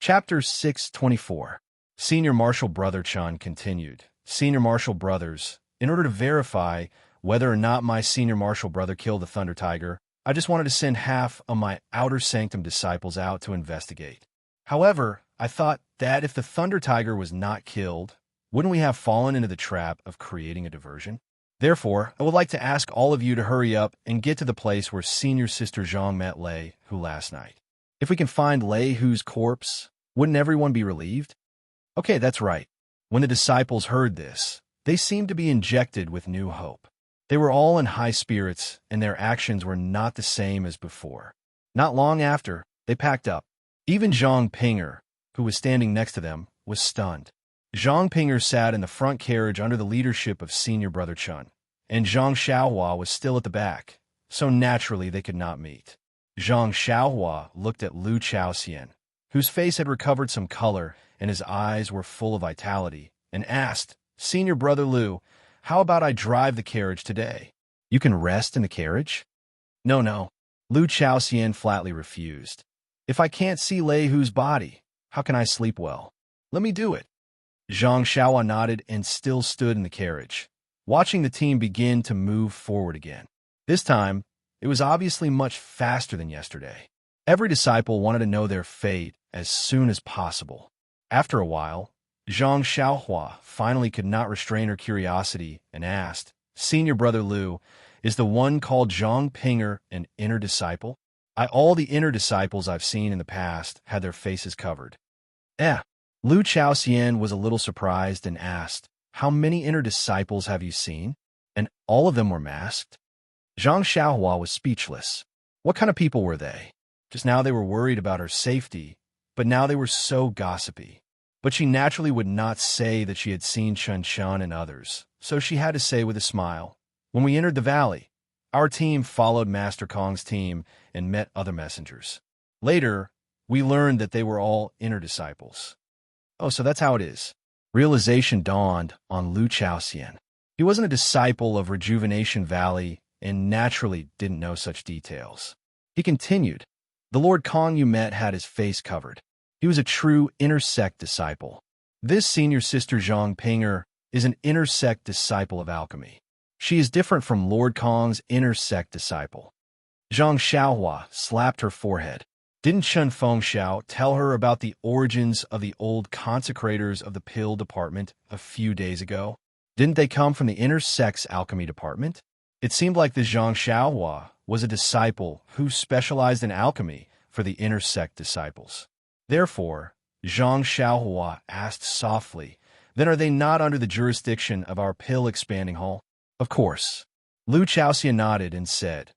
Chapter 624. Senior Marshal Brother Chun continued. Senior Marshal Brothers, in order to verify whether or not my Senior Marshal brother killed the Thunder Tiger, I just wanted to send half of my Outer Sanctum disciples out to investigate. However, I thought that if the Thunder Tiger was not killed, wouldn't we have fallen into the trap of creating a diversion? Therefore, I would like to ask all of you to hurry up and get to the place where Senior Sister Zhang met Lei Hu last night. If we can find Lei Hu's corpse, wouldn't everyone be relieved? Okay, that's right. When the disciples heard this, they seemed to be injected with new hope. They were all in high spirits, and their actions were not the same as before. Not long after, they packed up. Even Zhang Pinger, who was standing next to them, was stunned. Zhang Pinger sat in the front carriage under the leadership of Senior Brother Chun, and Zhang Xiaohua was still at the back, so naturally they could not meet. Zhang Xiaohua looked at Lu Chaoxian, whose face had recovered some color and his eyes were full of vitality, and asked, "Senior Brother Lu, how about I drive the carriage today? You can rest in the carriage?" No. Lu Chaoxian flatly refused. "If I can't see Lei Hu's body, how can I sleep well? Let me do it." Zhang Xiaohua nodded and still stood in the carriage, watching the team begin to move forward again. This time, it was obviously much faster than yesterday. Every disciple wanted to know their fate as soon as possible. After a while, Zhang Xiaohua finally could not restrain her curiosity and asked, "Senior Brother Lu, is the one called Zhang Pinger an inner disciple? All the inner disciples I've seen in the past had their faces covered." Lu Chaoxian was a little surprised and asked, "How many inner disciples have you seen? And all of them were masked?" Zhang Xiaohua was speechless. What kind of people were they? Just now they were worried about her safety, but now they were so gossipy. But she naturally would not say that she had seen Chun Chun and others, so she had to say with a smile, "When we entered the valley, our team followed Master Kong's team and met other messengers. Later, we learned that they were all inner disciples." Oh, so that's how it is. Realization dawned on Lu Chaoxian. He wasn't a disciple of Rejuvenation Valley and naturally didn't know such details. He continued, "The Lord Kong you met had his face covered. He was a true inner sect disciple. This senior sister Zhang Pinger is an inner sect disciple of alchemy. She is different from Lord Kong's inner sect disciple." Zhang Xiaohua slapped her forehead. Didn't Chun Fengxiao tell her about the origins of the old consecrators of the pill department a few days ago? Didn't they come from the inner sect's alchemy department? It seemed like the Zhang Xiaohua was a disciple who specialized in alchemy for the inner sect disciples. Therefore, Zhang Xiaohua asked softly, "Then are they not under the jurisdiction of our pill expanding hall?" "Of course." Lu Chaoxian nodded and said,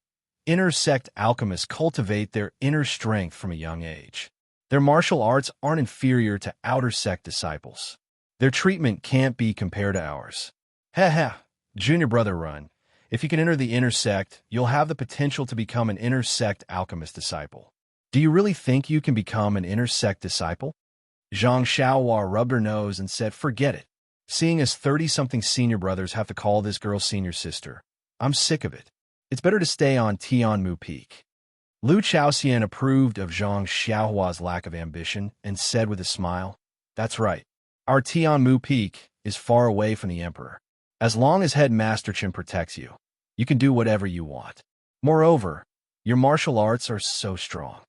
"Inner sect alchemists cultivate their inner strength from a young age. Their martial arts aren't inferior to outer sect disciples. Their treatment can't be compared to ours." Junior Brother Run. If you can enter the inner sect, you'll have the potential to become an inner sect alchemist disciple. Do you really think you can become an inner sect disciple? Zhang Xiaohua rubbed her nose and said, "Forget it. Seeing as 30-something senior brothers have to call this girl senior sister, I'm sick of it. It's better to stay on Tianmu Peak." Lu Chaoxian approved of Zhang Xiaohua's lack of ambition and said with a smile, "That's right. Our Tianmu Peak is far away from the Emperor. As long as Headmaster Chen protects you, you can do whatever you want. Moreover, your martial arts are so strong.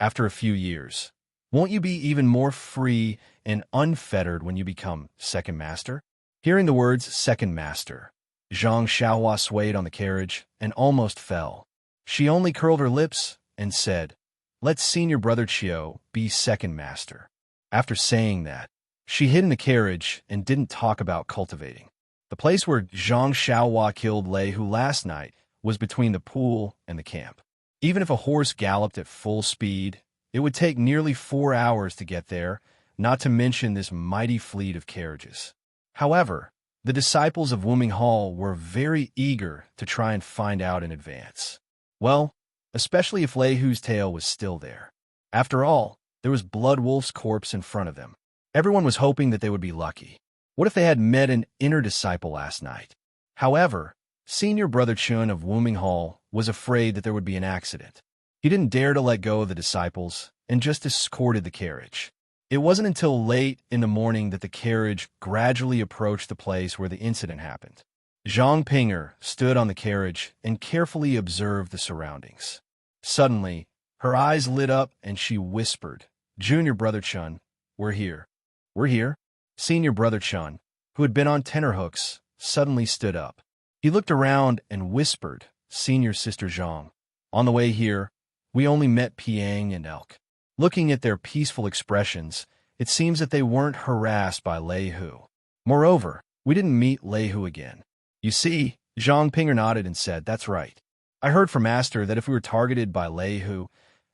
After a few years, won't you be even more free and unfettered when you become Second Master?" Hearing the words Second Master, Zhang Xiaohua swayed on the carriage and almost fell. She only curled her lips and said, "Let Senior Brother Chiu be Second Master." After saying that, she hid in the carriage and didn't talk about cultivating. The place where Zhang Xiaohua killed Lei Hu last night was between the pool and the camp. Even if a horse galloped at full speed, it would take nearly 4 hours to get there, not to mention this mighty fleet of carriages. However, the disciples of Wuming Hall were very eager to try and find out in advance. Well, especially if Lei Hu's tail was still there. After all, there was Blood Wolf's corpse in front of them. Everyone was hoping that they would be lucky. What if they had met an inner disciple last night? However, Senior Brother Chun of Wuming Hall was afraid that there would be an accident. He didn't dare to let go of the disciples and just escorted the carriage. It wasn't until late in the morning that the carriage gradually approached the place where the incident happened. Zhang Pinger stood on the carriage and carefully observed the surroundings. Suddenly, her eyes lit up and she whispered, "Junior Brother Chun, we're here." "We're here?" Senior Brother Chun, who had been on tenterhooks, suddenly stood up. He looked around and whispered, "Senior Sister Zhang, on the way here, we only met Piang and Elk." Looking at their peaceful expressions, it seems that they weren't harassed by Lei Hu. Moreover, we didn't meet Lei Hu again. "You see," Zhang Pinger nodded and said, "That's right. I heard from Master that if we were targeted by Lei Hu,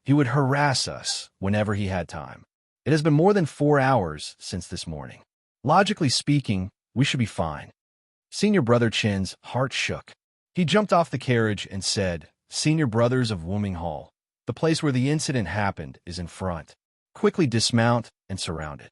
he would harass us whenever he had time. It has been more than 4 hours since this morning. Logically speaking, we should be fine." Senior Brother Chin's heart shook. He jumped off the carriage and said, "Senior Brothers of Wuming Hall, the place where the incident happened is in front. Quickly dismount and surround it."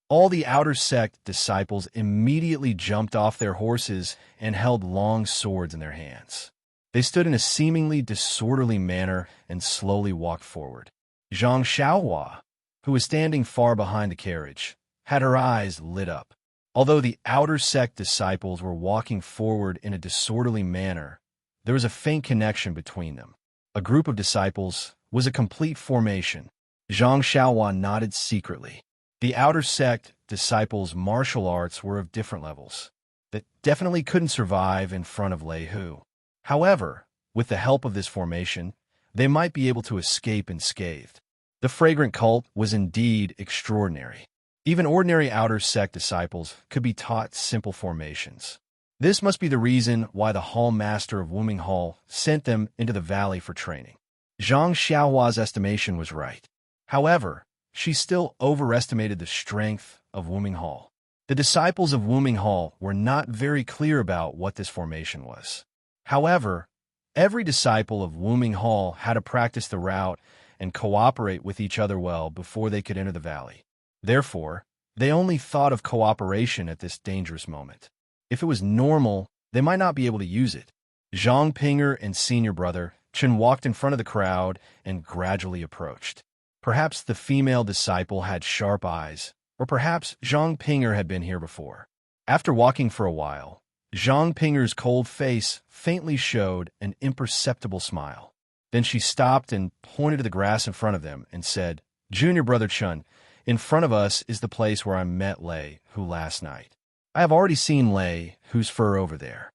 All the outer sect disciples immediately jumped off their horses and held long swords in their hands. They stood in a seemingly disorderly manner and slowly walked forward. Zhang Xiaohua, who was standing far behind the carriage, had her eyes lit up. Although the outer sect disciples were walking forward in a disorderly manner, there was a faint connection between them. A group of disciples was a complete formation. Zhang Xiaohua nodded secretly. The outer sect disciples' martial arts were of different levels that definitely couldn't survive in front of Lei Hu. However, with the help of this formation, they might be able to escape unscathed. The fragrant cult was indeed extraordinary. Even ordinary outer sect disciples could be taught simple formations. This must be the reason why the Hall Master of Wuming Hall sent them into the valley for training. Zhang Xiaohua's estimation was right. However, she still overestimated the strength of Wuming Hall. The disciples of Wuming Hall were not very clear about what this formation was. However, every disciple of Wuming Hall had to practice the route and cooperate with each other well before they could enter the valley. Therefore, they only thought of cooperation at this dangerous moment. If it was normal, they might not be able to use it. Zhang Pinger and Senior Brother Chen walked in front of the crowd and gradually approached. Perhaps the female disciple had sharp eyes, or perhaps Zhang Pinger had been here before. After walking for a while, Zhang Pinger's cold face faintly showed an imperceptible smile. Then she stopped and pointed to the grass in front of them and said, "Junior Brother Chun, in front of us is the place where I met Lei Hu last night. I have already seen Lei Hu's fur over there."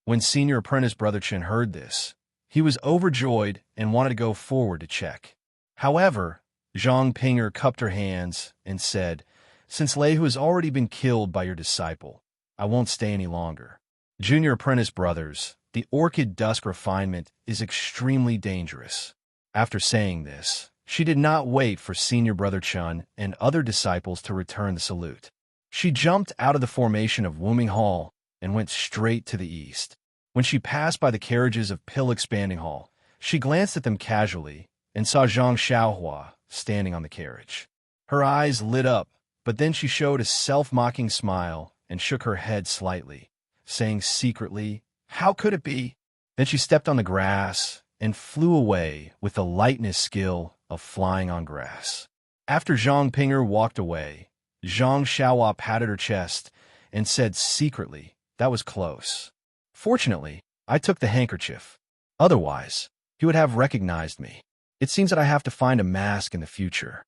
When Senior Apprentice Brother Chen heard this, he was overjoyed and wanted to go forward to check. However, Zhang Pinger cupped her hands and said, "Since Lei Hu has already been killed by your disciple, I won't stay any longer. Junior Apprentice Brothers, the Orchid Dusk refinement is extremely dangerous." After saying this, she did not wait for Senior Brother Chun and other disciples to return the salute. She jumped out of the formation of Wuming Hall and went straight to the east. When she passed by the carriages of Pill Expanding Hall, she glanced at them casually and saw Zhang Xiaohua standing on the carriage. Her eyes lit up, but then she showed a self-mocking smile and shook her head slightly, saying secretly, "How could it be?" Then she stepped on the grass and flew away with the lightness skill of flying on grass. After Zhang Pinger walked away, Zhang Xiaohua patted her chest and said secretly, "That was close. Fortunately, I took the handkerchief. Otherwise, he would have recognized me. It seems that I have to find a mask in the future."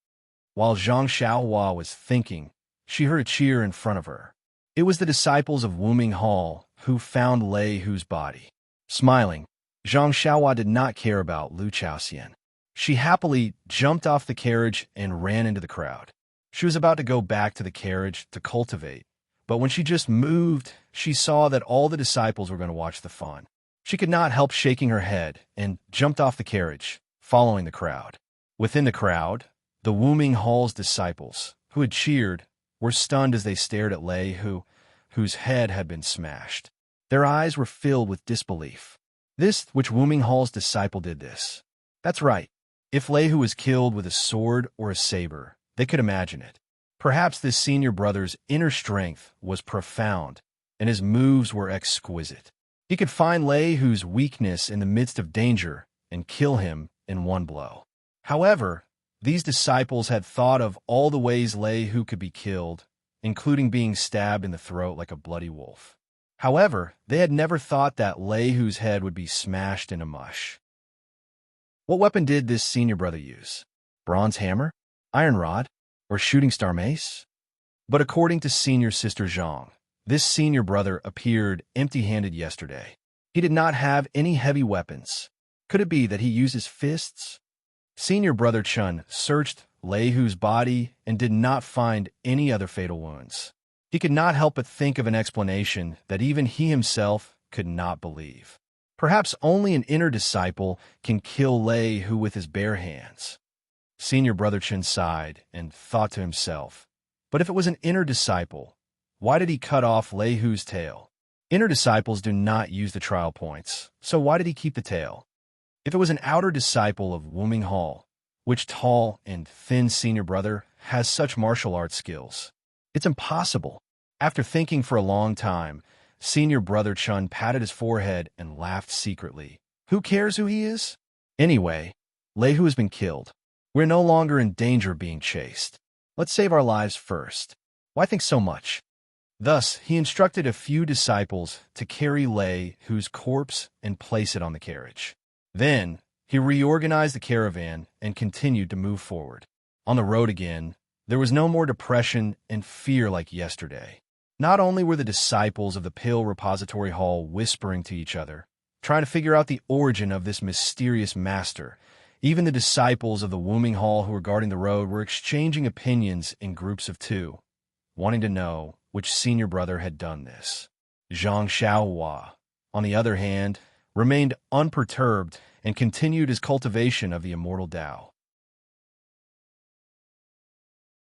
While Zhang Xiaohua was thinking, she heard a cheer in front of her. It was the disciples of Wuming Hall who found Lei Hu's body. Smiling, Zhang Xiaohua did not care about Lu Chaoxian. She happily jumped off the carriage and ran into the crowd. She was about to go back to the carriage to cultivate, but when she just moved, she saw that all the disciples were going to watch the fun. She could not help shaking her head and jumped off the carriage, following the crowd. Within the crowd, the Wuming Hall's disciples, who had cheered, were stunned as they stared at Lei Hu, whose head had been smashed. Their eyes were filled with disbelief. This which Wuming Hall's disciple did this. That's right. If Lei Hu was killed with a sword or a saber, they could imagine it. Perhaps this senior brother's inner strength was profound, and his moves were exquisite. He could find Lei Hu's weakness in the midst of danger and kill him in one blow. However, these disciples had thought of all the ways Lei Hu could be killed, including being stabbed in the throat like a bloody wolf. However, they had never thought that Lei Hu's head would be smashed into mush. What weapon did this senior brother use? Bronze hammer? Iron rod? Or shooting star mace? But according to senior sister Zhang, this senior brother appeared empty-handed yesterday. He did not have any heavy weapons. Could it be that he used his fists? Senior brother Chun searched Lei Hu's body and did not find any other fatal wounds. He could not help but think of an explanation that even he himself could not believe. Perhaps only an inner disciple can kill Lei Hu with his bare hands. Senior brother Chun sighed and thought to himself, but if it was an inner disciple, why did he cut off Lei Hu's tail? Inner disciples do not use the trial points, so why did he keep the tail? If it was an outer disciple of Wuming Hall, which tall and thin senior brother has such martial arts skills? It's impossible. After thinking for a long time, senior brother Chun patted his forehead and laughed secretly. Who cares who he is? Anyway, Lei Hu has been killed. We're no longer in danger of being chased. Let's save our lives first. Why think so much? Thus, he instructed a few disciples to carry Lei Hu's corpse and place it on the carriage. Then, he reorganized the caravan and continued to move forward. On the road again, there was no more depression and fear like yesterday. Not only were the disciples of the Pill Repository Hall whispering to each other, trying to figure out the origin of this mysterious master, even the disciples of the Wuming Hall who were guarding the road were exchanging opinions in groups of two, wanting to know which senior brother had done this. Zhang Xiaohua, on the other hand, remained unperturbed and continued his cultivation of the immortal Tao.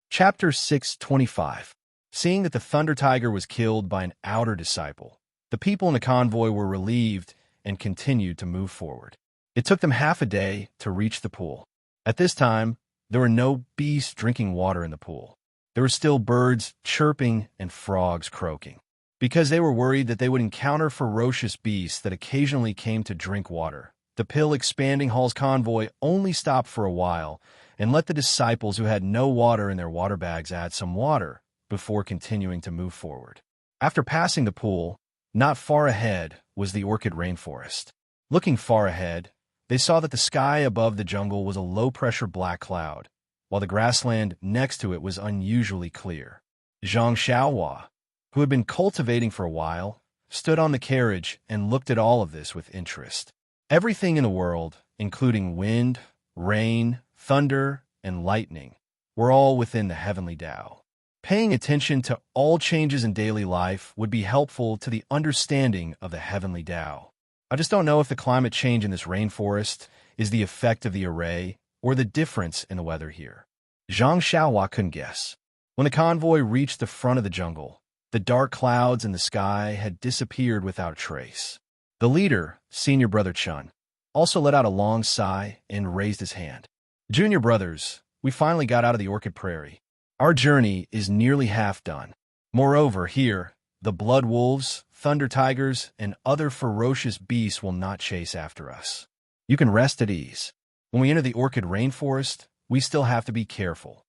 Chapter 625. Seeing that the Thunder Tiger was killed by an outer disciple, the people in the convoy were relieved and continued to move forward. It took them half a day to reach the pool. At this time, there were no beasts drinking water in the pool. There were still birds chirping and frogs croaking, because they were worried that they would encounter ferocious beasts that occasionally came to drink water. The Pill Expanding Hall's convoy only stopped for a while and let the disciples who had no water in their water bags add some water before continuing to move forward. After passing the pool, not far ahead was the orchid rainforest. Looking far ahead, they saw that the sky above the jungle was a low-pressure black cloud, while the grassland next to it was unusually clear. Zhang Xiaohua, who had been cultivating for a while, stood on the carriage and looked at all of this with interest. Everything in the world, including wind, rain, thunder, and lightning, were all within the heavenly Tao. Paying attention to all changes in daily life would be helpful to the understanding of the heavenly Tao. I just don't know if the climate change in this rainforest is the effect of the array or the difference in the weather here. Zhang Xiaohua couldn't guess. When the convoy reached the front of the jungle, the dark clouds in the sky had disappeared without a trace. The leader, senior brother Chun, also let out a long sigh and raised his hand. Junior brothers, we finally got out of the Orchid Prairie. Our journey is nearly half done. Moreover, here, the blood wolves, thunder tigers, and other ferocious beasts will not chase after us. You can rest at ease. When we enter the orchid rainforest, we still have to be careful.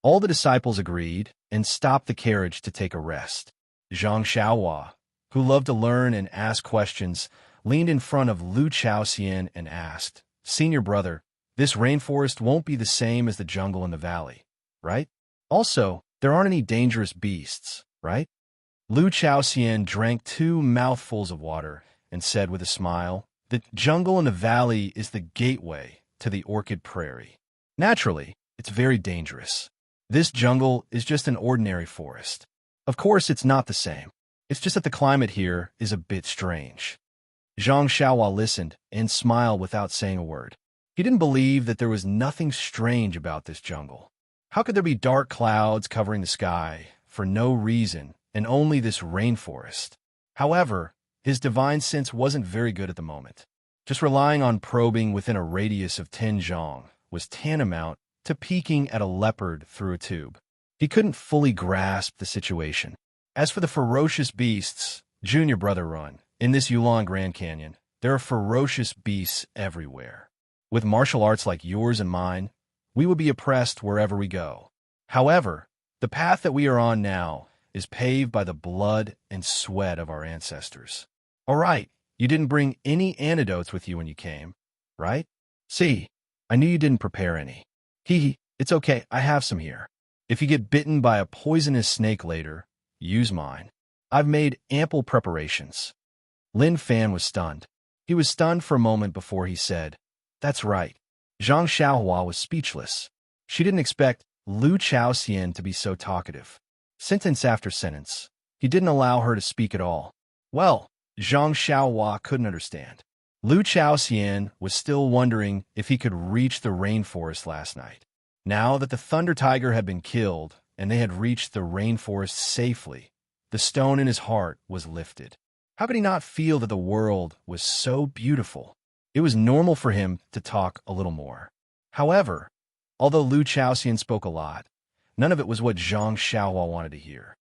All the disciples agreed and stopped the carriage to take a rest. Zhang Xiaohua, who loved to learn and ask questions, leaned in front of Lu Chaoxian and asked, "Senior brother, this rainforest won't be the same as the jungle in the valley, right? Also, there aren't any dangerous beasts, right?" Lu Chaoxian drank 2 mouthfuls of water and said with a smile, "The jungle in the valley is the gateway to the Orchid Prairie. Naturally, it's very dangerous. This jungle is just an ordinary forest. Of course, it's not the same. It's just that the climate here is a bit strange." Zhang Xiaohua listened and smiled without saying a word. He didn't believe that there was nothing strange about this jungle. How could there be dark clouds covering the sky for no reason and only this rainforest? However, his divine sense wasn't very good at the moment. Just relying on probing within a radius of 10 zhong was tantamount to peeking at a leopard through a tube. He couldn't fully grasp the situation. As for the ferocious beasts, Junior Brother Run, in this Yulon Grand Canyon, there are ferocious beasts everywhere. With martial arts like yours and mine, we would be oppressed wherever we go. However, the path that we are on now is paved by the blood and sweat of our ancestors. All right, you didn't bring any antidotes with you when you came, right? See, I knew you didn't prepare any. It's okay, I have some here. If you get bitten by a poisonous snake later, use mine. I've made ample preparations. Lin Fan was stunned. He was stunned for a moment before he said, "That's right." Zhang Xiaohua was speechless. She didn't expect Lu Chaoxian to be so talkative. Sentence after sentence, he didn't allow her to speak at all. Well, Zhang Xiaohua couldn't understand. Lu Chaoxian was still wondering if he could reach the rainforest last night. Now that the Thunder Tiger had been killed and they had reached the rainforest safely, the stone in his heart was lifted. How could he not feel that the world was so beautiful? It was normal for him to talk a little more. However, although Lu Chaoxian spoke a lot, none of it was what Zhang Xiaohua wanted to hear.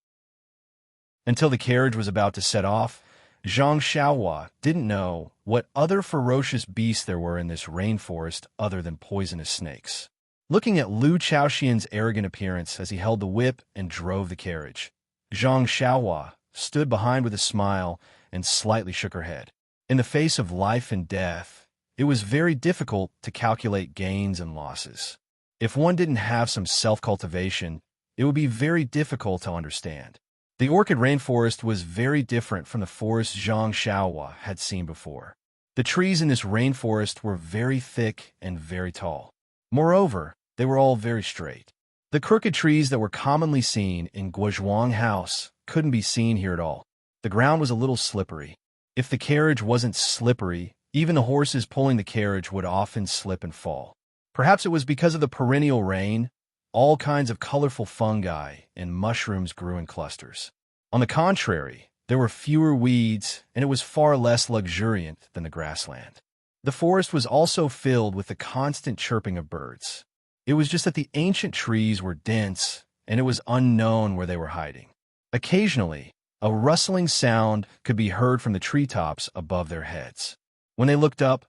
Until the carriage was about to set off, Zhang Xiaohua didn't know what other ferocious beasts there were in this rainforest other than poisonous snakes. Looking at Lu Chaoxian's arrogant appearance as he held the whip and drove the carriage, Zhang Xiaohua stood behind with a smile and slightly shook her head. In the face of life and death, it was very difficult to calculate gains and losses. If one didn't have some self-cultivation, it would be very difficult to understand. The orchid rainforest was very different from the forest Zhang Xiaohua had seen before. The trees in this rainforest were very thick and very tall. Moreover, they were all very straight. The crooked trees that were commonly seen in Guozhuang House couldn't be seen here at all. The ground was a little slippery. If the carriage wasn't slippery, even the horses pulling the carriage would often slip and fall. Perhaps it was because of the perennial rain. All kinds of colorful fungi and mushrooms grew in clusters. On the contrary, there were fewer weeds, and it was far less luxuriant than the grassland. The forest was also filled with the constant chirping of birds. It was just that the ancient trees were dense, and it was unknown where they were hiding. Occasionally, a rustling sound could be heard from the treetops above their heads. When they looked up,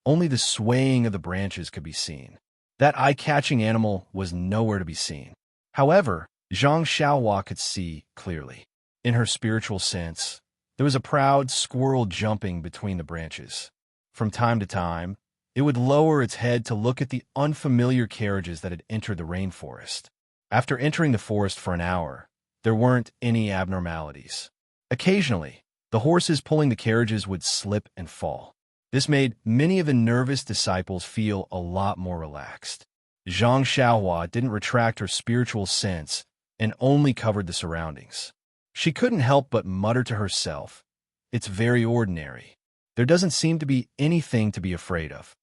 only the swaying of the branches could be seen. That eye-catching animal was nowhere to be seen. However, Zhang Xiaohua could see clearly. In her spiritual sense, there was a proud squirrel jumping between the branches. From time to time, it would lower its head to look at the unfamiliar carriages that had entered the rainforest. After entering the forest for an hour, there weren't any abnormalities. Occasionally, the horses pulling the carriages would slip and fall. This made many of the nervous disciples feel a lot more relaxed. Zhang Xiaohua didn't retract her spiritual sense and only covered the surroundings. She couldn't help but mutter to herself, "It's very ordinary. There doesn't seem to be anything to be afraid of."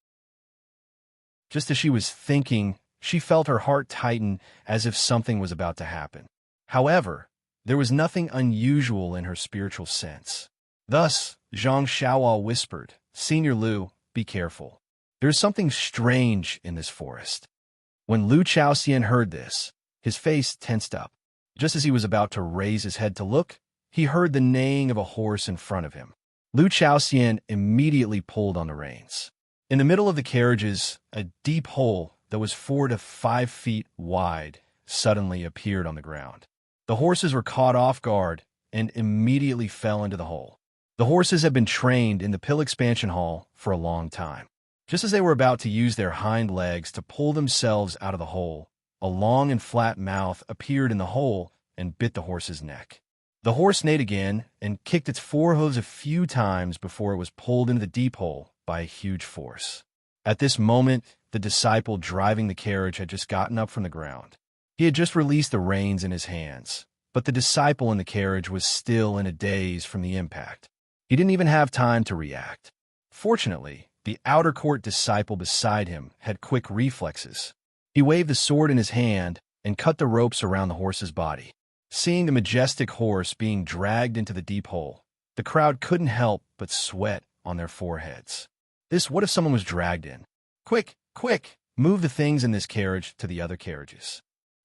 Just as she was thinking, she felt her heart tighten as if something was about to happen. However, there was nothing unusual in her spiritual sense. Thus, Zhang Xiaohua whispered, "Senior Lu, be careful. There is something strange in this forest." When Lu Chaoxian heard this, his face tensed up. Just as he was about to raise his head to look, he heard the neighing of a horse in front of him. Lu Chaoxian immediately pulled on the reins. In the middle of the carriages, a deep hole that was 4 to 5 feet wide suddenly appeared on the ground. The horses were caught off guard and immediately fell into the hole. The horses had been trained in the pill expansion hall for a long time. Just as they were about to use their hind legs to pull themselves out of the hole, a long and flat mouth appeared in the hole and bit the horse's neck. The horse neighed again and kicked its forehooves a few times before it was pulled into the deep hole by a huge force. At this moment, the disciple driving the carriage had just gotten up from the ground. He had just released the reins in his hands, but the disciple in the carriage was still in a daze from the impact. He didn't even have time to react. Fortunately, the outer court disciple beside him had quick reflexes. He waved the sword in his hand and cut the ropes around the horse's body. Seeing the majestic horse being dragged into the deep hole, the crowd couldn't help but sweat on their foreheads. What if someone was dragged in? Quick, quick, move the things in this carriage to the other carriages.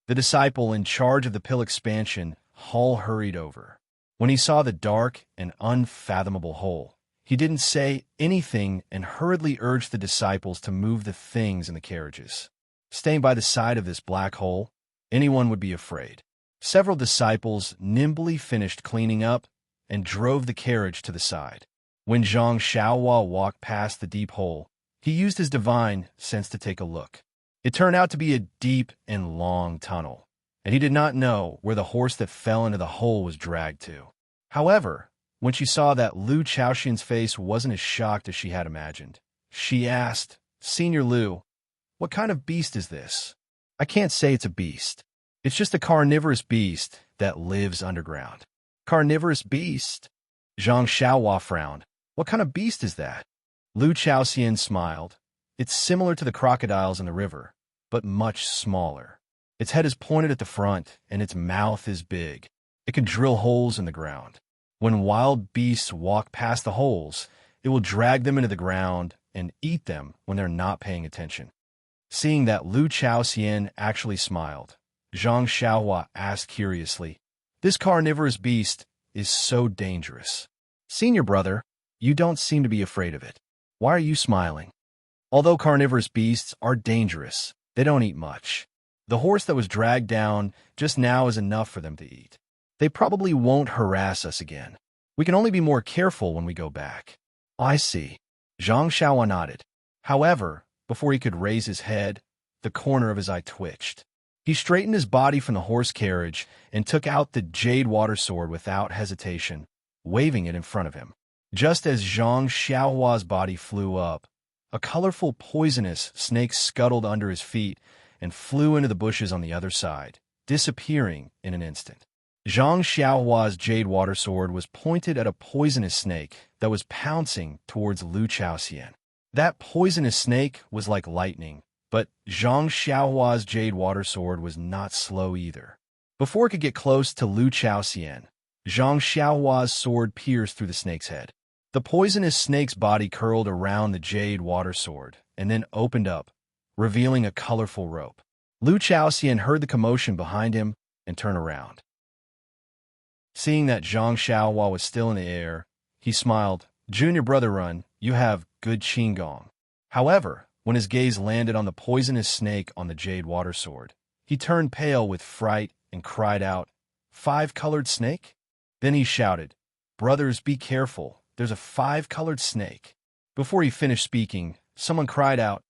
The disciple in charge of the pill expansion hall hurried over. When he saw the dark and unfathomable hole, He didn't say anything and hurriedly urged the disciples to move the things in the carriages. Staying by the side of this black hole, anyone would be afraid. Several disciples nimbly finished cleaning up and drove the carriage to the side. When Zhang Xiaohua walked past the deep hole, he used his divine sense to take a look. It turned out to be a deep and long tunnel, and he did not know where the horse that fell into the hole was dragged to. However, when she saw that Lu Chaoxian's face wasn't as shocked as she had imagined, she asked, "Senior Lu, what kind of beast is this?" "I can't say it's a beast. It's just a carnivorous beast that lives underground." "Carnivorous beast?" Zhang Xiaohua frowned. "What kind of beast is that?" Lu Chaoxian smiled. "It's similar to the crocodiles in the river, but much smaller. Its head is pointed at the front, and its mouth is big. It can drill holes in the ground. When wild beasts walk past the holes, it will drag them into the ground and eat them when they're not paying attention." Seeing that Lu Chaoxian actually smiled, Zhang Xiaohua asked curiously, "This carnivorous beast is so dangerous. Senior brother, you don't seem to be afraid of it. Why are you smiling?" "Although carnivorous beasts are dangerous, they don't eat much. The horse that was dragged down just now is enough for them to eat. They probably won't harass us again. We can only be more careful when we go back." "I see." Zhang Xiaohua nodded. However, before he could raise his head, the corner of his eye twitched. He straightened his body from the horse carriage and took out the jade water sword without hesitation, waving it in front of him. Just as Zhang Xiaohua's body flew up, a colorful poisonous snake scuttled under his feet and flew into the bushes on the other side, disappearing in an instant. Zhang Xiaohua's jade water sword was pointed at a poisonous snake that was pouncing towards Lu Chaoxian. That poisonous snake was like lightning, but Zhang Xiaohua's jade water sword was not slow either. Before it could get close to Lu Chaoxian, Zhang Xiaohua's sword pierced through the snake's head. The poisonous snake's body curled around the jade water sword and then opened up, revealing a colorful rope. Lu Chaoxian heard the commotion behind him and turned around. Seeing that Zhang Xiaohua was still in the air, he smiled. "Junior brother Run, you have good qigong." However, when his gaze landed on the poisonous snake on the jade water sword, he turned pale with fright and cried out, "Five-colored snake?" Then he shouted, "Brothers, be careful, there's a five-colored snake." Before he finished speaking, someone cried out,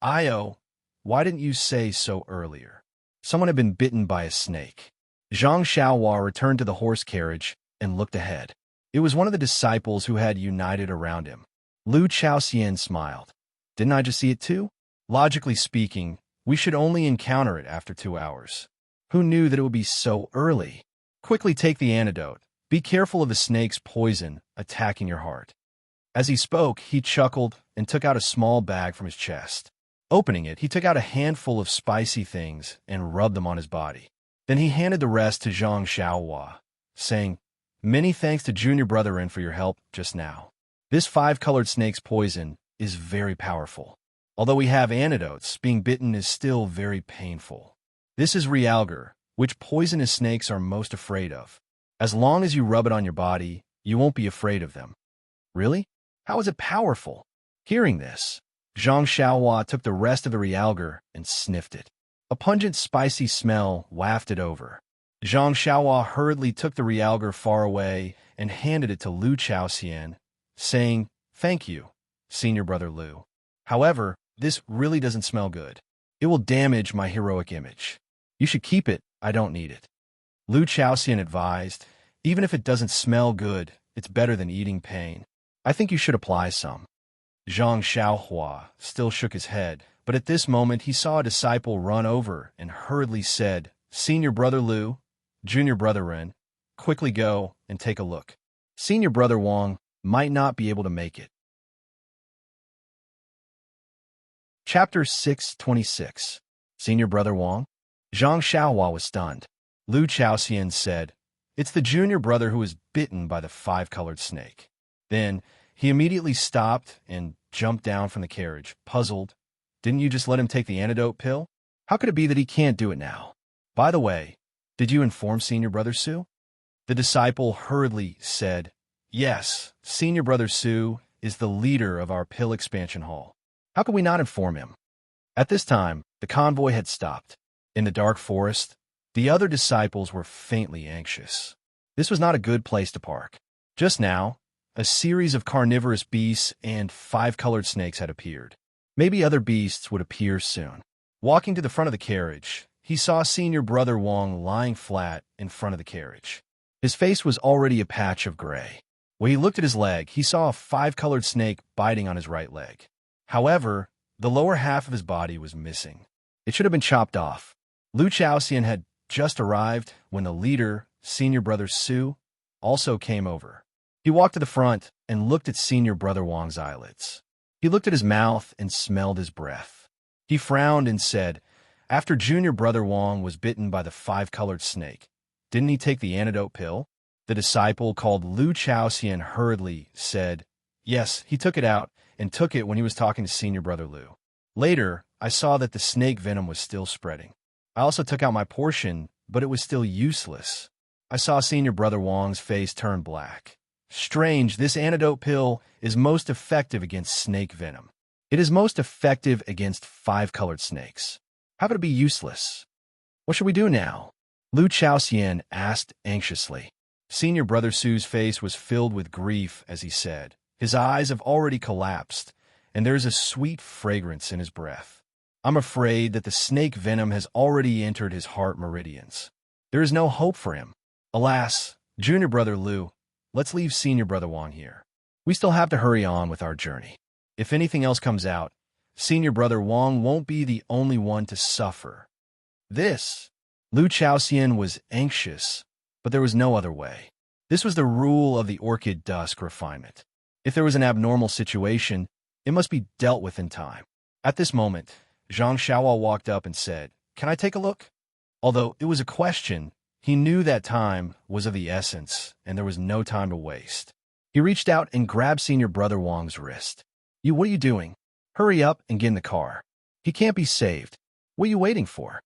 "Io, why didn't you say so earlier?" Someone had been bitten by a snake. Zhang Xiaohua returned to the horse carriage and looked ahead. It was one of the disciples who had united around him. Lu Chaoxian smiled. "Didn't I just see it too? Logically speaking, we should only encounter it after 2 hours. Who knew that it would be so early? Quickly take the antidote. Be careful of the snake's poison attacking your heart." As he spoke, he chuckled and took out a small bag from his chest. Opening it, he took out a handful of spicy things and rubbed them on his body. Then he handed the rest to Zhang Xiaohua, saying, "Many thanks to Junior Brotherin for your help just now. This five-colored snake's poison is very powerful. Although we have antidotes, being bitten is still very painful. This is realgar, which poisonous snakes are most afraid of. As long as you rub it on your body, you won't be afraid of them." "Really? How is it powerful?" Hearing this, Zhang Xiaohua took the rest of the realgar and sniffed it. A pungent, spicy smell wafted over. Zhang Xiaohua hurriedly took the realgar far away and handed it to Lu Chaoxian, saying, "Thank you, Senior Brother Lu. However, this really doesn't smell good. It will damage my heroic image. You should keep it, I don't need it." Lu Chaoxian advised, "Even if it doesn't smell good, it's better than eating pain. I think you should apply some." Zhang Xiaohua still shook his head, but at this moment he saw a disciple run over and hurriedly said, "Senior Brother Lu, Junior Brother Ren, quickly go and take a look. Senior Brother Wang might not be able to make it." Chapter 626. Senior Brother Wang? Zhang Xiaohua was stunned. Lu Chaoxian said, "It's the junior brother who was bitten by the five-colored snake." Then he immediately stopped and jumped down from the carriage, puzzled. "Didn't you just let him take the antidote pill? How could it be that he can't do it now? By the way, did you inform Senior Brother Su?" The disciple hurriedly said, Yes, Senior Brother Su is the leader of our pill expansion hall. How could we not inform him? At this time, the convoy had stopped. In the dark forest, the other disciples were faintly anxious. This was not a good place to park. Just now, a series of carnivorous beasts and 5-colored snakes had appeared. Maybe other beasts would appear soon. Walking to the front of the carriage, he saw Senior Brother Wong lying flat in front of the carriage. His face was already a patch of gray. When he looked at his leg, he saw a 5-colored snake biting on his right leg. However, the lower half of his body was missing. It should have been chopped off. Lu Chaoxian had just arrived when the leader, Senior Brother Su, also came over. He walked to the front and looked at Senior Brother Wong's eyelids. He looked at his mouth and smelled his breath. He frowned and said, "After Junior Brother Wong was bitten by the 5-colored snake, didn't he take the antidote pill?" The disciple called Lu Chaoxian hurriedly said, "Yes, he took it out and took it when he was talking to Senior Brother Lu. Later, I saw that the snake venom was still spreading. I also took out my portion, but it was still useless." I saw Senior Brother Wong's face turn black. Strange, this antidote pill is most effective against snake venom. It is most effective against 5-colored snakes. How could it be useless? What should we do now? Lu Chaoxian asked anxiously. Senior Brother Su's face was filled with grief as he said, "His eyes have already collapsed, and there is a sweet fragrance in his breath. I'm afraid that the snake venom has already entered his heart meridians. There is no hope for him. Alas, Junior Brother Lu, let's leave Senior Brother Wong here. We still have to hurry on with our journey. If anything else comes out, Senior Brother Wong won't be the only one to suffer." Lu Chaoxian was anxious, but there was no other way. This was the rule of the Orchid Dusk refinement. If there was an abnormal situation, it must be dealt with in time. At this moment, Zhang Xiaohua walked up and said, "Can I take a look?" Although it was a question, he knew that time was of the essence, and there was no time to waste. He reached out and grabbed Senior Brother Wong's wrist. What are you doing? Hurry up and get in the car. He can't be saved. What are you waiting for?"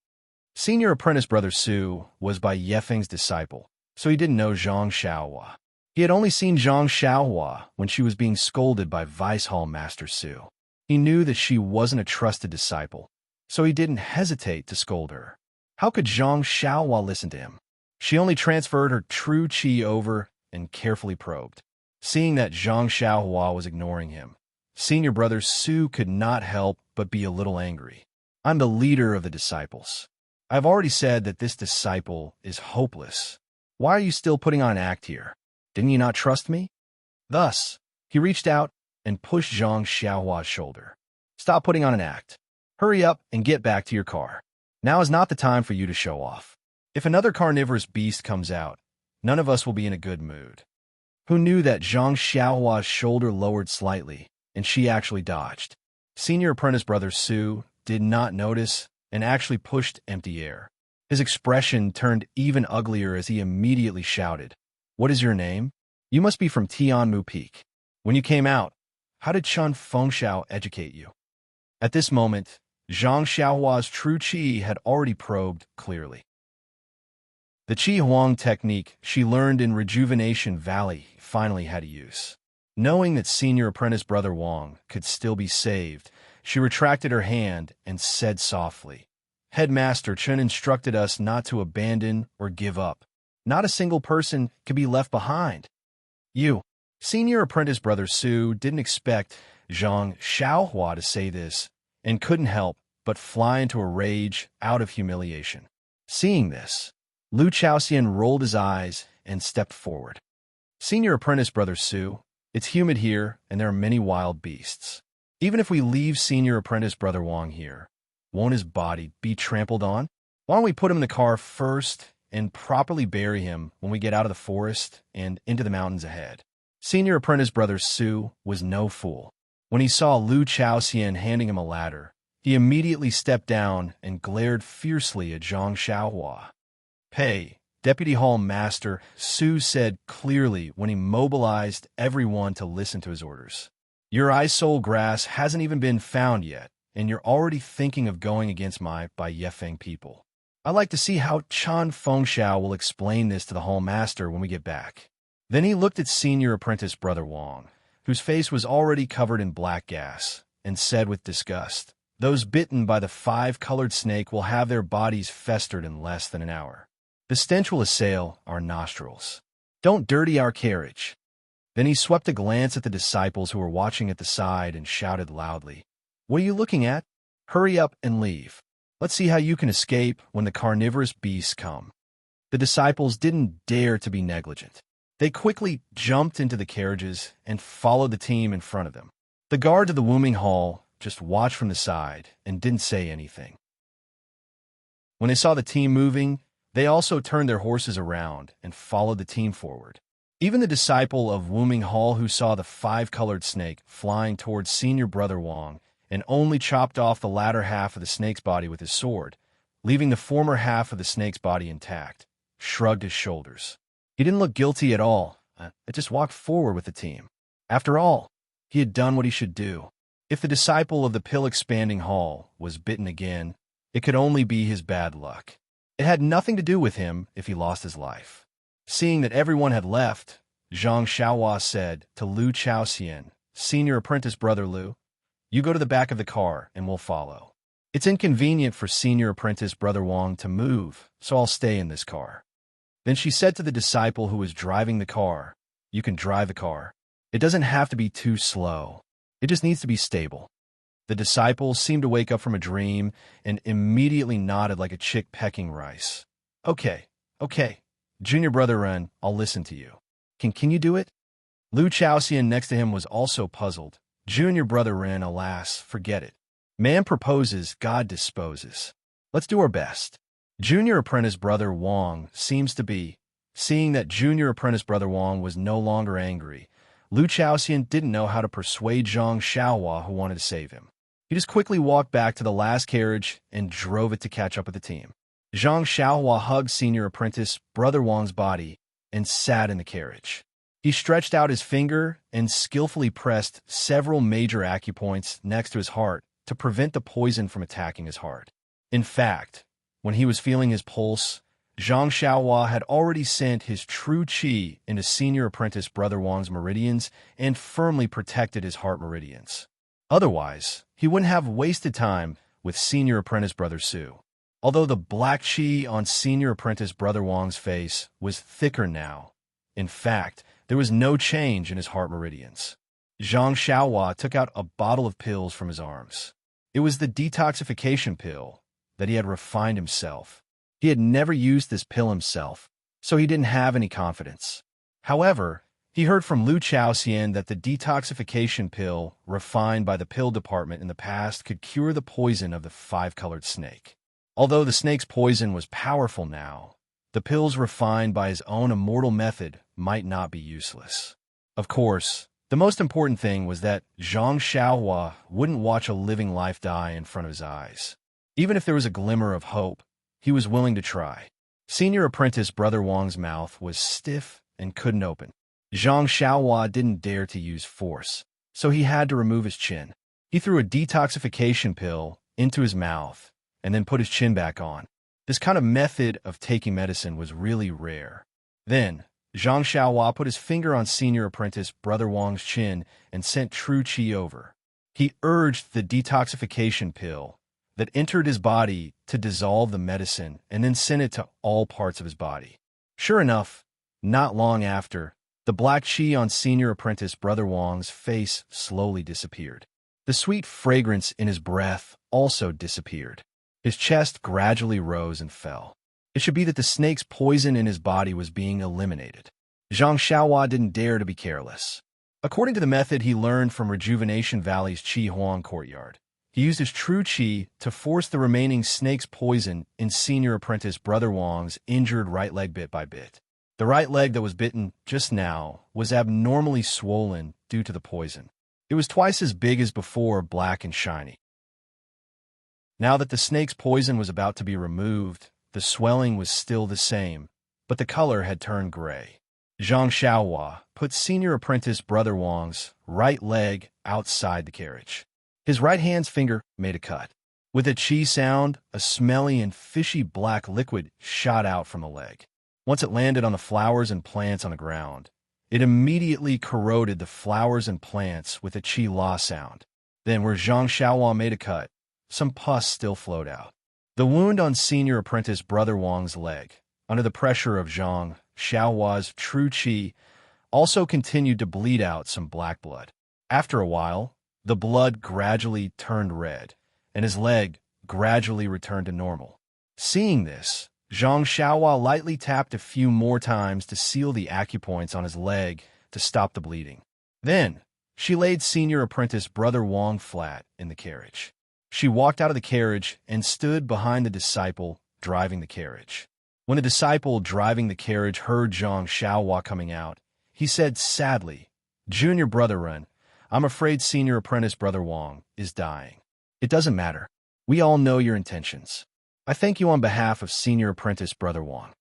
Senior Apprentice Brother Su was by Yefeng's disciple, so he didn't know Zhang Xiaohua. He had only seen Zhang Xiaohua when she was being scolded by Vice Hall Master Su. He knew that she wasn't a trusted disciple, so he didn't hesitate to scold her. How could Zhang Xiaohua listen to him? She only transferred her true qi over and carefully probed. Seeing that Zhang Xiaohua was ignoring him, Senior Brother Su could not help but be a little angry. "I'm the leader of the disciples. I've already said that this disciple is hopeless. Why are you still putting on an act here? Didn't you not trust me?" Thus, he reached out and pushed Zhang Xiaohua's shoulder. "Stop putting on an act. Hurry up and get back to your car. Now is not the time for you to show off. If another carnivorous beast comes out, none of us will be in a good mood." Who knew that Zhang Xiaohua's shoulder lowered slightly, and she actually dodged. Senior Apprentice Brother Su did not notice and actually pushed empty air. His expression turned even uglier as he immediately shouted, "What is your name? You must be from Tianmu Peak. When you came out, how did Chun Fengxiao educate you?" At this moment, Zhang Xiaohua's true qi had already probed clearly. The Qi Huang technique she learned in Rejuvenation Valley finally had use. Knowing that Senior Apprentice Brother Wong could still be saved, she retracted her hand and said softly, "Headmaster Chen instructed us not to abandon or give up. Not a single person can be left behind." Senior Apprentice Brother Su didn't expect Zhang Xiaohua to say this and couldn't help but fly into a rage out of humiliation. Seeing this, Lu Chaoxian rolled his eyes and stepped forward. "Senior Apprentice Brother Su, it's humid here and there are many wild beasts. Even if we leave Senior Apprentice Brother Wong here, won't his body be trampled on? Why don't we put him in the car first and properly bury him when we get out of the forest and into the mountains ahead?" Senior Apprentice Brother Su was no fool. When he saw Lu Chaoxian handing him a ladder, he immediately stepped down and glared fiercely at Zhang Xiaohua. "Hey, Deputy Hall Master," Su said clearly when he mobilized everyone to listen to his orders. "Your ice soul grass hasn't even been found yet, and you're already thinking of going against my Bai Yefeng people. I'd like to see how Chan Fengxiao will explain this to the Hall Master when we get back." Then he looked at Senior Apprentice Brother Wong, whose face was already covered in black gas, and said with disgust, "Those bitten by the five-colored snake will have their bodies festered in less than an hour. The stench will assail our nostrils. Don't dirty our carriage." Then he swept a glance at the disciples who were watching at the side and shouted loudly, "What are you looking at? Hurry up and leave. Let's see how you can escape when the carnivorous beasts come." The disciples didn't dare to be negligent. They quickly jumped into the carriages and followed the team in front of them. The guard to the Wooming Hall just watched from the side and didn't say anything. When they saw the team moving, they also turned their horses around and followed the team forward. Even the disciple of Wooming Hall who saw the five-colored snake flying towards Senior Brother Wong and only chopped off the latter half of the snake's body with his sword, leaving the former half of the snake's body intact, shrugged his shoulders. He didn't look guilty at all. He just walked forward with the team. After all, he had done what he should do. If the disciple of the pill-expanding hall was bitten again, it could only be his bad luck. It had nothing to do with him if he lost his life. Seeing that everyone had left, Zhang Xiaohua said to Lu Chaoxian, "Senior Apprentice Brother Lu, you go to the back of the car and we'll follow. It's inconvenient for Senior Apprentice Brother Wong to move, so I'll stay in this car." Then she said to the disciple who was driving the car, "You can drive the car. It doesn't have to be too slow. It just needs to be stable." The disciple seemed to wake up from a dream and immediately nodded like a chick pecking rice. Okay, Junior Brother Ren, I'll listen to you. Can you do it?" Lu Chaoxian next to him was also puzzled. "Junior Brother Ren, alas, forget it. Man proposes, God disposes. Let's do our best." Junior Apprentice Brother Wong seems to be. Seeing that Junior Apprentice Brother Wong was no longer angry, Lu Chaoxian didn't know how to persuade Zhang Xiaohua who wanted to save him. He just quickly walked back to the last carriage and drove it to catch up with the team. Zhang Xiaohua hugged Senior Apprentice Brother Wong's body and sat in the carriage. He stretched out his finger and skillfully pressed several major acupoints next to his heart to prevent the poison from attacking his heart. In fact, when he was feeling his pulse, Zhang Xiaohua had already sent his true qi into Senior Apprentice Brother Wong's meridians and firmly protected his heart meridians. Otherwise, he wouldn't have wasted time with Senior Apprentice Brother Su. Although the black qi on Senior Apprentice Brother Wong's face was thicker now, in fact, there was no change in his heart meridians. Zhang Xiaohua took out a bottle of pills from his arms. It was the detoxification pill that he had refined himself. He had never used this pill himself, so he didn't have any confidence. However, he heard from Lu Chaoxian that the detoxification pill refined by the pill department in the past could cure the poison of the five-colored snake. Although the snake's poison was powerful now, the pills refined by his own immortal method might not be useless. Of course, the most important thing was that Zhang Xiaohua wouldn't watch a living life die in front of his eyes. Even if there was a glimmer of hope, he was willing to try. Senior Apprentice Brother Wong's mouth was stiff and couldn't open. Zhang Xiaohua didn't dare to use force, so he had to remove his chin. He threw a detoxification pill into his mouth and then put his chin back on. This kind of method of taking medicine was really rare. Then, Zhang Xiaohua put his finger on Senior Apprentice Brother Wong's chin and sent true qi over. He urged the detoxification pill that entered his body to dissolve the medicine and then sent it to all parts of his body. Sure enough, not long after, the black qi on Senior Apprentice Brother Wong's face slowly disappeared. The sweet fragrance in his breath also disappeared. His chest gradually rose and fell. It should be that the snake's poison in his body was being eliminated. Zhang Xiaohua didn't dare to be careless. According to the method he learned from Rejuvenation Valley's Qi Huang courtyard, he used his true qi to force the remaining snake's poison in Senior Apprentice Brother Wong's injured right leg bit by bit. The right leg that was bitten just now was abnormally swollen due to the poison. It was twice as big as before, black and shiny. Now that the snake's poison was about to be removed, the swelling was still the same, but the color had turned gray. Zhang Xiaohua put Senior Apprentice Brother Wong's right leg outside the carriage. His right hand's finger made a cut. With a qi sound, a smelly and fishy black liquid shot out from the leg. Once it landed on the flowers and plants on the ground, It immediately corroded the flowers and plants with a chi la sound. Then, where Zhang Xiaohua made a cut, some pus still flowed out. The wound on senior apprentice Brother Wang's leg, under the pressure of Zhang Xiaohua's true qi, also continued to bleed out some black blood. After a while, the blood gradually turned red, and his leg gradually returned to normal. Seeing this, Zhang Xiaohua lightly tapped a few more times to seal the acupoints on his leg to stop the bleeding. Then, she laid senior apprentice Brother Wang flat in the carriage. She walked out of the carriage and stood behind the disciple driving the carriage. When the disciple driving the carriage heard Zhang Xiaohua coming out, he said sadly, "Junior Brother Ren, I'm afraid senior apprentice Brother Wang is dying. It doesn't matter. We all know your intentions. I thank you on behalf of senior apprentice Brother Wang."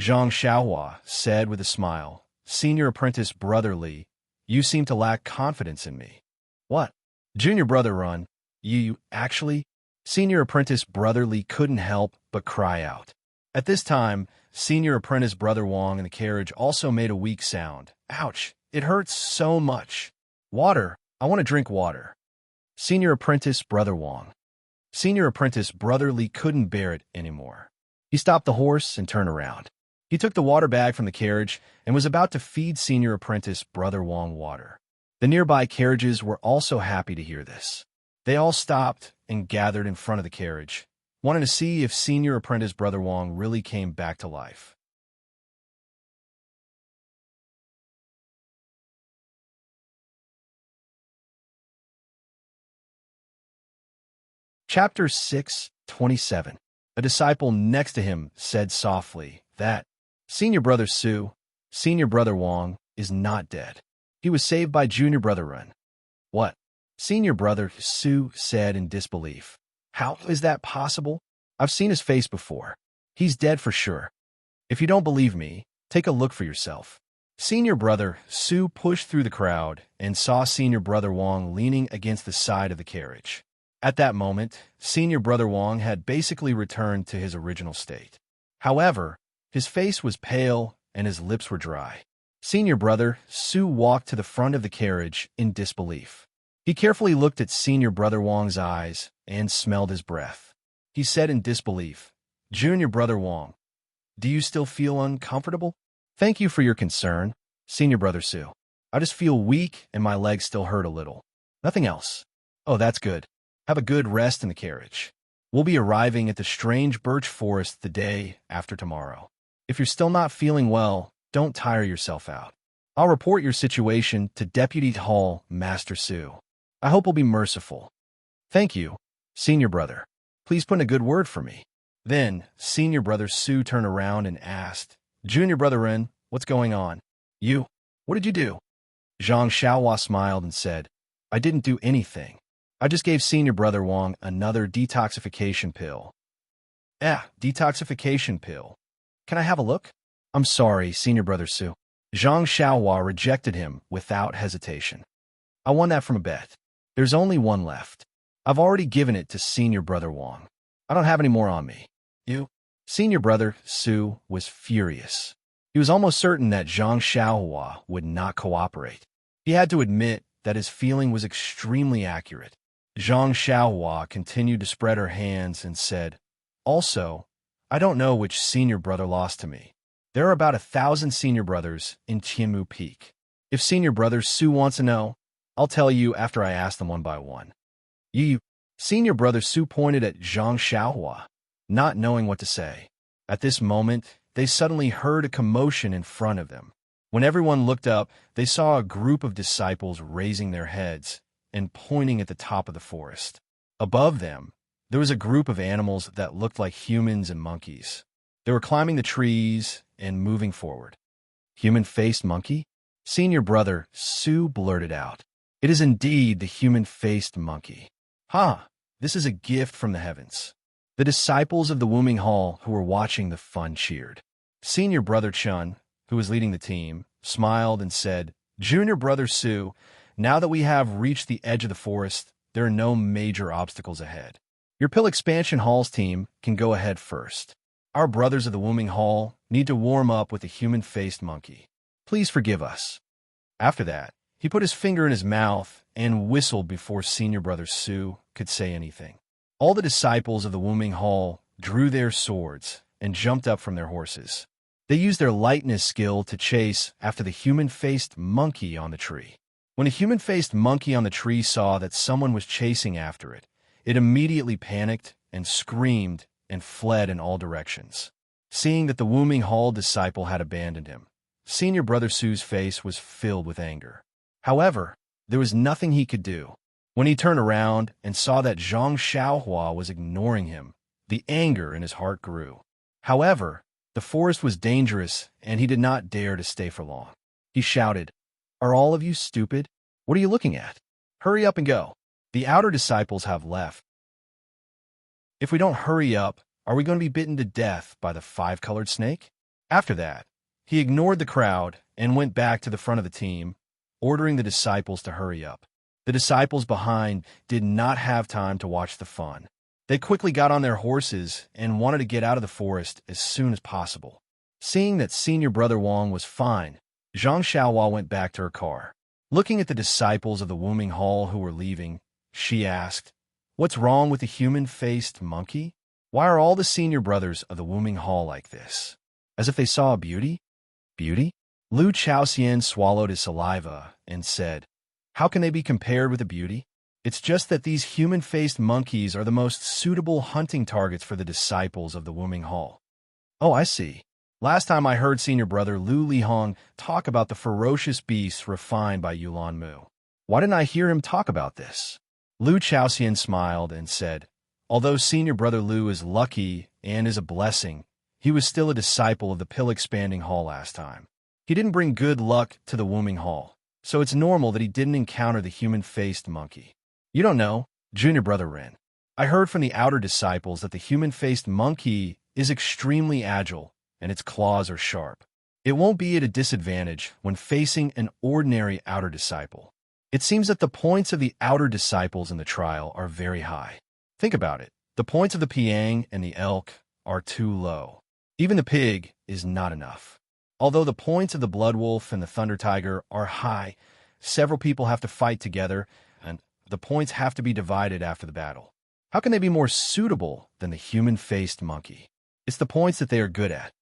Zhang Xiaohua said with a smile, "Senior apprentice Brother Li, you seem to lack confidence in me." "What? Junior Brother Ren, you actually?" Senior apprentice Brother Li couldn't help but cry out. At this time, senior apprentice Brother Wang in the carriage also made a weak sound. "Ouch, it hurts so much. Water, I want to drink water." Senior apprentice Brother Wang. Senior apprentice Brother Li couldn't bear it anymore. He stopped the horse and turned around. He took the water bag from the carriage and was about to feed senior apprentice Brother Wang water. The nearby carriages were also happy to hear this. They all stopped and gathered in front of the carriage, wanting to see if senior apprentice Brother Wang really came back to life. Chapter 6:27. A disciple next to him said softly that Senior Brother Su, Senior Brother Wang, is not dead. He was saved by Junior Brother Ren. "What?" Senior Brother Su said in disbelief. "How is that possible? I've seen his face before. He's dead for sure. If you don't believe me, take a look for yourself." Senior Brother Su pushed through the crowd and saw Senior Brother Wang leaning against the side of the carriage. At that moment, Senior Brother Wang had basically returned to his original state. However, his face was pale and his lips were dry. Senior Brother Su walked to the front of the carriage in disbelief. He carefully looked at Senior Brother Wang's eyes and smelled his breath. He said in disbelief, "Junior Brother Wang, do you still feel uncomfortable?" "Thank you for your concern, Senior Brother Su. I just feel weak and my legs still hurt a little. Nothing else." "Oh, that's good. Have a good rest in the carriage. We'll be arriving at the strange birch forest the day after tomorrow. If you're still not feeling well, don't tire yourself out. I'll report your situation to Deputy Hall Master Su. I hope he'll be merciful." "Thank you, Senior Brother. Please put in a good word for me." Then, Senior Brother Su turned around and asked, "Junior Brother Ren, what's going on? What did you do?" Zhang Xiaohua smiled and said, "I didn't do anything. I just gave Senior Brother Wang another detoxification pill." Detoxification pill. Can I have a look?" "I'm sorry, Senior Brother Su." Zhang Xiaohua rejected him without hesitation. "I won that from a bet. There's only one left. I've already given it to Senior Brother Wang. I don't have any more on me." Senior Brother Su was furious. He was almost certain that Zhang Xiaohua would not cooperate. He had to admit that his feeling was extremely accurate. Zhang Xiaohua continued to spread her hands and said, "Also, I don't know which senior brother lost to me. There are about 1,000 senior brothers in Tianmu Peak. If Senior Brother Su wants to know, I'll tell you after I ask them one by one." Senior Brother Su pointed at Zhang Xiaohua, not knowing what to say. At this moment, they suddenly heard a commotion in front of them. When everyone looked up, they saw a group of disciples raising their heads and pointing at the top of the forest. Above them, there was a group of animals that looked like humans and monkeys. They were climbing the trees and moving forward. "Human-faced monkey?" Senior Brother Su blurted out. "It is indeed the human-faced monkey. This is a gift from the heavens." The disciples of the Wooming Hall who were watching the fun cheered. Senior Brother Chun, who was leading the team, smiled and said, "Junior Brother Su, now that we have reached the edge of the forest, there are no major obstacles ahead. Your Pill Expansion Hall's team can go ahead first. Our brothers of the Wooming Hall need to warm up with the human-faced monkey. Please forgive us." After that, he put his finger in his mouth and whistled before senior brother Sue could say anything. All the disciples of the Wuming Hall drew their swords and jumped up from their horses. They used their lightness skill to chase after the human-faced monkey on the tree. When a human-faced monkey on the tree saw that someone was chasing after it, it immediately panicked and screamed and fled in all directions. Seeing that the Wuming Hall disciple had abandoned him, senior brother Sue's face was filled with anger. However, there was nothing he could do. When he turned around and saw that Zhang Xiaohua was ignoring him, the anger in his heart grew. However, the forest was dangerous, and he did not dare to stay for long. He shouted, "Are all of you stupid? What are you looking at? Hurry up and go. The outer disciples have left. If we don't hurry up, are we going to be bitten to death by the five-colored snake?" After that, he ignored the crowd and went back to the front of the team, ordering the disciples to hurry up. The disciples behind did not have time to watch the fun. They quickly got on their horses and wanted to get out of the forest as soon as possible. Seeing that senior brother Wang was fine, Zhang Xiaohua went back to her car. Looking at the disciples of the Wuming Hall who were leaving, she asked, "What's wrong with the human-faced monkey? Why are all the senior brothers of the Wuming Hall like this? As if they saw a beauty? Beauty?" Lu Chaoxian swallowed his saliva and said, "How can they be compared with a beauty? It's just that these human-faced monkeys are the most suitable hunting targets for the disciples of the Wuming Hall." "Oh, I see. Last time I heard senior brother Lu Lihong talk about the ferocious beasts refined by Yulan Mu. Why didn't I hear him talk about this?" Lu Chaoxian smiled and said, "Although senior brother Lu is lucky and is a blessing, he was still a disciple of the pill-expanding hall last time. He didn't bring good luck to the Wuming Hall, so it's normal that he didn't encounter the human-faced monkey. You don't know, junior brother Ren. I heard from the outer disciples that the human-faced monkey is extremely agile and its claws are sharp. It won't be at a disadvantage when facing an ordinary outer disciple. It seems that the points of the outer disciples in the trial are very high. Think about it. The points of the Piang and the elk are too low. Even the pig is not enough. Although the points of the blood wolf and the thunder tiger are high, several people have to fight together, and the points have to be divided after the battle. How can they be more suitable than the human-faced monkey? It's the points that they are good at."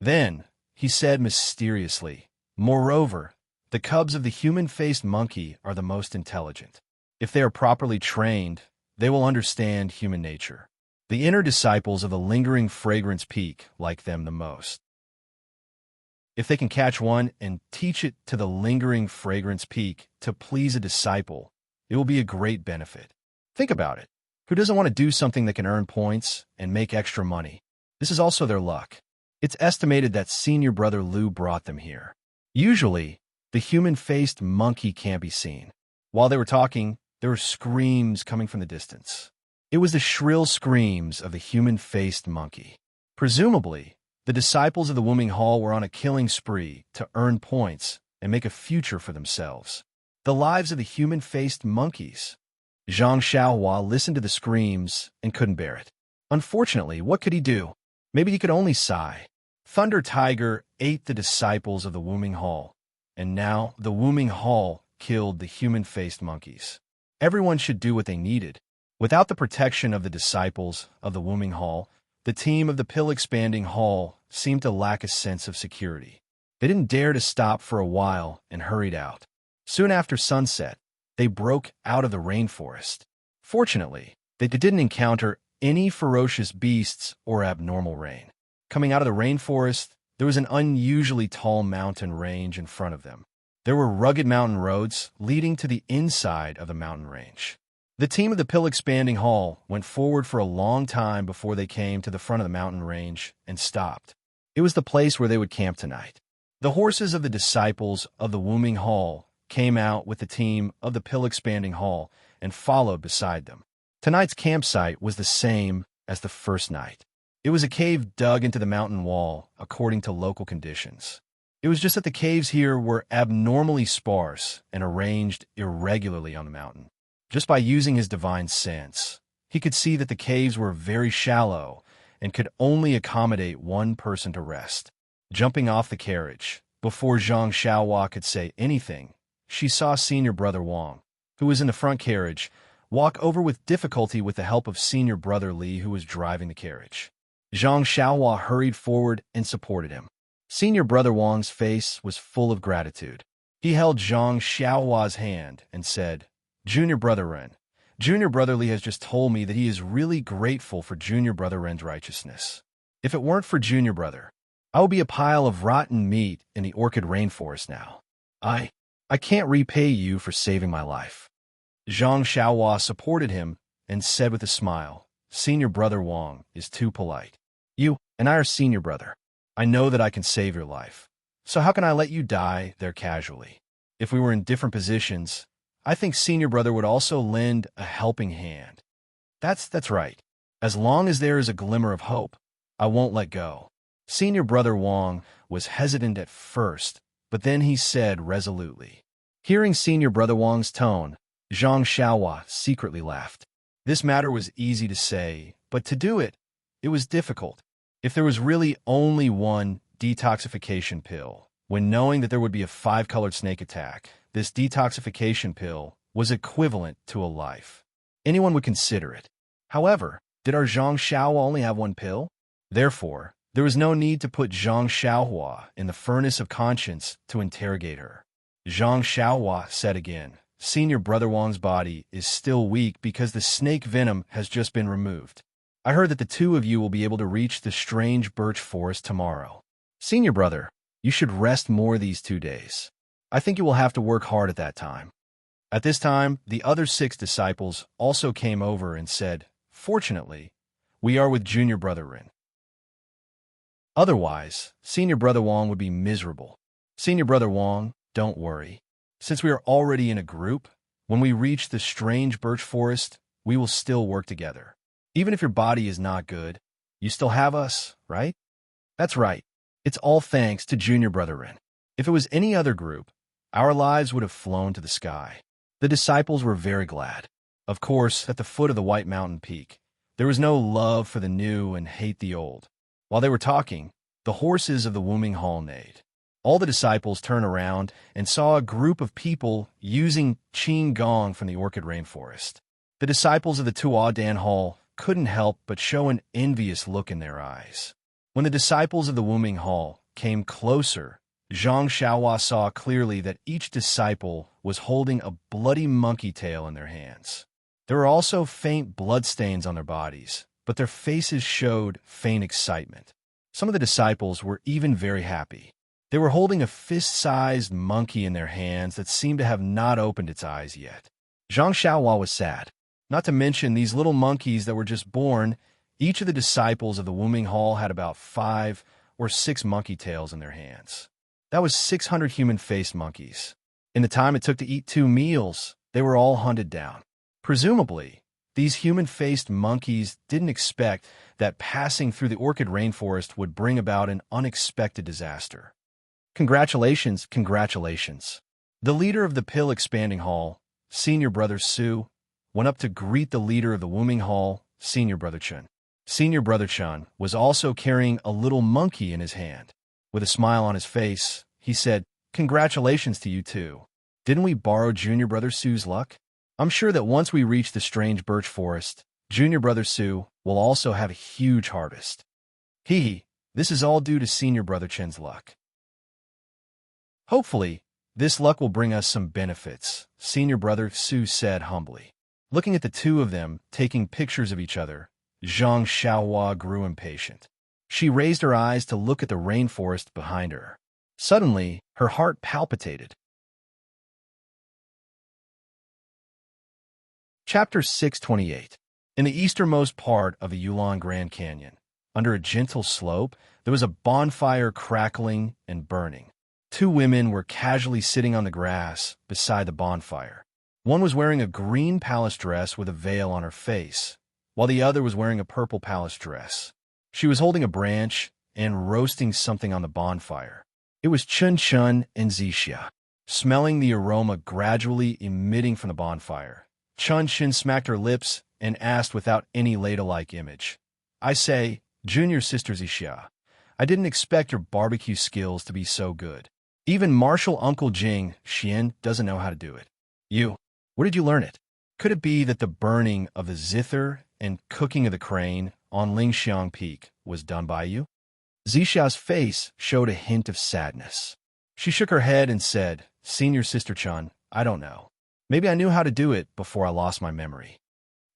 Then, he said mysteriously, "Moreover, the cubs of the human-faced monkey are the most intelligent. If they are properly trained, they will understand human nature. The inner disciples of the lingering fragrance peak like them the most. If they can catch one and teach it to the lingering fragrance peak to please a disciple, it will be a great benefit. Think about it. Who doesn't want to do something that can earn points and make extra money? This is also their luck. It's estimated that senior brother Lu brought them here. Usually, the human-faced monkey can't be seen. While they were talking, there were screams coming from the distance. It was the shrill screams of the human-faced monkey. Presumably, the disciples of the Wuming Hall were on a killing spree to earn points and make a future for themselves. The lives of the human-faced monkeys. Zhang Xiaohua listened to the screams and couldn't bear it. Unfortunately, what could he do? Maybe he could only sigh. Thunder Tiger ate the disciples of the Wuming Hall, and now the Wuming Hall killed the human-faced monkeys. Everyone should do what they needed. Without the protection of the disciples of the Wuming Hall, the team of the pill-expanding hall seemed to lack a sense of security. They didn't dare to stop for a while and hurried out. Soon after sunset, they broke out of the rainforest. Fortunately, they didn't encounter any ferocious beasts or abnormal rain. Coming out of the rainforest, there was an unusually tall mountain range in front of them. There were rugged mountain roads leading to the inside of the mountain range. The team of the pill-expanding hall went forward for a long time before they came to the front of the mountain range and stopped. It was the place where they would camp tonight. The horses of the disciples of the Wuming Hall came out with the team of the pill-expanding hall and followed beside them. Tonight's campsite was the same as the first night. It was a cave dug into the mountain wall according to local conditions. It was just that the caves here were abnormally sparse and arranged irregularly on the mountain. Just by using his divine sense, he could see that the caves were very shallow and could only accommodate one person to rest. Jumping off the carriage, Before Zhang Xiaohua could say anything, she saw Senior Brother Wang, who was in the front carriage, walk over with difficulty with the help of Senior Brother Li, who was driving the carriage. Zhang Xiaohua hurried forward and supported him. Senior Brother Wang's face was full of gratitude. He held Zhang Xiaohua's hand and said, "Junior Brother Ren, Junior Brother Li has just told me that he is really grateful for Junior Brother Ren's righteousness. If it weren't for Junior Brother, I would be a pile of rotten meat in the orchid rainforest now. I can't repay you for saving my life." Zhang Xiaohua supported him and said with a smile, "Senior Brother Wang is too polite. You and I are senior brother. I know that I can save your life. So how can I let you die there casually? If we were in different positions, I think Senior Brother would also lend a helping hand. That's right. As long as there is a glimmer of hope, I won't let go." Senior Brother Wang was hesitant at first, but then he said resolutely. Hearing Senior Brother Wang's tone, Zhang Xiaohua secretly laughed. This matter was easy to say, but to do it was difficult. If there was really only one detoxification pill, when knowing that there would be a 5-colored snake attack, this detoxification pill was equivalent to a life. Anyone would consider it. However, did our Zhang Xiaohua only have one pill? Therefore, there was no need to put Zhang Xiaohua in the furnace of conscience to interrogate her. Zhang Xiaohua said again, "Senior Brother Wang's body is still weak because the snake venom has just been removed. I heard that the two of you will be able to reach the strange birch forest tomorrow. Senior Brother, you should rest more these 2 days. I think you will have to work hard at that time." At this time, the other 6 disciples also came over and said, "Fortunately, we are with Junior Brother Rin. Otherwise, Senior Brother Wang would be miserable. Senior Brother Wang, don't worry. Since we are already in a group, when we reach the strange birch forest, we will still work together. Even if your body is not good, you still have us, right?" "That's right. It's all thanks to Junior Brother Rin. If it was any other group, our lives would have flown to the sky." The disciples were very glad. Of course, at the foot of the White Mountain Peak, there was no love for the new and hate the old. While they were talking, the horses of the Wuming Hall neighed. All the disciples turned around and saw a group of people using qing gong from the orchid rainforest. The disciples of the Tuadan Hall couldn't help but show an envious look in their eyes. When the disciples of the Wuming Hall came closer, Zhang Xiaohua saw clearly that each disciple was holding a bloody monkey tail in their hands. There were also faint bloodstains on their bodies, but their faces showed faint excitement. Some of the disciples were even very happy. They were holding a fist-sized monkey in their hands that seemed to have not opened its eyes yet. Zhang Xiaohua was sad. Not to mention these little monkeys that were just born. Each of the disciples of the Wuming Hall had about 5 or 6 monkey tails in their hands. That was 600 human-faced monkeys. In the time it took to eat 2 meals, they were all hunted down. Presumably, these human-faced monkeys didn't expect that passing through the orchid rainforest would bring about an unexpected disaster. Congratulations, congratulations. The leader of the Pill Expanding Hall, Senior Brother Su, went up to greet the leader of the Wuming Hall, Senior Brother Chun. Senior Brother Chun was also carrying a little monkey in his hand. With a smile on his face, he said, "Congratulations to you too. Didn't we borrow Junior Brother Su's luck? I'm sure that once we reach the strange birch forest, Junior Brother Su will also have a huge harvest. This is all due to Senior Brother Chen's luck. Hopefully, this luck will bring us some benefits," Senior Brother Su said humbly. Looking at the two of them taking pictures of each other, Zhang Xiaohua grew impatient. She raised her eyes to look at the rainforest behind her. Suddenly, her heart palpitated. Chapter 628. In the easternmost part of the Yulon Grand Canyon, under a gentle slope, there was a bonfire crackling and burning. 2 women were casually sitting on the grass beside the bonfire. One was wearing a green palace dress with a veil on her face, while the other was wearing a purple palace dress. She was holding a branch and roasting something on the bonfire. It was Chun Chun and Zixia. Smelling the aroma gradually emitting from the bonfire, Chun Chun smacked her lips and asked without any ladle-like image, "I say, Junior Sister Zixia, I didn't expect your barbecue skills to be so good. Even Martial Uncle Jing Xian doesn't know how to do it. Where did you learn it? Could it be that the burning of the zither and cooking of the crane on Lingxiang Peak was done by you? Zixia's face showed a hint of sadness. She shook her head and said, Senior Sister Chun, I don't know. Maybe I knew how to do it before I lost my memory.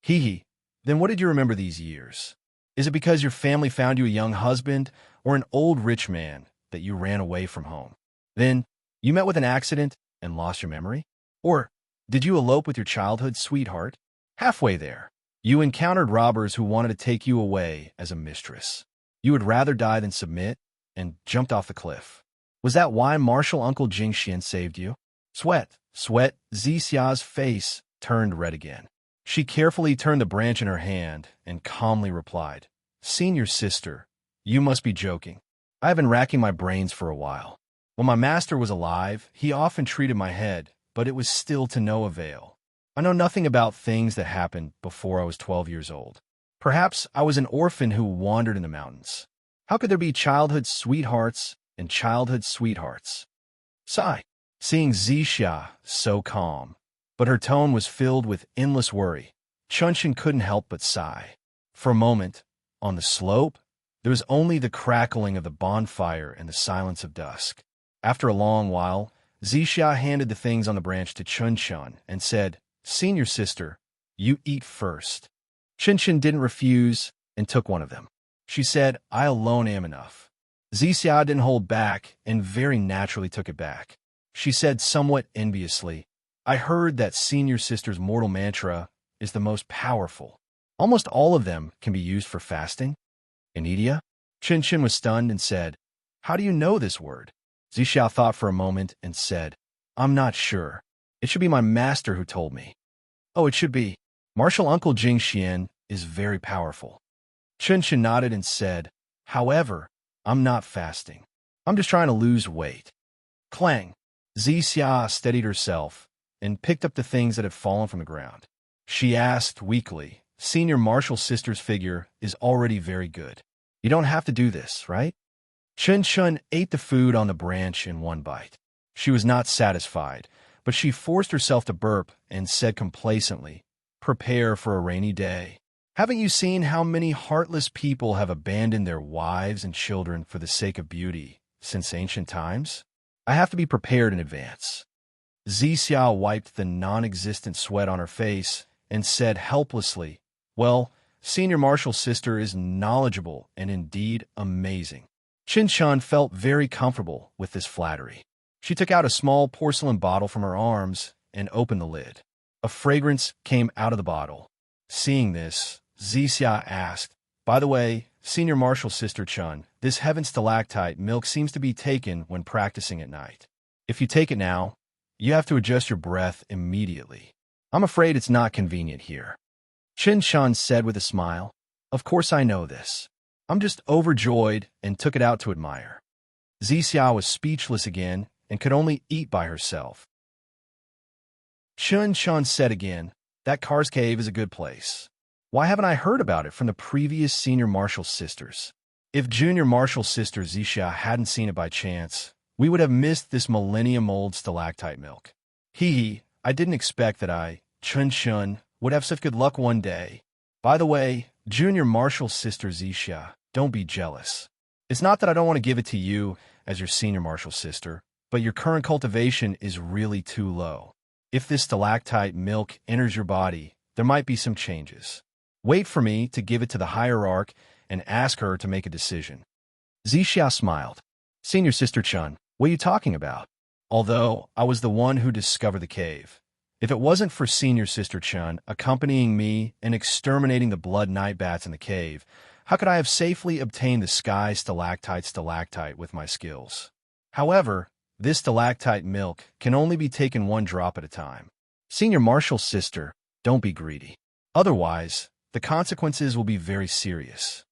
Hee. Then what did you remember these years? Is it because your family found you a young husband or an old rich man that you ran away from home? Then you met with an accident and lost your memory? Or did you elope with your childhood sweetheart? Halfway there, you encountered robbers who wanted to take you away as a mistress. You would rather die than submit and jumped off the cliff. Was that why Martial Uncle Jingxian saved you? Sweat. Zixia's face turned red again. She carefully turned the branch in her hand and calmly replied, Senior sister, you must be joking. I have been racking my brains for a while. When my master was alive, he often treated my head, but it was still to no avail. I know nothing about things that happened before I was 12 years old. Perhaps I was an orphan who wandered in the mountains. How could there be childhood sweethearts and childhood sweethearts? Sigh. Seeing Zixia so calm, but her tone was filled with endless worry, Chunshin couldn't help but sigh. For a moment, on the slope, there was only the crackling of the bonfire and the silence of dusk. After a long while, Zixia handed the things on the branch to Chunchun and said, Senior sister, you eat first. Chunshin didn't refuse and took one of them. She said, I alone am enough. Zixia didn't hold back and very naturally took it back. She said somewhat enviously, I heard that senior sister's mortal mantra is the most powerful. Almost all of them can be used for fasting. Anidia? Chinchin was stunned and said, How do you know this word? Zixia thought for a moment and said, I'm not sure. It should be my master who told me. Oh, it should be. Martial Uncle Jingxian is very powerful. Chinchin nodded and said, However, I'm not fasting. I'm just trying to lose weight. Clang. Zixia steadied herself and picked up the things that had fallen from the ground. She asked weakly, Senior Martial Sister's figure is already very good. You don't have to do this, right? Chun Chun ate the food on the branch in one bite. She was not satisfied, but she forced herself to burp and said complacently, Prepare for a rainy day. Haven't you seen how many heartless people have abandoned their wives and children for the sake of beauty since ancient times? I have to be prepared in advance. Zixia wiped the non-existent sweat on her face and said helplessly, Well, Senior Martial Sister is knowledgeable and indeed amazing. Chin Chun felt very comfortable with this flattery. She took out a small porcelain bottle from her arms and opened the lid. A fragrance came out of the bottle. Seeing this, Zixia asked, By the way, Senior Martial Sister Chun, this heaven stalactite milk seems to be taken when practicing at night. If you take it now, you have to adjust your breath immediately. I'm afraid it's not convenient here. Chin Chun said with a smile, Of course I know this. I'm just overjoyed and took it out to admire. Zixia was speechless again and could only eat by herself. Chun Chun said again, That Car's Cave is a good place. Why haven't I heard about it from the previous Senior Martial Sisters? If Junior Martial Sister Zixia hadn't seen it by chance, we would have missed this millennium-old stalactite milk. I didn't expect that Chun Chun, would have such good luck one day. By the way, Junior Martial Sister Zixia, don't be jealous. It's not that I don't want to give it to you as your Senior Martial Sister, but your current cultivation is really too low. If this stalactite milk enters your body, there might be some changes. Wait for me to give it to the hierarch and ask her to make a decision. Zixia smiled. Senior Sister Chun, what are you talking about? Although I was the one who discovered the cave. If it wasn't for Senior Sister Chun accompanying me and exterminating the blood night bats in the cave, how could I have safely obtained the sky stalactite with my skills? However, this stalactite milk can only be taken one drop at a time. Senior Martial Sister, don't be greedy. Otherwise, the consequences will be very serious.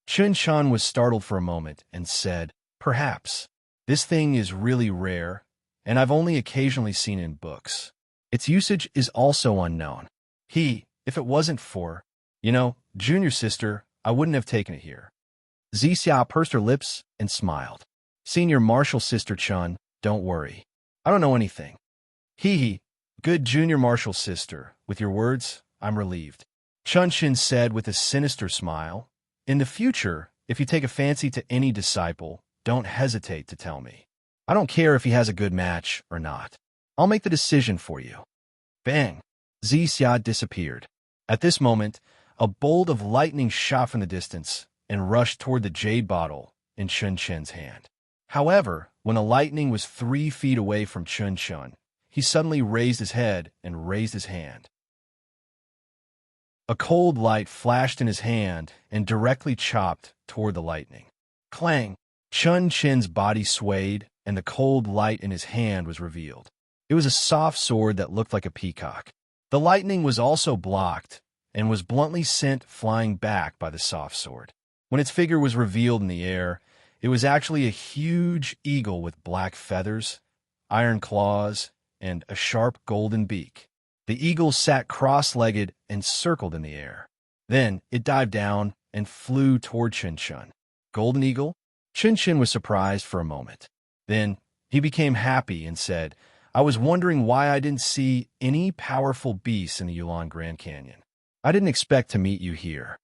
Chun Chun was startled for a moment and said, Perhaps. This thing is really rare, and I've only occasionally seen it in books. Its usage is also unknown. If it wasn't for, Junior Sister, I wouldn't have taken it here. Zixia pursed her lips and smiled. Senior Martial Sister Chun, Don't worry. I don't know anything. Hee hee. Good junior marshal sister. With your words, I'm relieved. Chun-Shin said with a sinister smile. In the future, if you take a fancy to any disciple, don't hesitate to tell me. I don't care if he has a good match or not. I'll make the decision for you. Bang! Xia disappeared. At this moment, a bolt of lightning shot from the distance and rushed toward the jade bottle in Chun-Chen's hand. However, when the lightning was 3 feet away from Chun-Chen, he suddenly raised his head and raised his hand. A cold light flashed in his hand and directly chopped toward the lightning. Clang! Chun-Chen's body swayed, and the cold light in his hand was revealed. It was a soft sword that looked like a peacock. The lightning was also blocked and was bluntly sent flying back by the soft sword. When its figure was revealed in the air, it was actually a huge eagle with black feathers, iron claws, and a sharp golden beak. The eagle sat cross-legged and circled in the air. Then it dived down and flew toward Chun-Chen. Golden eagle? Chun-Chen was surprised for a moment. Then he became happy and said, I was wondering why I didn't see any powerful beasts in the Yulon Grand Canyon. I didn't expect to meet you here.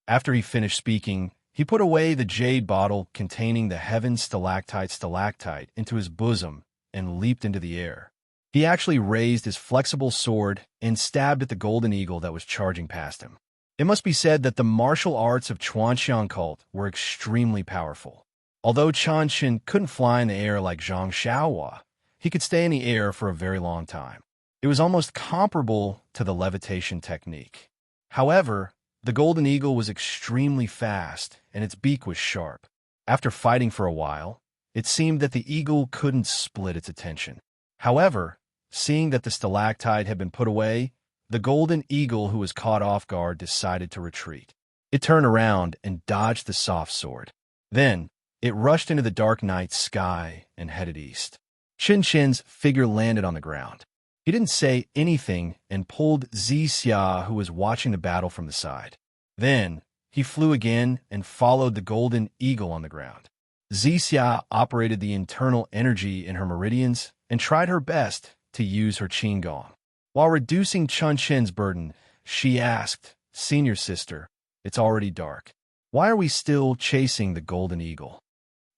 After he finished speaking, he put away the jade bottle containing the heaven stalactite into his bosom and leaped into the air. He actually raised his flexible sword and stabbed at the golden eagle that was charging past him. It must be said that the martial arts of Chuanxiang cult were extremely powerful. Although Chun-Shin couldn't fly in the air like Zhang Xiaohua, he could stay in the air for a very long time. It was almost comparable to the levitation technique. However, the golden eagle was extremely fast and its beak was sharp. After fighting for a while, it seemed that the eagle couldn't split its attention. However, seeing that the stalactite had been put away, the golden eagle who was caught off guard decided to retreat. It turned around and dodged the soft sword. Then, it rushed into the dark night sky and headed east. Chun-Chen's figure landed on the ground. He didn't say anything and pulled Xia, who was watching the battle, from the side. Then, he flew again and followed the golden eagle on the ground. Xia operated the internal energy in her meridians and tried her best to use her qigong. While reducing Chun-Chen's burden, she asked, Senior sister, it's already dark. Why are we still chasing the golden eagle?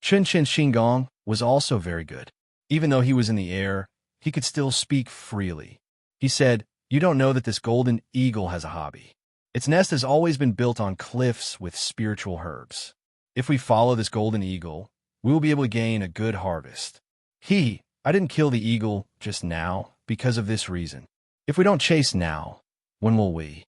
Chun-Chen's qigong was also very good. Even though he was in the air, he could still speak freely. He said, You don't know that this golden eagle has a hobby. Its nest has always been built on cliffs with spiritual herbs. If we follow this golden eagle, we will be able to gain a good harvest. I didn't kill the eagle just now because of this reason. If we don't chase now, when will we?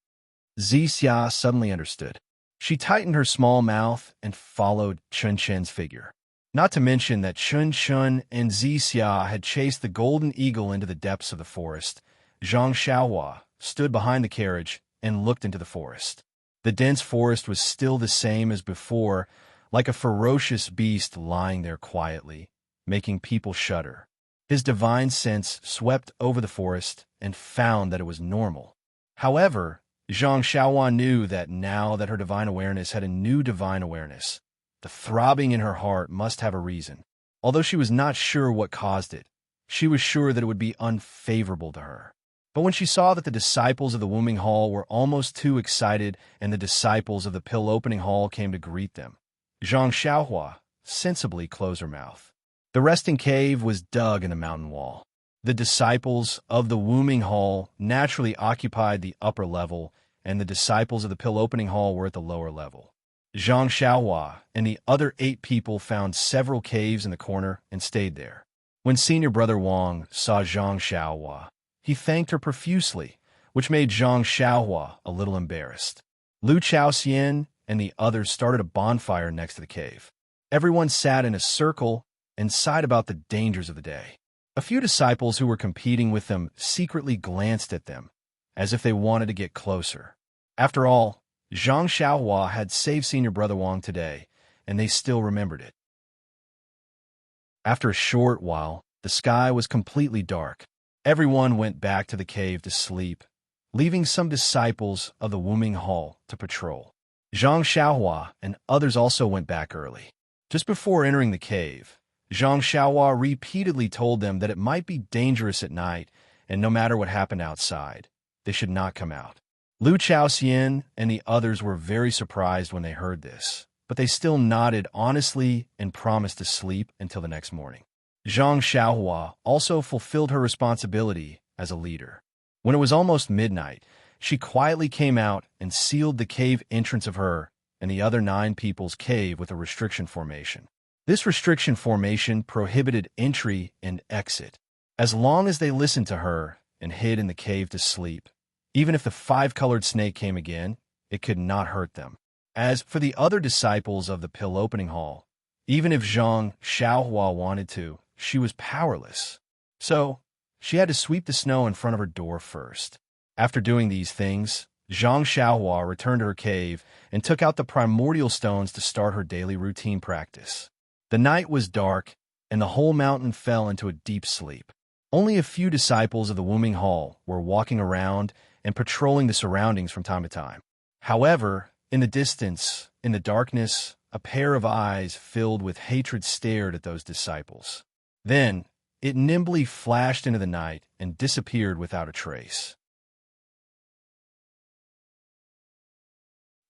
Xia suddenly understood. She tightened her small mouth and followed Chun-Chen's figure. Not to mention that Chun-Chen and Xia had chased the golden eagle into the depths of the forest. Zhang Xiaohua stood behind the carriage and looked into the forest. The dense forest was still the same as before, like a ferocious beast lying there quietly, making people shudder. His divine sense swept over the forest and found that it was normal. However, Zhang Xiaohua knew that now that her divine awareness had a new divine awareness, the throbbing in her heart must have a reason. Although she was not sure what caused it, she was sure that it would be unfavorable to her. But when she saw that the disciples of the Wombing Hall were almost too excited and the disciples of the Pill-Opening Hall came to greet them, Zhang Xiaohua sensibly closed her mouth. The resting cave was dug in the mountain wall. The disciples of the Wombing Hall naturally occupied the upper level, and the disciples of the Pill-Opening Hall were at the lower level. Zhang Xiaohua and the other 8 people found several caves in the corner and stayed there. When Senior Brother Wang saw Zhang Xiaohua, he thanked her profusely, which made Zhang Xiaohua a little embarrassed. Lu Chaoxian and the others started a bonfire next to the cave. Everyone sat in a circle and sighed about the dangers of the day. A few disciples who were competing with them secretly glanced at them, as if they wanted to get closer. After all, Zhang Xiaohua had saved Senior Brother Wang today, and they still remembered it. After a short while, the sky was completely dark. Everyone went back to the cave to sleep, leaving some disciples of the Wombing Hall to patrol. Zhang Xiaohua and others also went back early. Just before entering the cave, Zhang Xiaohua repeatedly told them that it might be dangerous at night, and no matter what happened outside, they should not come out. Lu Chaoxian and the others were very surprised when they heard this, but they still nodded honestly and promised to sleep until the next morning. Zhang Xiaohua also fulfilled her responsibility as a leader. When it was almost midnight, she quietly came out and sealed the cave entrance of her and the other 9 people's cave with a restriction formation. This restriction formation prohibited entry and exit. As long as they listened to her and hid in the cave to sleep, even if the 5-colored snake came again, it could not hurt them. As for the other disciples of the pill opening hall, even if Zhang Xiaohua wanted to, she was powerless. So, she had to sweep the snow in front of her door first. After doing these things, Zhang Xiaohua returned to her cave and took out the primordial stones to start her daily routine practice. The night was dark, and the whole mountain fell into a deep sleep. Only a few disciples of the Wuming Hall were walking around and patrolling the surroundings from time to time. However, in the distance, in the darkness, a pair of eyes filled with hatred stared at those disciples. Then, it nimbly flashed into the night and disappeared without a trace.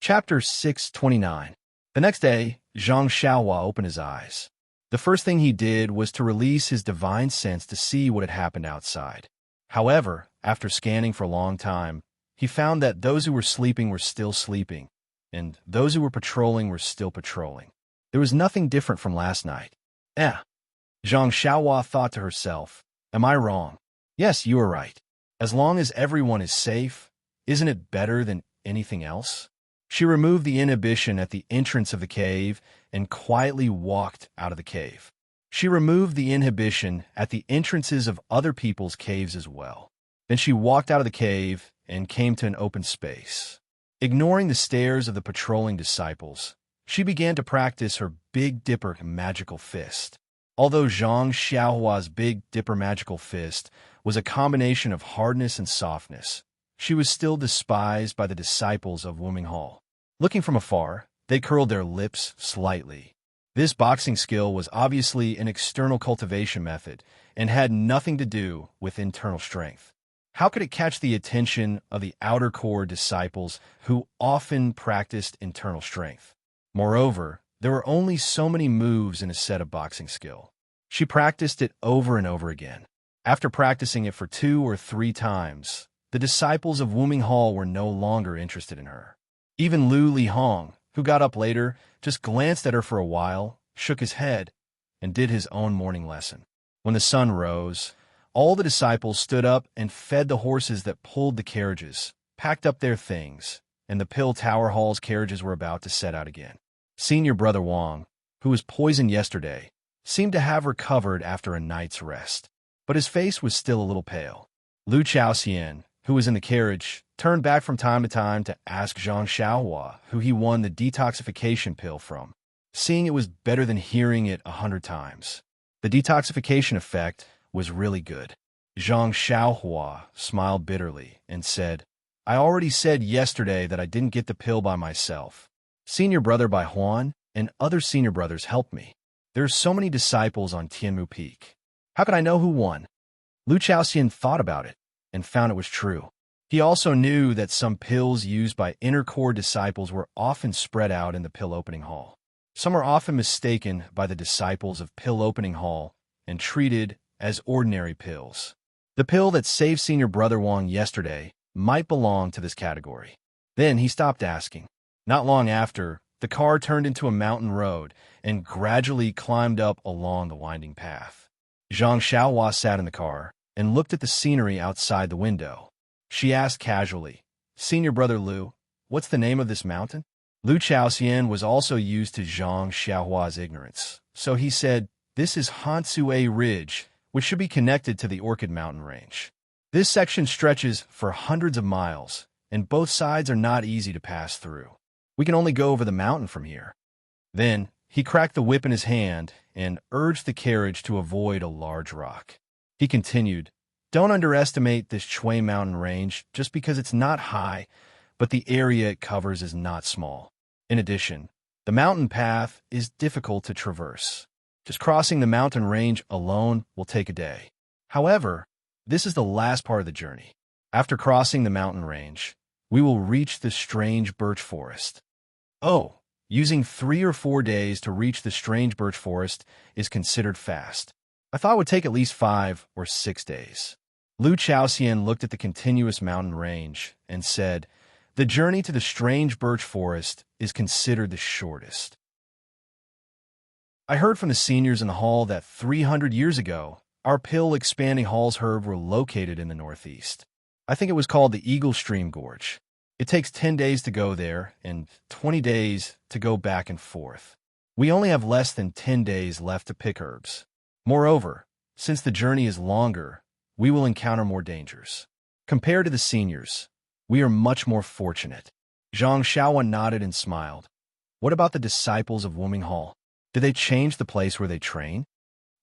Chapter 629. The next day, Zhang Xiaohua opened his eyes. The first thing he did was to release his divine sense to see what had happened outside. However, after scanning for a long time, he found that those who were sleeping were still sleeping, and those who were patrolling were still patrolling. There was nothing different from last night. Zhang Xiaohua thought to herself, am I wrong? Yes, you are right. As long as everyone is safe, isn't it better than anything else? She removed the inhibition at the entrance of the cave and quietly walked out of the cave. She removed the inhibition at the entrances of other people's caves as well. Then she walked out of the cave and came to an open space. Ignoring the stares of the patrolling disciples, she began to practice her Big Dipper magical fist. Although Zhang Xiaohua's Big Dipper magical fist was a combination of hardness and softness, she was still despised by the disciples of Wuming Hall. Looking from afar, they curled their lips slightly. This boxing skill was obviously an external cultivation method and had nothing to do with internal strength. How could it catch the attention of the outer core disciples who often practiced internal strength? Moreover, there were only so many moves in a set of boxing skill. She practiced it over and over again. After practicing it for 2 or 3 times, the disciples of Wuming Hall were no longer interested in her. Even Lu Lihong, who got up later, just glanced at her for a while, shook his head, and did his own morning lesson. When the sun rose, all the disciples stood up and fed the horses that pulled the carriages, packed up their things, and the Pill Tower Hall's carriages were about to set out again. Senior Brother Wang, who was poisoned yesterday, seemed to have recovered after a night's rest, but his face was still a little pale. Lu Chaoxian, who was in the carriage, turned back from time to time to ask Zhang Xiaohua who he won the detoxification pill from, seeing it was better than hearing it 100 times. The detoxification effect was really good. Zhang Xiaohua smiled bitterly and said, I already said yesterday that I didn't get the pill by myself. Senior Brother Bai Huan and other senior brothers helped me. There are so many disciples on Tianmu Peak. How could I know who won? Lu Chaoxian thought about it and found it was true. He also knew that some pills used by inner core disciples were often spread out in the pill opening hall. Some are often mistaken by the disciples of pill opening hall and treated as ordinary pills. The pill that saved Senior Brother Wang yesterday might belong to this category. Then he stopped asking. Not long after, the car turned into a mountain road and gradually climbed up along the winding path. Zhang Xiaohua sat in the car and looked at the scenery outside the window. She asked casually, Senior Brother Lu, what's the name of this mountain? Lu Chaoxian was also used to Zhang Xiaohua's ignorance, so he said, this is Hansue Ridge, which should be connected to the Orchid Mountain Range. This section stretches for hundreds of miles, and both sides are not easy to pass through. We can only go over the mountain from here. Then, he cracked the whip in his hand and urged the carriage to avoid a large rock. He continued, don't underestimate this Chui mountain range just because it's not high, but the area it covers is not small. In addition, the mountain path is difficult to traverse. Just crossing the mountain range alone will take a day. However, this is the last part of the journey. After crossing the mountain range, we will reach the strange birch forest. Oh, using 3 or 4 days to reach the strange birch forest is considered fast. I thought it would take at least 5 or 6 days. Lu Chaoxian looked at the continuous mountain range and said, "The journey to the strange birch forest is considered the shortest." I heard from the seniors in the hall that 300 years ago, our pill-expanding halls herb were located in the northeast. I think it was called the Eagle Stream Gorge. It takes 10 days to go there and 20 days to go back and forth. We only have less than 10 days left to pick herbs. Moreover, since the journey is longer, we will encounter more dangers. Compared to the seniors, we are much more fortunate. Zhang Xiaowan nodded and smiled. What about the disciples of Wuming Hall? Did they change the place where they train?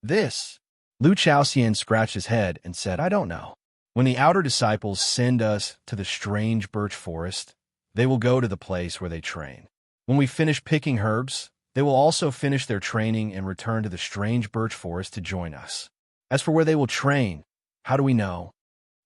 Lu Chaoxian scratched his head and said, I don't know. When the outer disciples send us to the strange birch forest, they will go to the place where they train. When we finish picking herbs, they will also finish their training and return to the strange birch forest to join us. As for where they will train, how do we know?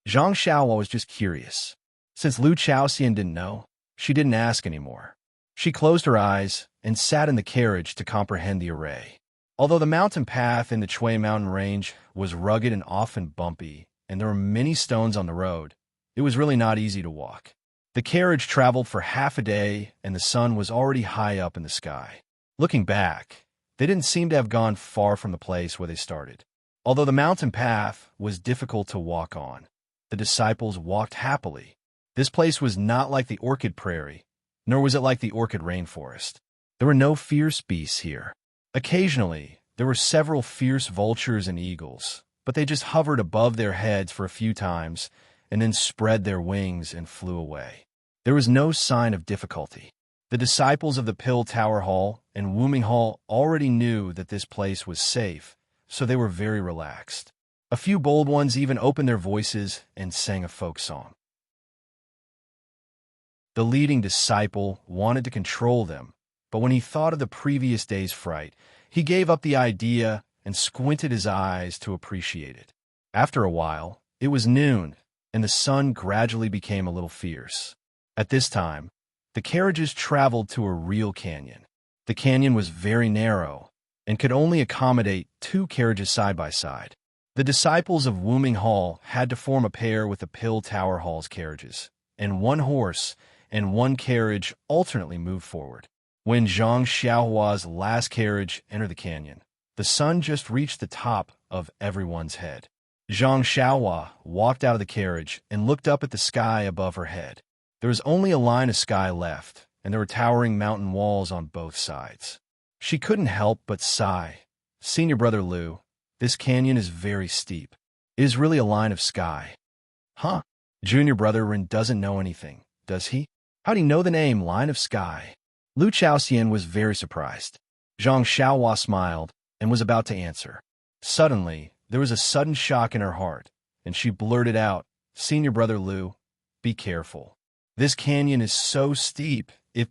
Zhang Xiaohua was just curious. Since Lu Chaoxian didn't know, she didn't ask anymore. She closed her eyes and sat in the carriage to comprehend the array. Although the mountain path in the Chui mountain range was rugged and often bumpy, and there were many stones on the road, it was really not easy to walk. The carriage traveled for half a day, and the sun was already high up in the sky. Looking back, they didn't seem to have gone far from the place where they started. Although the mountain path was difficult to walk on, the disciples walked happily. This place was not like the orchid prairie, nor was it like the orchid rainforest. There were no fierce beasts here. Occasionally, there were several fierce vultures and eagles, but they just hovered above their heads for a few times and then spread their wings and flew away. There was no sign of difficulty. The disciples of the Pill Tower Hall and Wuming Hall already knew that this place was safe, so they were very relaxed. A few bold ones even opened their voices and sang a folk song. The leading disciple wanted to control them, but when he thought of the previous day's fright, he gave up the idea and squinted his eyes to appreciate it. After a while, it was noon, and the sun gradually became a little fierce. At this time, the carriages traveled to a real canyon. The canyon was very narrow and could only accommodate 2 carriages side by side. The disciples of Wuming Hall had to form a pair with the Pill Tower Hall's carriages, and 1 horse and 1 carriage alternately moved forward. When Zhang Xiaohua's last carriage entered the canyon, the sun just reached the top of everyone's head. Zhang Xiaohua walked out of the carriage and looked up at the sky above her head. There was only a line of sky left, and there were towering mountain walls on both sides. She couldn't help but sigh. Senior brother Lu, this canyon is very steep. It is really a line of sky. Huh? Junior brother Ren doesn't know anything, does he? How'd he know the name Line of Sky? Lu Chaoxian was very surprised. Zhang Xiaohua smiled and was about to answer. Suddenly, there was a sudden shock in her heart, and she blurted out, Senior brother Lu, be careful. This canyon is so steep. If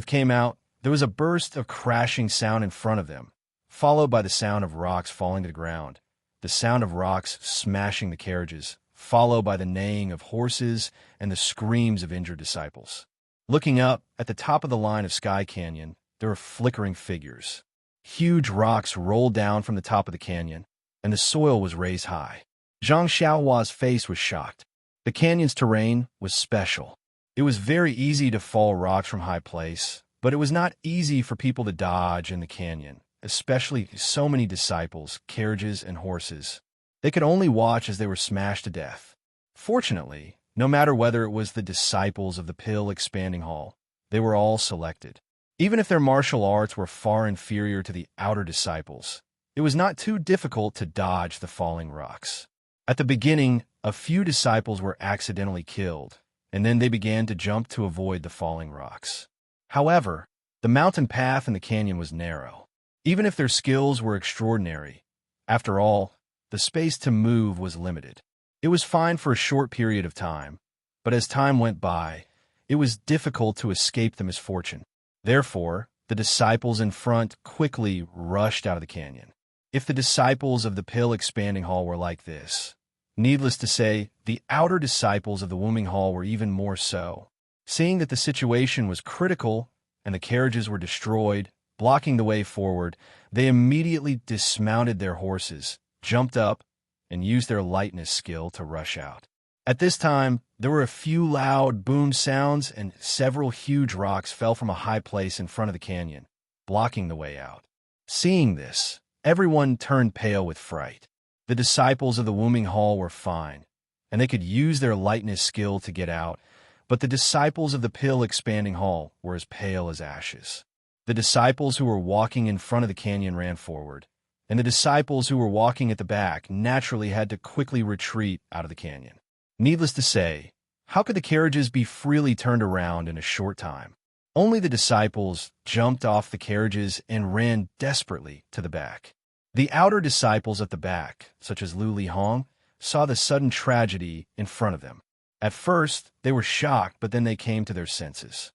came out, there was a burst of crashing sound in front of them, followed by the sound of rocks falling to the ground, the sound of rocks smashing the carriages, followed by the neighing of horses and the screams of injured disciples. Looking up at the top of the Line of Sky Canyon, there were flickering figures. Huge rocks rolled down from the top of the canyon, and the soil was raised high. Zhang Xiaohua's face was shocked. The canyon's terrain was special. It was very easy to fall rocks from high place, but it was not easy for people to dodge in the canyon, especially so many disciples, carriages, and horses. They could only watch as they were smashed to death. Fortunately, no matter whether it was the disciples of the Pill Expanding Hall, they were all selected. Even if their martial arts were far inferior to the outer disciples, it was not too difficult to dodge the falling rocks. At the beginning, a few disciples were accidentally killed, and then they began to jump to avoid the falling rocks. However, the mountain path in the canyon was narrow. Even if their skills were extraordinary, after all, the space to move was limited. It was fine for a short period of time, but as time went by, it was difficult to escape the misfortune. Therefore, the disciples in front quickly rushed out of the canyon. If the disciples of the pill expanding hall were like this, needless to say, the outer disciples of the wombing hall were even more so. Seeing that the situation was critical and the carriages were destroyed, blocking the way forward, they immediately dismounted their horses, jumped up, and used their lightness skill to rush out. At this time, there were a few loud boom sounds and several huge rocks fell from a high place in front of the canyon, blocking the way out. Seeing this, everyone turned pale with fright. The disciples of the wombing hall were fine, and they could use their lightness skill to get out, but the disciples of the pill expanding hall were as pale as ashes. The disciples who were walking in front of the canyon ran forward, and the disciples who were walking at the back naturally had to quickly retreat out of the canyon. Needless to say, how could the carriages be freely turned around in a short time? Only the disciples jumped off the carriages and ran desperately to the back. The outer disciples at the back, such as Lu Li Hong, saw the sudden tragedy in front of them. At first, they were shocked, but then they came to their senses.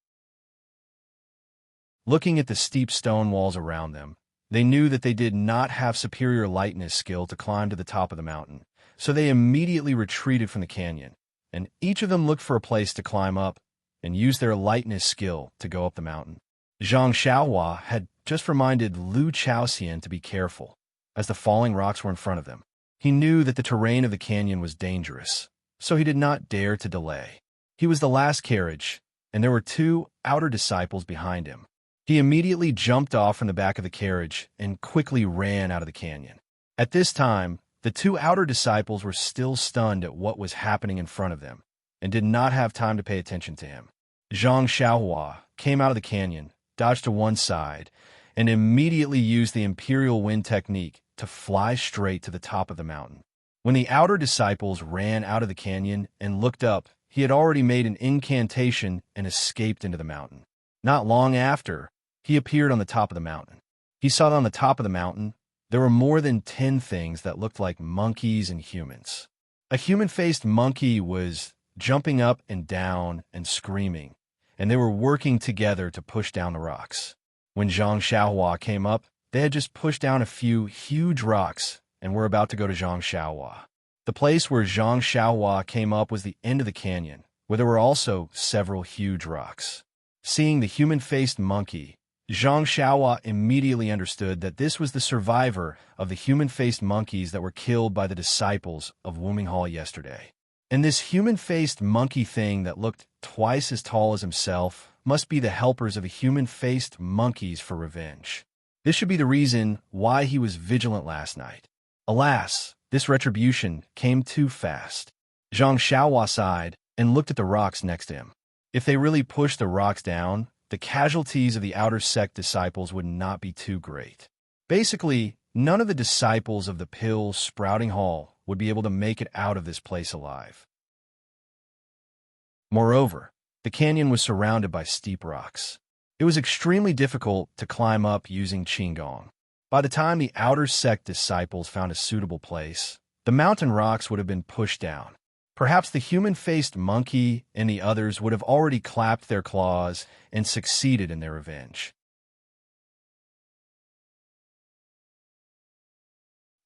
Looking at the steep stone walls around them, they knew that they did not have superior lightness skill to climb to the top of the mountain, so they immediately retreated from the canyon, and each of them looked for a place to climb up and used their lightness skill to go up the mountain. Zhang Xiaohua had just reminded Lu Chaoxian to be careful, as the falling rocks were in front of them. He knew that the terrain of the canyon was dangerous, so he did not dare to delay. He was the last carriage, and there were two outer disciples behind him. He immediately jumped off from the back of the carriage and quickly ran out of the canyon. At this time, the two outer disciples were still stunned at what was happening in front of them and did not have time to pay attention to him. Zhang Xiaohua came out of the canyon, dodged to one side, and immediately used the Imperial Wind technique to fly straight to the top of the mountain. When the outer disciples ran out of the canyon and looked up, he had already made an incantation and escaped into the mountain. Not long after, he appeared on the top of the mountain. He saw that on the top of the mountain, there were more than 10 things that looked like monkeys and humans. A human-faced monkey was jumping up and down and screaming, and they were working together to push down the rocks. When Zhang Xiaohua came up, they had just pushed down a few huge rocks and were about to go to Zhang Xiaohua. The place where Zhang Xiaohua came up was the end of the canyon, where there were also several huge rocks. Seeing the human-faced monkey, Zhang Xiaohua immediately understood that this was the survivor of the human-faced monkeys that were killed by the disciples of Wombing Hall yesterday. And this human-faced monkey thing that looked twice as tall as himself must be the helpers of the human-faced monkeys for revenge. This should be the reason why he was vigilant last night. Alas, this retribution came too fast. Zhang Xiaohua sighed and looked at the rocks next to him. If they really pushed the rocks down, the casualties of the outer sect disciples would not be too great. Basically, none of the disciples of the pill sprouting hall would be able to make it out of this place alive. Moreover, the canyon was surrounded by steep rocks. It was extremely difficult to climb up using Qigong. By the time the outer sect disciples found a suitable place, the mountain rocks would have been pushed down. Perhaps the human-faced monkey and the others would have already clapped their claws and succeeded in their revenge.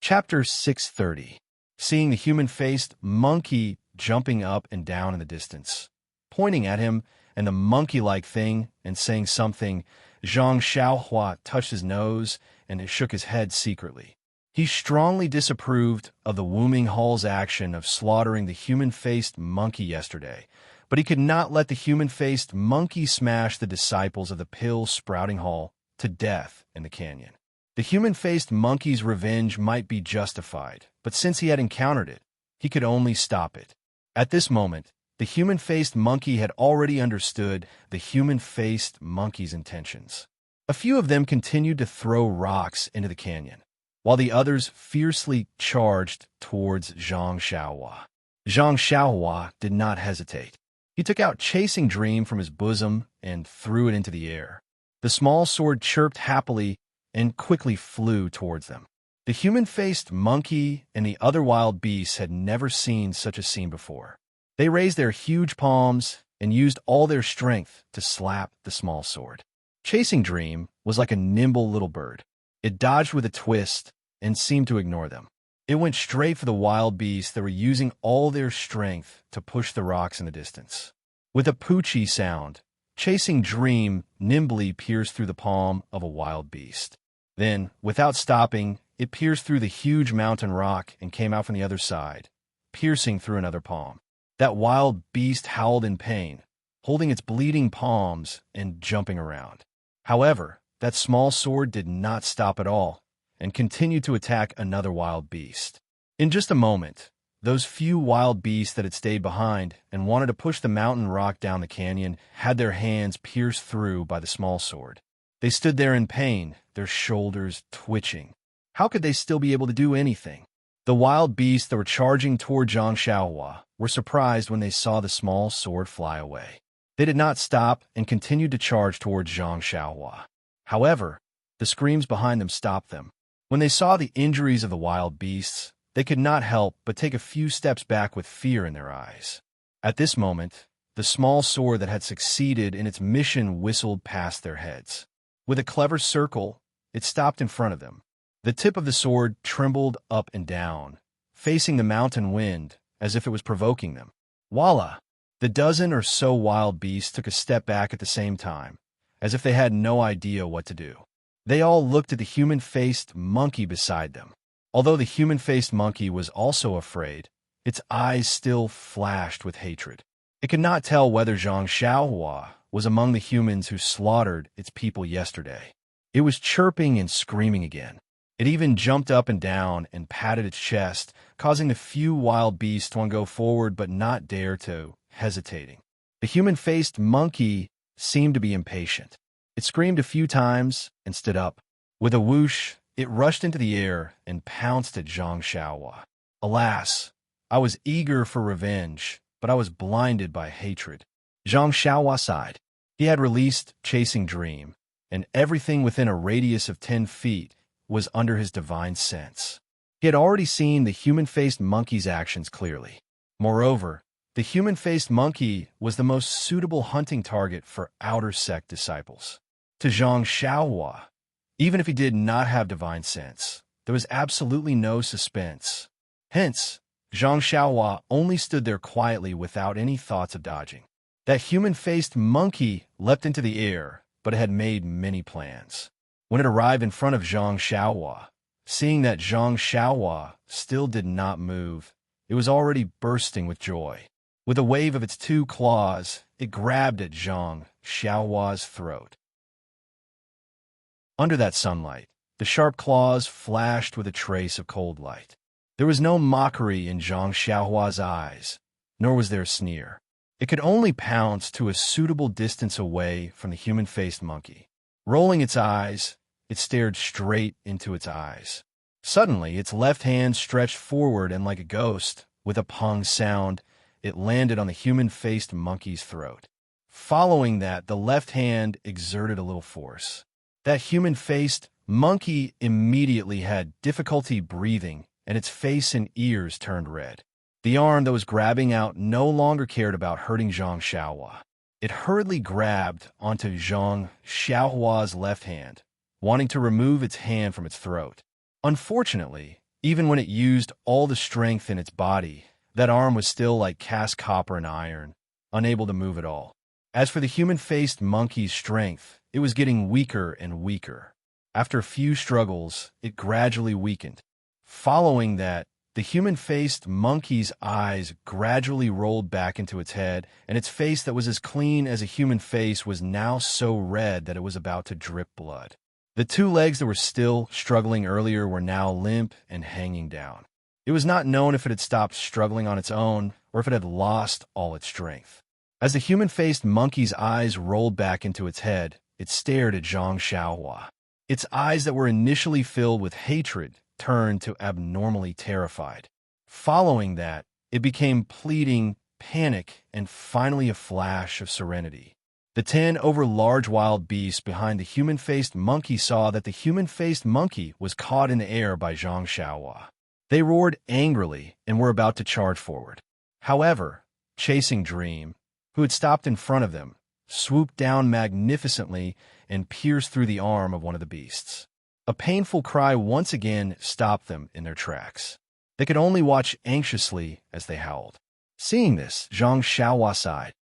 Chapter 630. Seeing the human-faced monkey jumping up and down in the distance, pointing at him and the monkey-like thing and saying something, Zhang Xiaohua touched his nose and shook his head secretly. He strongly disapproved of the Wombing Hall's action of slaughtering the human-faced monkey yesterday, but he could not let the human-faced monkey smash the disciples of the pill sprouting hall to death in the canyon. The human-faced monkey's revenge might be justified, but since he had encountered it, he could only stop it. At this moment, the human-faced monkey had already understood the human-faced monkey's intentions. A few of them continued to throw rocks into the canyon, while the others fiercely charged towards Zhang Xiaohua. Zhang Xiaohua did not hesitate. He took out Chasing Dream from his bosom and threw it into the air. The small sword chirped happily and quickly flew towards them. The human-faced monkey and the other wild beasts had never seen such a scene before. They raised their huge palms and used all their strength to slap the small sword. Chasing Dream was like a nimble little bird. It dodged with a twist and seemed to ignore them. It went straight for the wild beasts that were using all their strength to push the rocks in the distance. With a poochie sound, Chasing Dream nimbly pierced through the palm of a wild beast. Then, without stopping, it pierced through the huge mountain rock and came out from the other side, piercing through another palm. That wild beast howled in pain, holding its bleeding palms and jumping around. However, that small sword did not stop at all and continued to attack another wild beast. In just a moment, those few wild beasts that had stayed behind and wanted to push the mountain rock down the canyon had their hands pierced through by the small sword. They stood there in pain, their shoulders twitching. How could they still be able to do anything? The wild beasts that were charging toward Zhang Xiaohua were surprised when they saw the small sword fly away. They did not stop and continued to charge towards Zhang Xiaohua. However, the screams behind them stopped them. When they saw the injuries of the wild beasts, they could not help but take a few steps back with fear in their eyes. At this moment, the small sword that had succeeded in its mission whistled past their heads. With a clever circle, it stopped in front of them. The tip of the sword trembled up and down, facing the mountain wind as if it was provoking them. Voila! The dozen or so wild beasts took a step back at the same time, as if they had no idea what to do. They all looked at the human-faced monkey beside them. Although the human-faced monkey was also afraid, its eyes still flashed with hatred. It could not tell whether Zhang Xiaohua was among the humans who slaughtered its people yesterday. It was chirping and screaming again. It even jumped up and down and patted its chest, causing the few wild beasts to want to go forward but not dare to, hesitating. The human-faced monkey seemed to be impatient. It screamed a few times and stood up. With a whoosh, it rushed into the air and pounced at Zhang Xiaohua. Alas, I was eager for revenge, but I was blinded by hatred. Zhang Xiaohua sighed. He had released Chasing Dream, and everything within a radius of 10 feet was under his divine sense. He had already seen the human-faced monkey's actions clearly. Moreover, the human-faced monkey was the most suitable hunting target for outer sect disciples. To Zhang Xiaohua, even if he did not have divine sense, there was absolutely no suspense. Hence, Zhang Xiaohua only stood there quietly without any thoughts of dodging. That human-faced monkey leapt into the air, but it had made many plans. When it arrived in front of Zhang Xiaohua, seeing that Zhang Xiaohua still did not move, it was already bursting with joy. With a wave of its 2 claws, it grabbed at Zhang Xiaohua's throat. Under that sunlight, the sharp claws flashed with a trace of cold light. There was no mockery in Zhang Xiaohua's eyes, nor was there a sneer. It could only pounce to a suitable distance away from the human-faced monkey. Rolling its eyes, it stared straight into its eyes. Suddenly, its left hand stretched forward and like a ghost, with a pong sound, it landed on the human-faced monkey's throat. Following that, the left hand exerted a little force. That human-faced monkey immediately had difficulty breathing, and its face and ears turned red. The arm that was grabbing out no longer cared about hurting Zhang Xiaohua. It hurriedly grabbed onto Zhang Xiaohua's left hand, wanting to remove its hand from its throat. Unfortunately, even when it used all the strength in its body, that arm was still like cast copper and iron, unable to move at all. As for the human-faced monkey's strength, it was getting weaker and weaker. After a few struggles, it gradually weakened. Following that, the human-faced monkey's eyes gradually rolled back into its head, and its face that was as clean as a human face was now so red that it was about to drip blood. The 2 legs that were still struggling earlier were now limp and hanging down. It was not known if it had stopped struggling on its own or if it had lost all its strength. As the human-faced monkey's eyes rolled back into its head, it stared at Zhang Xiaohua. Its eyes that were initially filled with hatred turned to abnormally terrified. Following that, it became pleading, panic, and finally a flash of serenity. The 10 large wild beasts behind the human-faced monkey saw that the human-faced monkey was caught in the air by Zhang Xiaohua. They roared angrily and were about to charge forward. However, Chasing Dream, who had stopped in front of them, swooped down magnificently and pierced through the arm of one of the beasts. A painful cry once again stopped them in their tracks. They could only watch anxiously as they howled. Seeing this, Zhang Xiaohua sighed.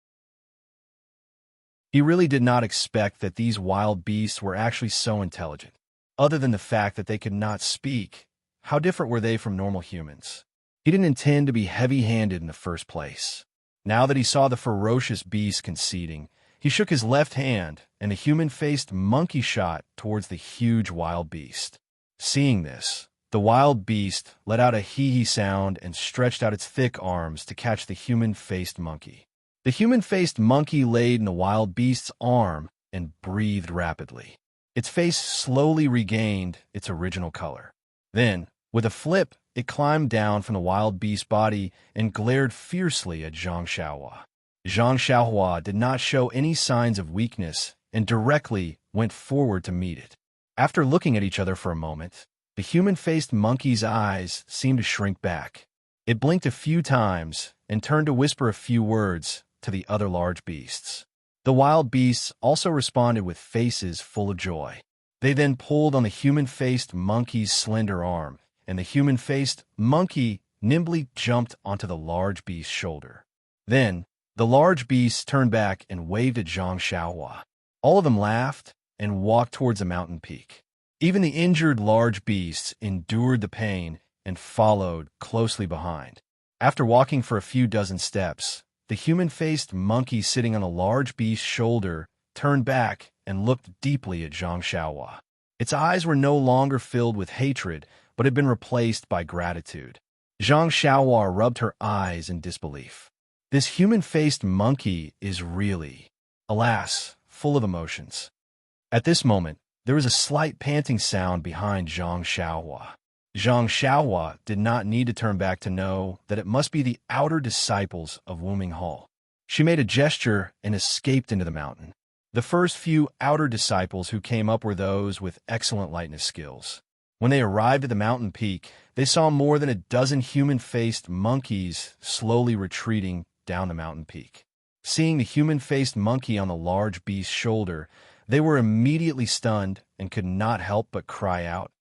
He really did not expect that these wild beasts were actually so intelligent. Other than the fact that they could not speak, how different were they from normal humans? He didn't intend to be heavy-handed in the first place. Now that he saw the ferocious beast conceding, he shook his left hand, and a human-faced monkey shot towards the huge wild beast. Seeing this, the wild beast let out a hee-hee sound and stretched out its thick arms to catch the human-faced monkey. The human-faced monkey laid in the wild beast's arm and breathed rapidly. Its face slowly regained its original color. Then, with a flip, it climbed down from the wild beast's body and glared fiercely at Zhang Xiaohua. Zhang Xiaohua did not show any signs of weakness and directly went forward to meet it. After looking at each other for a moment, the human-faced monkey's eyes seemed to shrink back. It blinked a few times and turned to whisper a few words to the other large beasts. The wild beasts also responded with faces full of joy. They then pulled on the human-faced monkey's slender arm, and the human-faced monkey nimbly jumped onto the large beast's shoulder. Then, the large beast turned back and waved at Zhang Xiaohua. All of them laughed and walked towards a mountain peak. Even the injured large beasts endured the pain and followed closely behind. After walking for a few dozen steps, the human-faced monkey sitting on a large beast's shoulder turned back and looked deeply at Zhang Xiaohua. Its eyes were no longer filled with hatred, but had been replaced by gratitude. Zhang Xiaohua rubbed her eyes in disbelief. This human-faced monkey is really, alas, full of emotions. At this moment, there was a slight panting sound behind Zhang Xiaohua. Zhang Xiaohua did not need to turn back to know that it must be the outer disciples of Wuming Hall. She made a gesture and escaped into the mountain. The first few outer disciples who came up were those with excellent lightness skills. When they arrived at the mountain peak, they saw more than a dozen human-faced monkeys slowly retreating down the mountain peak. Seeing the human-faced monkey on the large beast's shoulder, they were immediately stunned and could not help but cry out,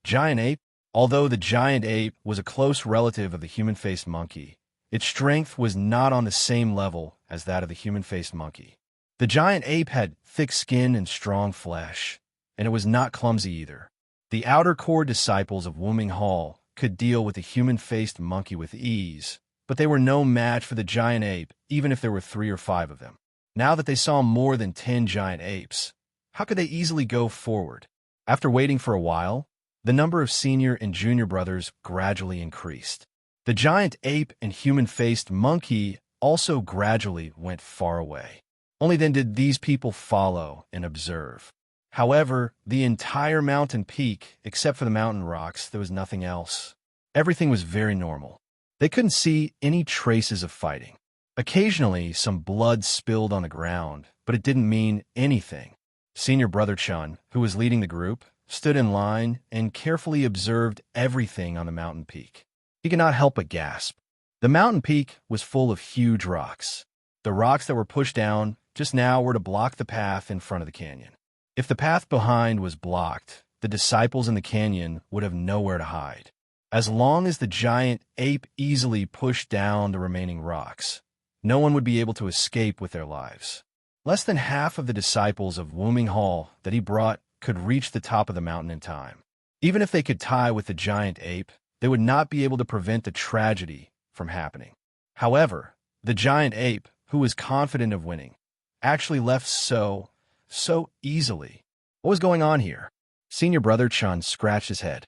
"Giant ape!" Although the giant ape was a close relative of the human-faced monkey, its strength was not on the same level as that of the human-faced monkey. The giant ape had thick skin and strong flesh, and it was not clumsy either. The outer core disciples of Wuming Hall could deal with the human-faced monkey with ease, but they were no match for the giant ape, even if there were 3 or 5 of them. Now that they saw more than 10 giant apes, how could they easily go forward? After waiting for a while, the number of senior and junior brothers gradually increased. The giant ape and human-faced monkey also gradually went far away. Only then did these people follow and observe. However, the entire mountain peak, except for the mountain rocks, there was nothing else. Everything was very normal. They couldn't see any traces of fighting. Occasionally, some blood spilled on the ground, but it didn't mean anything. Senior Brother Chun, who was leading the group, stood in line and carefully observed everything on the mountain peak. He could not help but gasp. The mountain peak was full of huge rocks. The rocks that were pushed down just now were to block the path in front of the canyon. If the path behind was blocked, the disciples in the canyon would have nowhere to hide. As long as the giant ape easily pushed down the remaining rocks, no one would be able to escape with their lives. Less than half of the disciples of Wuming Hall that he brought could reach the top of the mountain in time. Even if they could tie with the giant ape, they would not be able to prevent the tragedy from happening. However, the giant ape, who was confident of winning, actually left so easily. What was going on here? Senior Brother Chun scratched his head.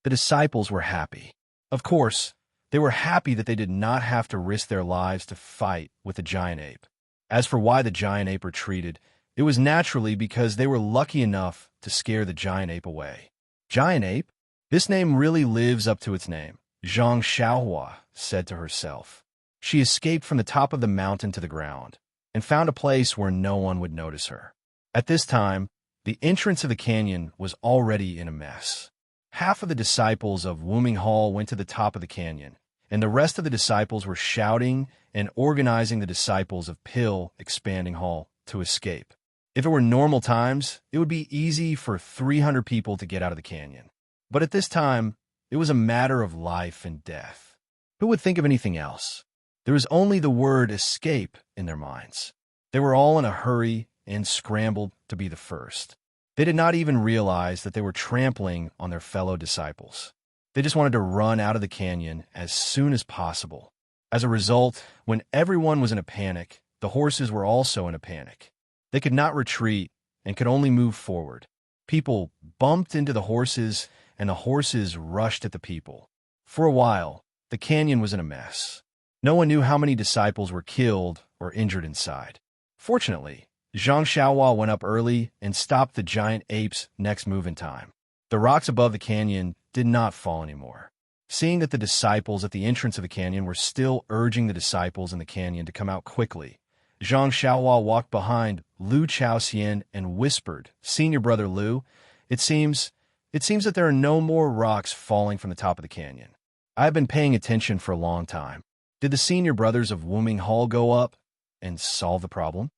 The disciples were happy. Of course, they were happy that they did not have to risk their lives to fight with the giant ape. As for why the giant ape retreated, it was naturally because they were lucky enough to scare the giant ape away. Giant ape? This name really lives up to its name, Zhang Xiaohua said to herself. She escaped from the top of the mountain to the ground and found a place where no one would notice her. At this time, the entrance of the canyon was already in a mess. Half of the disciples of Wuming Hall went to the top of the canyon, and the rest of the disciples were shouting and organizing the disciples of Pill Expanding Hall to escape. If it were normal times, it would be easy for 300 people to get out of the canyon. But at this time, it was a matter of life and death. Who would think of anything else? There was only the word escape in their minds. They were all in a hurry and scrambled to be the first. They did not even realize that they were trampling on their fellow disciples. They just wanted to run out of the canyon as soon as possible. As a result, when everyone was in a panic, the horses were also in a panic. They could not retreat and could only move forward. People bumped into the horses, and the horses rushed at the people. For a while, the canyon was in a mess. No one knew how many disciples were killed or injured inside. Fortunately, Zhang Xiaohua went up early and stopped the giant ape's next move in time. The rocks above the canyon did not fall anymore. Seeing that the disciples at the entrance of the canyon were still urging the disciples in the canyon to come out quickly, Zhang Xiaohua walked behind Lu Chaoxian and whispered, "Senior brother Lu, it seems that there are no more rocks falling from the top of the canyon. I have been paying attention for a long time. Did the senior brothers of Wuming Hall go up and solve the problem?"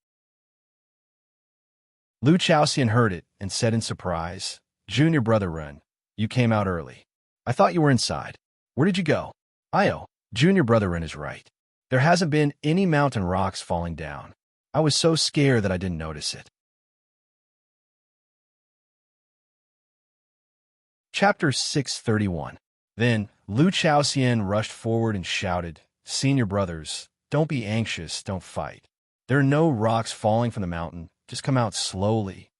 Lu Chaoxian heard it and said in surprise, "Junior brother Ren, you came out early. I thought you were inside. Where did you go?" "Io, junior brother Ren is right. There hasn't been any mountain rocks falling down. I was so scared that I didn't notice it." Chapter 631. Then Lu Chaoxian rushed forward and shouted, "Senior brothers, don't be anxious, don't fight. There are no rocks falling from the mountain. Just come out slowly."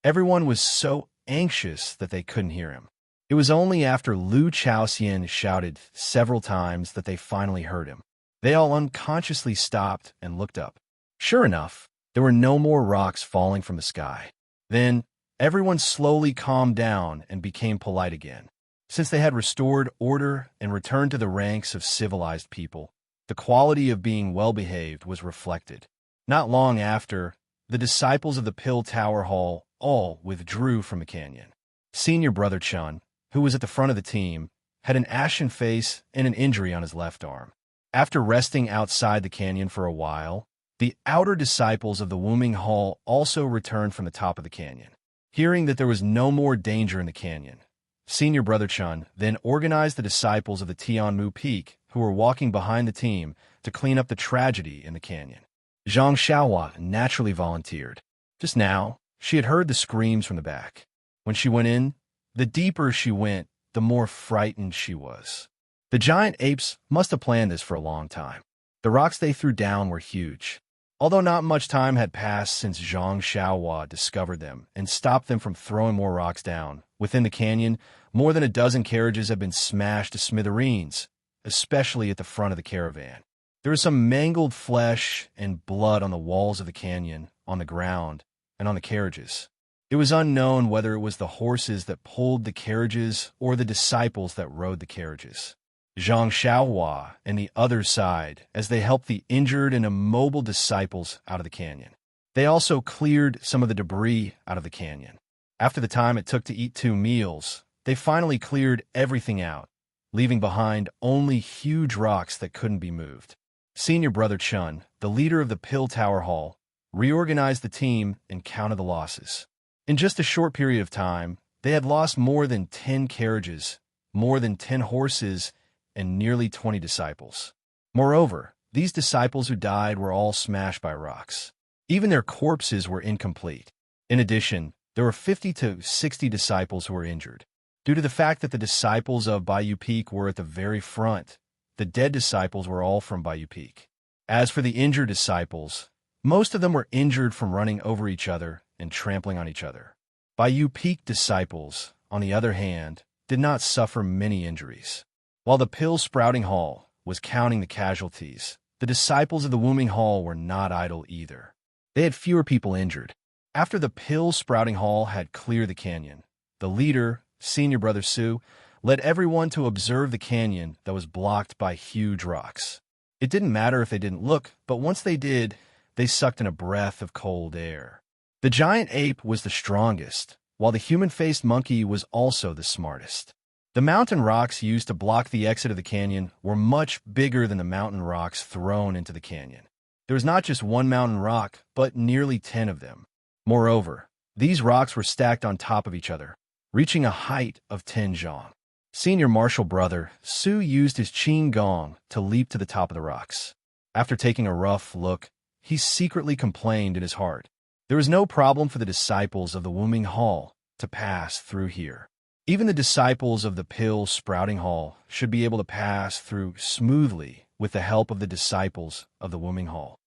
Everyone was so anxious that they couldn't hear him. It was only after Lu Chaoxian shouted several times that they finally heard him. They all unconsciously stopped and looked up. Sure enough, there were no more rocks falling from the sky. Then, everyone slowly calmed down and became polite again. Since they had restored order and returned to the ranks of civilized people, the quality of being well-behaved was reflected. Not long after, the disciples of the Pill Tower Hall all withdrew from the canyon. Senior brother Chun, who was at the front of the team, had an ashen face and an injury on his left arm. After resting outside the canyon for a while, the outer disciples of the Wuming Hall also returned from the top of the canyon. Hearing that there was no more danger in the canyon, Senior brother Chun then organized the disciples of the Tianmu Peak who were walking behind the team to clean up the tragedy in the canyon. Zhang Xiaohua naturally volunteered. Just now, she had heard the screams from the back. When she went in, the deeper she went, the more frightened she was. The giant apes must have planned this for a long time. The rocks they threw down were huge. Although not much time had passed since Zhang Xiaohua discovered them and stopped them from throwing more rocks down, within the canyon, more than a dozen carriages had been smashed to smithereens, especially at the front of the caravan. There was some mangled flesh and blood on the walls of the canyon, on the ground, and on the carriages. It was unknown whether it was the horses that pulled the carriages or the disciples that rode the carriages. Zhang Xiaohua and the other side as they helped the injured and immobile disciples out of the canyon. They also cleared some of the debris out of the canyon. After the time it took to eat 2 meals, they finally cleared everything out, leaving behind only huge rocks that couldn't be moved. Senior brother Chun, the leader of the Pill Tower Hall, reorganized the team and counted the losses. In just a short period of time, they had lost more than 10 carriages, more than 10 horses, and nearly 20 disciples. Moreover, these disciples who died were all smashed by rocks. Even their corpses were incomplete. In addition, there were 50 to 60 disciples who were injured. Due to the fact that the disciples of Bayou Peak were at the very front, the dead disciples were all from Bayou Peak. As for the injured disciples, most of them were injured from running over each other and trampling on each other. Bayou Peak disciples, on the other hand, did not suffer many injuries. While the Pill Sprouting Hall was counting the casualties, the disciples of the Wuming Hall were not idle either. They had fewer people injured. After the Pill Sprouting Hall had cleared the canyon, the leader, Senior Brother Su, led everyone to observe the canyon that was blocked by huge rocks. It didn't matter if they didn't look, but once they did, they sucked in a breath of cold air. The giant ape was the strongest, while the human-faced monkey was also the smartest. The mountain rocks used to block the exit of the canyon were much bigger than the mountain rocks thrown into the canyon. There was not just one mountain rock, but nearly 10 of them. Moreover, these rocks were stacked on top of each other, reaching a height of 10 zhang. Senior martial brother Su used his qing gong to leap to the top of the rocks. After taking a rough look, he secretly complained in his heart. There is no problem for the disciples of the Wuming Hall to pass through here. Even the disciples of the Pill Sprouting Hall should be able to pass through smoothly with the help of the disciples of the Wuming Hall.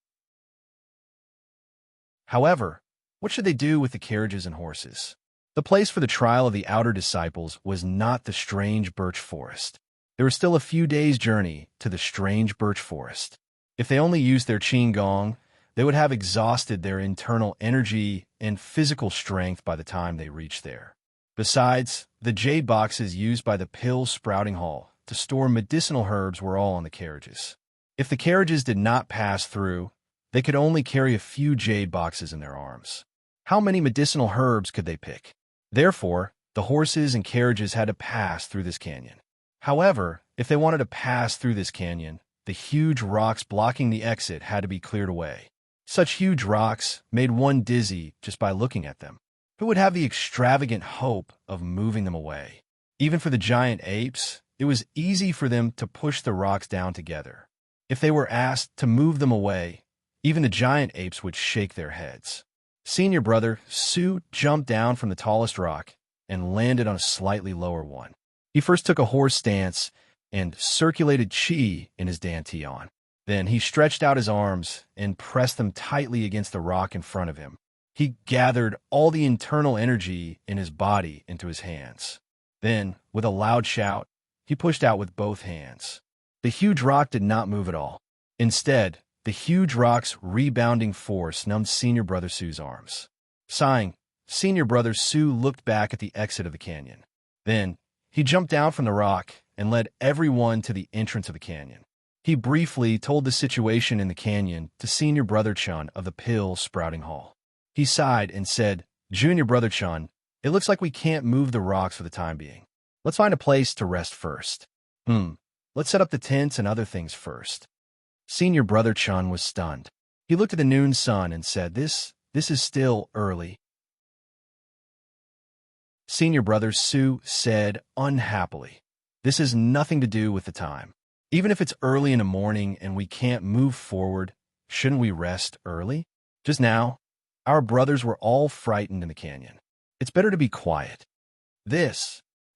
However, what should they do with the carriages and horses? The place for the trial of the outer disciples was not the strange birch forest. There was still a few days' journey to the strange birch forest. If they only used their qing gong, they would have exhausted their internal energy and physical strength by the time they reached there. Besides, the jade boxes used by the Pill Sprouting Hall to store medicinal herbs were all on the carriages. If the carriages did not pass through, they could only carry a few jade boxes in their arms. How many medicinal herbs could they pick? Therefore, the horses and carriages had to pass through this canyon. However, if they wanted to pass through this canyon, the huge rocks blocking the exit had to be cleared away. Such huge rocks made one dizzy just by looking at them. Who would have the extravagant hope of moving them away? Even for the giant apes, it was easy for them to push the rocks down together. If they were asked to move them away, even the giant apes would shake their heads. Senior brother Su jumped down from the tallest rock and landed on a slightly lower one. He first took a horse stance and circulated qi in his dantian. Then he stretched out his arms and pressed them tightly against the rock in front of him. He gathered all the internal energy in his body into his hands. Then, with a loud shout, he pushed out with both hands. The huge rock did not move at all. Instead, the huge rock's rebounding force numbed Senior Brother Su's arms. Sighing, Senior Brother Su looked back at the exit of the canyon. Then, he jumped down from the rock and led everyone to the entrance of the canyon. He briefly told the situation in the canyon to Senior Brother Chun of the Pill Sprouting Hall. He sighed and said, "Junior Brother Chun, it looks like we can't move the rocks for the time being. Let's find a place to rest first. Let's set up the tents and other things first." Senior Brother Chun was stunned. He looked at the noon sun and said, This is still early." Senior Brother Su said unhappily, "This has nothing to do with the time. Even if it's early in the morning and we can't move forward, shouldn't we rest early? Just now, our brothers were all frightened in the canyon. It's better to be quiet."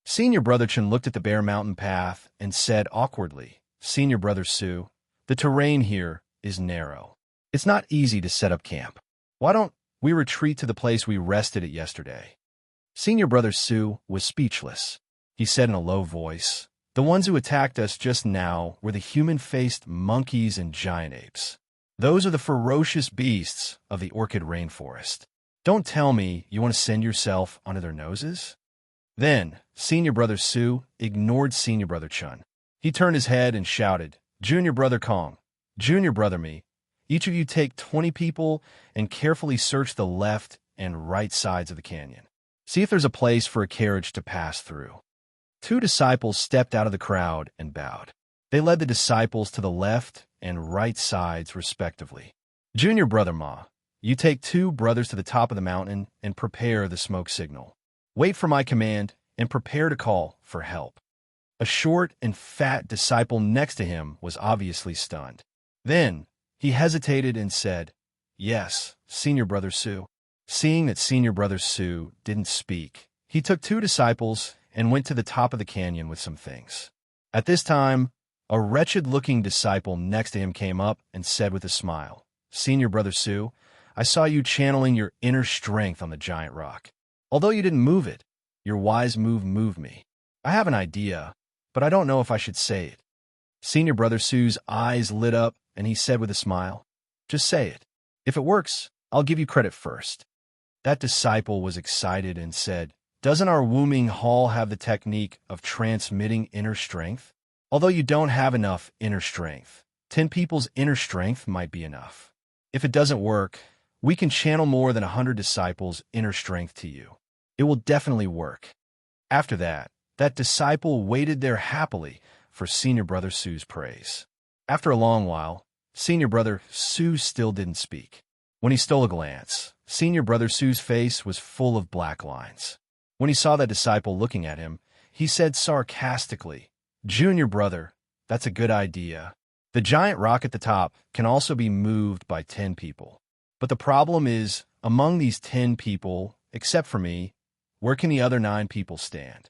Senior Brother Chun looked at the bare mountain path and said awkwardly, "Senior Brother Su, the terrain here is narrow. It's not easy to set up camp. Why don't we retreat to the place we rested at yesterday?" Senior Brother Su was speechless. He said in a low voice, "The ones who attacked us just now were the human-faced monkeys and giant apes. Those are the ferocious beasts of the orchid rainforest. Don't tell me you want to send yourself under their noses?" Then, Senior Brother Su ignored Senior Brother Chun. He turned his head and shouted, "Junior Brother Kong, Junior Brother Me, each of you take 20 people and carefully search the left and right sides of the canyon. See if there's a place for a carriage to pass through." 2 disciples stepped out of the crowd and bowed. They led the disciples to the left and right sides, respectively. "Junior Brother Ma, you take 2 brothers to the top of the mountain and prepare the smoke signal. Wait for my command and prepare to call for help." A short and fat disciple next to him was obviously stunned. Then, he hesitated and said, "Yes, Senior Brother Su." Seeing that Senior Brother Su didn't speak, he took 2 disciples and went to the top of the canyon with some things. At this time, a wretched-looking disciple next to him came up and said with a smile, "Senior Brother Su, I saw you channeling your inner strength on the giant rock. Although you didn't move it, your wise move moved me. I have an idea, but I don't know if I should say it." Senior Brother Su's eyes lit up, and he said with a smile, "Just say it. If it works, I'll give you credit first." That disciple was excited and said, "Doesn't our Wuming Hall have the technique of transmitting inner strength? Although you don't have enough inner strength, 10 people's inner strength might be enough. If it doesn't work, we can channel more than 100 disciples' inner strength to you. It will definitely work." After that, that disciple waited there happily for Senior Brother Su's praise. After a long while, Senior Brother Su still didn't speak. When he stole a glance, Senior Brother Su's face was full of black lines. When he saw that disciple looking at him, he said sarcastically, "Junior brother, that's a good idea. The giant rock at the top can also be moved by 10 people. But the problem is, among these 10 people, except for me, where can the other 9 people stand?"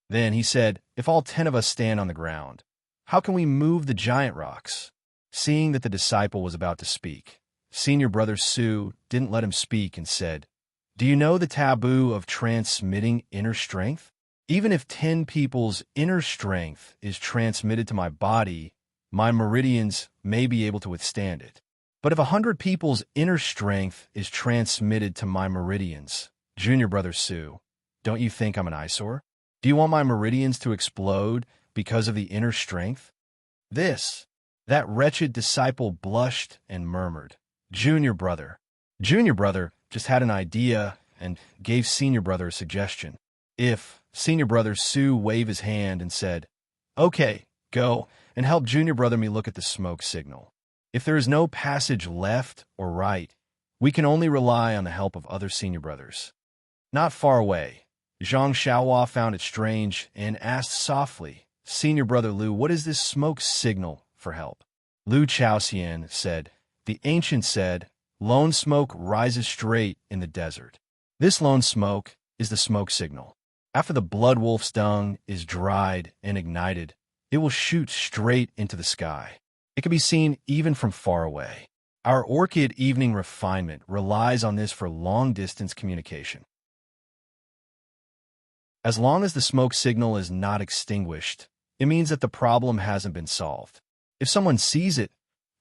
Then he said, "If all 10 of us stand on the ground, how can we move the giant rocks?" Seeing that the disciple was about to speak, Senior Brother Su didn't let him speak and said, "Do you know the taboo of transmitting inner strength? Even if 10 people's inner strength is transmitted to my body, my meridians may be able to withstand it. But if 100 people's inner strength is transmitted to my meridians, Junior Brother Su, don't you think I'm an eyesore? Do you want my meridians to explode because of the inner strength?" That wretched disciple blushed and murmured, "Junior Brother." Junior Brother just had an idea and gave Senior Brother a suggestion. If Senior Brother Su waved his hand and said, "Okay, go and help Junior Brother me look at the smoke signal. If there is no passage left or right, we can only rely on the help of other Senior Brothers." Not far away, Zhang Xiaohua found it strange and asked softly, "Senior Brother Lu, what is this smoke signal for help?" Lu Chaoxian said, "The ancient said, lone smoke rises straight in the desert. This lone smoke is the smoke signal. After the blood wolf's dung is dried and ignited, it will shoot straight into the sky. It can be seen even from far away. Our orchid evening refinement relies on this for long-distance communication. As long as the smoke signal is not extinguished, it means that the problem hasn't been solved. If someone sees it,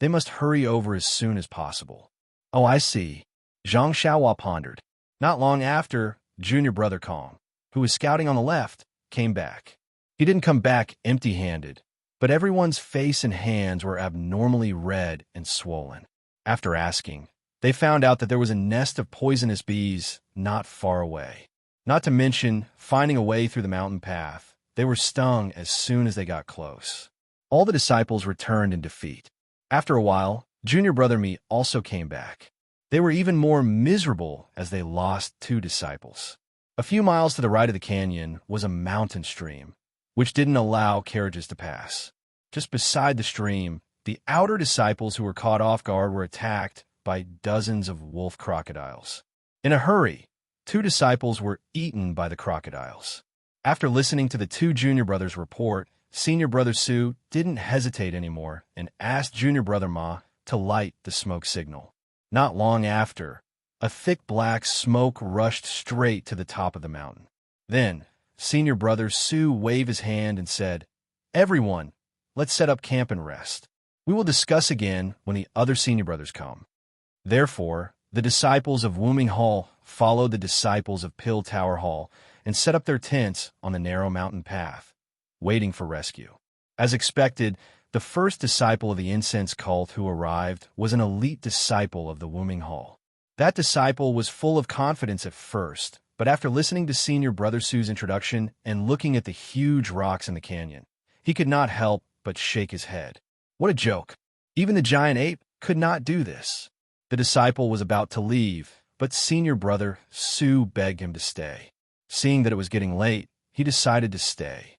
they must hurry over as soon as possible." "Oh, I see," Zhang Xiaohua pondered. Not long after, Junior Brother Kong, who was scouting on the left, came back. He didn't come back empty-handed, but everyone's face and hands were abnormally red and swollen. After asking, they found out that there was a nest of poisonous bees not far away. Not to mention, finding a way through the mountain path, they were stung as soon as they got close. All the disciples returned in defeat. After a while, Junior Brother Me also came back. They were even more miserable as they lost 2 disciples. A few miles to the right of the canyon was a mountain stream, which didn't allow carriages to pass. Just beside the stream, the outer disciples who were caught off guard were attacked by dozens of wolf crocodiles. In a hurry, 2 disciples were eaten by the crocodiles. After listening to the 2 junior brothers' report, Senior Brother Su didn't hesitate anymore and asked Junior Brother Ma to light the smoke signal. Not long after, a thick black smoke rushed straight to the top of the mountain. Then, Senior Brother Su waved his hand and said, "Everyone, let's set up camp and rest. We will discuss again when the other senior brothers come." Therefore, the disciples of Wuming Hall followed the disciples of Pill Tower Hall and set up their tents on the narrow mountain path, waiting for rescue. As expected, the first disciple of the incense cult who arrived was an elite disciple of the Wuming Hall. That disciple was full of confidence at first, but after listening to Senior Brother Su's introduction and looking at the huge rocks in the canyon, he could not help but shake his head. What a joke! Even the giant ape could not do this. The disciple was about to leave, but Senior Brother Su begged him to stay. Seeing that it was getting late, he decided to stay.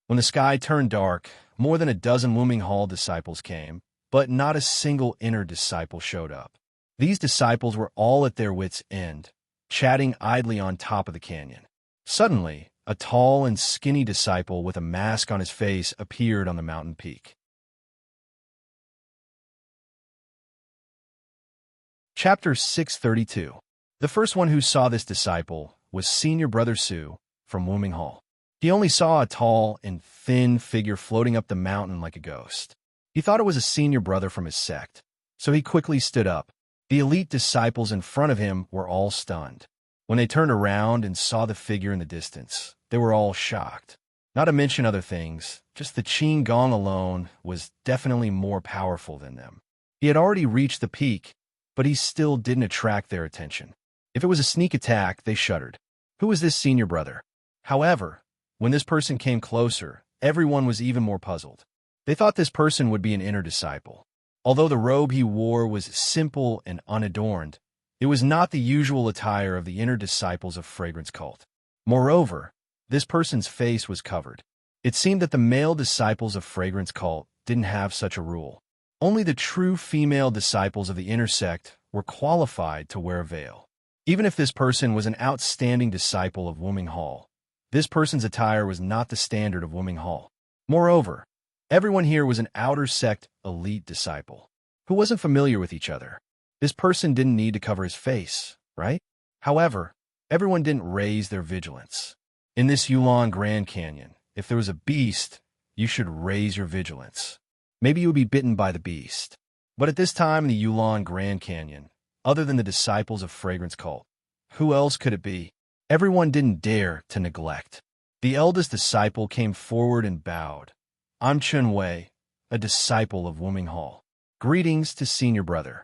When the sky turned dark, more than a dozen Wuming Hall disciples came, but not a single inner disciple showed up. These disciples were all at their wits' end, chatting idly on top of the canyon. Suddenly, a tall and skinny disciple with a mask on his face appeared on the mountain peak. Chapter 632. The first one who saw this disciple was Senior Brother Su from Wuming Hall. He only saw a tall and thin figure floating up the mountain like a ghost. He thought it was a senior brother from his sect, so he quickly stood up. The elite disciples in front of him were all stunned. When they turned around and saw the figure in the distance, they were all shocked. Not to mention other things, just the Qin Gong alone was definitely more powerful than them. He had already reached the peak, but he still didn't attract their attention. If it was a sneak attack, they shuddered. Who was this senior brother? However, when this person came closer, everyone was even more puzzled. They thought this person would be an inner disciple. Although the robe he wore was simple and unadorned, it was not the usual attire of the inner disciples of Fragrance Cult. Moreover, this person's face was covered. It seemed that the male disciples of Fragrance Cult didn't have such a rule. Only the true female disciples of the inner sect were qualified to wear a veil. Even if this person was an outstanding disciple of Wuming Hall, this person's attire was not the standard of Wuming Hall. Moreover, everyone here was an outer sect elite disciple who wasn't familiar with each other. This person didn't need to cover his face, right? However, everyone didn't raise their vigilance. In this Yulon Grand Canyon, if there was a beast, you should raise your vigilance. Maybe you would be bitten by the beast. But at this time in the Yulon Grand Canyon, other than the disciples of Fragrance Cult, who else could it be? Everyone didn't dare to neglect. The eldest disciple came forward and bowed. I'm Chun Wei, a disciple of Wuming Hall. Greetings to senior brother.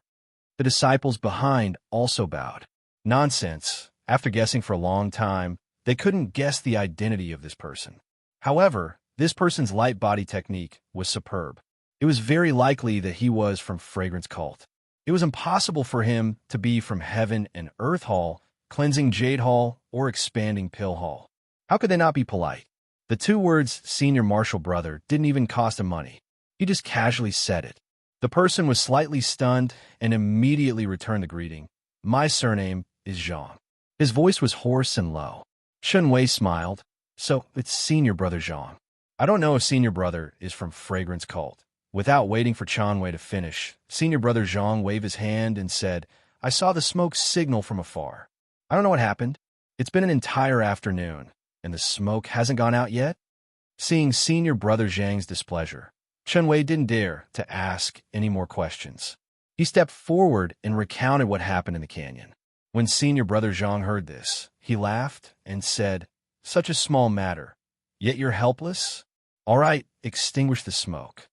The disciples behind also bowed. Nonsense. After guessing for a long time, they couldn't guess the identity of this person. However, this person's light body technique was superb. It was very likely that he was from Fragrance Cult. It was impossible for him to be from Heaven and Earth Hall, Cleansing Jade Hall, or Expanding Pill Hall. How could they not be polite? The two words senior martial brother didn't even cost him money. He just casually said it. The person was slightly stunned and immediately returned the greeting. My surname is Zhang. His voice was hoarse and low. Chun Wei smiled. So, it's senior brother Zhang. I don't know if senior brother is from Fragrance Cult. Without waiting for Chun Wei to finish, senior brother Zhang waved his hand and said, I saw the smoke signal from afar. I don't know what happened. It's been an entire afternoon, and the smoke hasn't gone out yet? Seeing senior brother Zhang's displeasure, Chun Wei didn't dare to ask any more questions. He stepped forward and recounted what happened in the canyon. When senior brother Zhang heard this, he laughed and said, Such a small matter, yet you're helpless? All right, extinguish the smoke.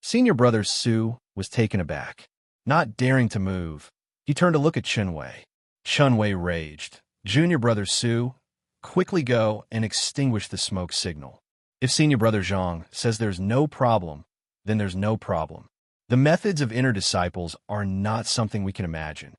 Senior brother Su was taken aback. Not daring to move, he turned to look at Chun Wei. Chun Wei raged. Junior brother Su, quickly go and extinguish the smoke signal. If senior brother Zhang says there's no problem, then there's no problem. The methods of inner disciples are not something we can imagine.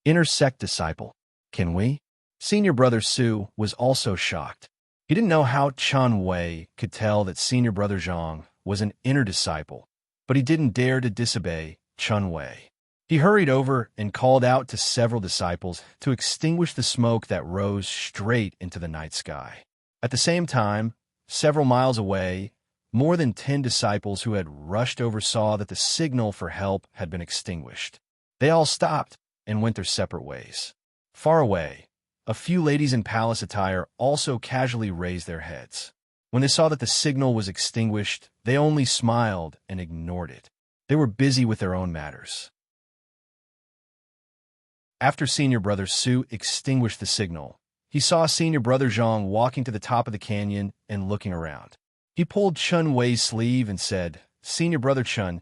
Inner sect disciple, can we? Senior brother Su was also shocked. He didn't know how Chun Wei could tell that senior brother Zhang was an inner disciple, but he didn't dare to disobey Chun Wei. He hurried over and called out to several disciples to extinguish the smoke that rose straight into the night sky. At the same time, several miles away, more than 10 disciples who had rushed over saw that the signal for help had been extinguished. They all stopped and went their separate ways. Far away, a few ladies in palace attire also casually raised their heads. When they saw that the signal was extinguished, they only smiled and ignored it. They were busy with their own matters. After senior brother Su extinguished the signal, he saw senior brother Zhang walking to the top of the canyon and looking around. He pulled Chun Wei's sleeve and said, Senior brother Chun,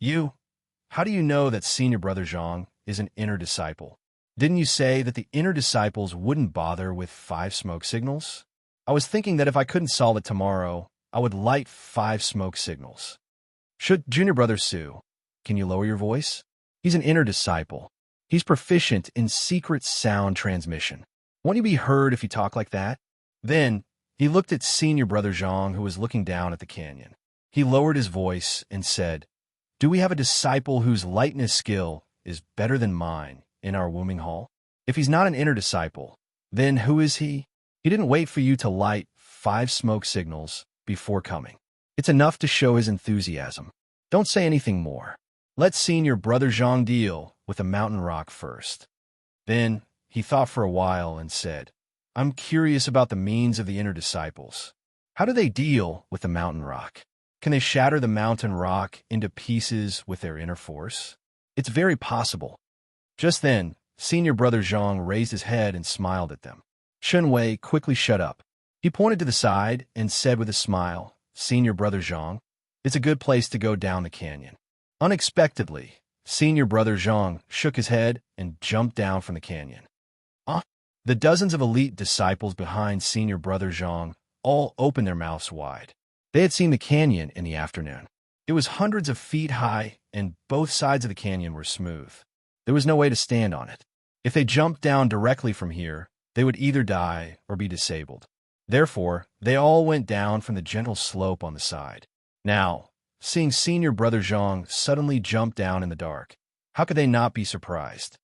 how do you know that senior brother Zhang is an inner disciple? Didn't you say that the inner disciples wouldn't bother with 5 smoke signals? I was thinking that if I couldn't solve it tomorrow, I would light 5 smoke signals. Junior brother Su, can you lower your voice? He's an inner disciple. He's proficient in secret sound transmission. Won't you be heard if you talk like that? Then, he looked at senior brother Zhang, who was looking down at the canyon. He lowered his voice and said, Do we have a disciple whose lightness skill is better than mine in our Wuming Hall? If he's not an inner disciple, then who is he? He didn't wait for you to light 5 smoke signals before coming. It's enough to show his enthusiasm. Don't say anything more. Let senior brother Zhang deal with a mountain rock first. Then, he thought for a while and said, I'm curious about the means of the inner disciples. How do they deal with the mountain rock? Can they shatter the mountain rock into pieces with their inner force? It's very possible. Just then, senior brother Zhang raised his head and smiled at them. Chun Wei quickly shut up. He pointed to the side and said with a smile, Senior brother Zhang, it's a good place to go down the canyon. Unexpectedly, senior brother Zhang shook his head and jumped down from the canyon. The dozens of elite disciples behind senior brother Zhang all opened their mouths wide. They had seen the canyon in the afternoon. It was hundreds of feet high and both sides of the canyon were smooth. There was no way to stand on it. If they jumped down directly from here, they would either die or be disabled. Therefore, they all went down from the gentle slope on the side. Now, seeing senior brother Zhang suddenly jump down in the dark, how could they not be surprised?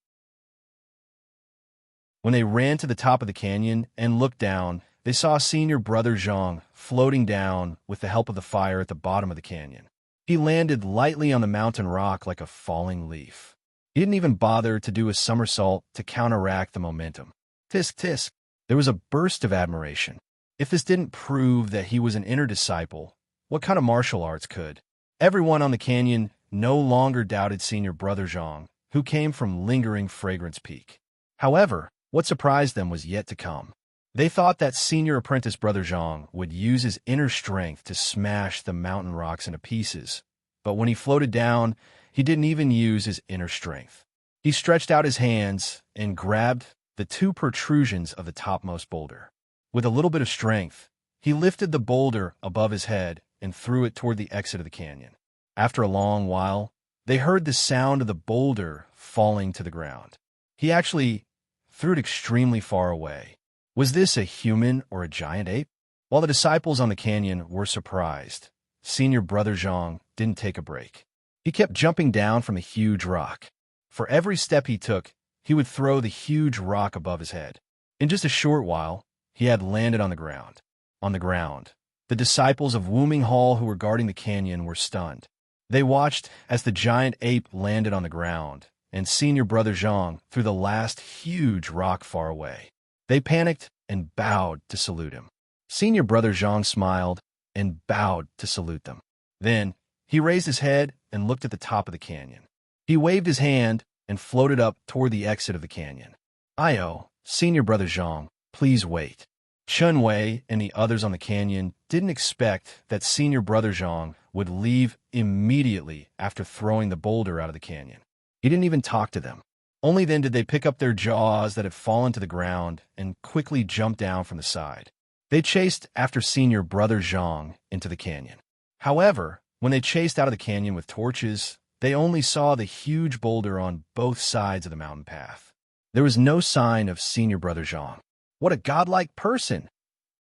When they ran to the top of the canyon and looked down, they saw senior brother Zhang floating down with the help of the fire at the bottom of the canyon. He landed lightly on the mountain rock like a falling leaf. He didn't even bother to do a somersault to counteract the momentum. Tisk tisk. There was a burst of admiration. If this didn't prove that he was an inner disciple, what kind of martial arts could? Everyone on the canyon no longer doubted senior brother Zhang, who came from lingering Fragrance Peak. However, what surprised them was yet to come. They thought that senior apprentice brother Zhang would use his inner strength to smash the mountain rocks into pieces, but when he floated down, he didn't even use his inner strength. He stretched out his hands and grabbed the two protrusions of the topmost boulder. With a little bit of strength, he lifted the boulder above his head and threw it toward the exit of the canyon. After a long while, they heard the sound of the boulder falling to the ground. He actually threw it extremely far away. Was this a human or a giant ape? While the disciples on the canyon were surprised, senior brother Zhang didn't take a break. He kept jumping down from a huge rock. For every step he took, he would throw the huge rock above his head. In just a short while, he had landed on the ground. On the ground, the disciples of Wuming Hall who were guarding the canyon were stunned. They watched as the giant ape landed on the ground, and senior brother Zhang threw the last huge rock far away. They panicked and bowed to salute him. Senior brother Zhang smiled and bowed to salute them. Then, he raised his head and looked at the top of the canyon. He waved his hand and floated up toward the exit of the canyon. "Io, senior brother Zhang, please wait." Chun Wei and the others on the canyon didn't expect that senior brother Zhang would leave immediately after throwing the boulder out of the canyon. He didn't even talk to them. Only then did they pick up their jaws that had fallen to the ground and quickly jump down from the side. They chased after senior brother Zhang into the canyon. However, when they chased out of the canyon with torches, they only saw the huge boulder on both sides of the mountain path. There was no sign of senior brother Zhang. What a godlike person!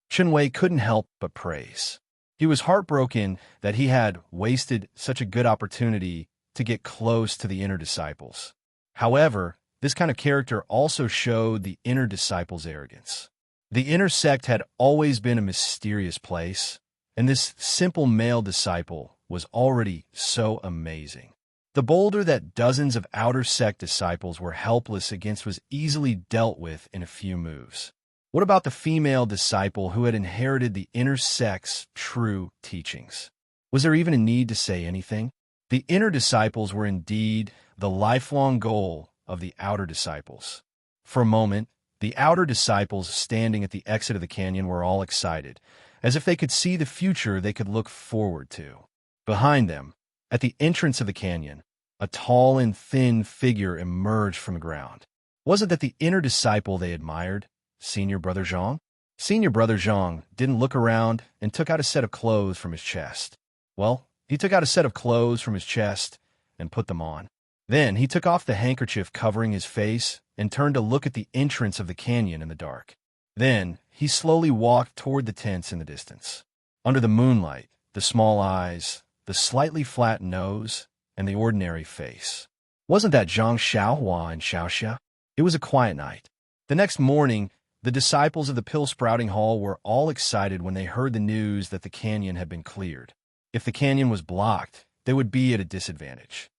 Chun Wei couldn't help but praise. He was heartbroken that he had wasted such a good opportunity to get close to the inner disciples. However, this kind of character also showed the inner disciples' arrogance. The inner sect had always been a mysterious place, and this simple male disciple was already so amazing. The boulder that dozens of outer sect disciples were helpless against was easily dealt with in a few moves. What about the female disciple who had inherited the inner sect's true teachings? Was there even a need to say anything? The inner disciples were indeed the lifelong goal of the outer disciples. For a moment, the outer disciples standing at the exit of the canyon were all excited, as if they could see the future they could look forward to. Behind them, at the entrance of the canyon, a tall and thin figure emerged from the ground. Wasn't that the inner disciple they admired, senior brother Zhang? Senior brother Zhang didn't look around and took out a set of clothes from his chest. Well, he took out a set of clothes from his chest and put them on. Then he took off the handkerchief covering his face and turned to look at the entrance of the canyon in the dark. Then he slowly walked toward the tents in the distance. Under the moonlight, the small eyes, the slightly flat nose, and the ordinary face. Wasn't that Zhang Xiaohua and Xiaoxia? It was a quiet night. The next morning, the disciples of the Pill Sprouting Hall were all excited when they heard the news that the canyon had been cleared. If the canyon was blocked, they would be at a disadvantage.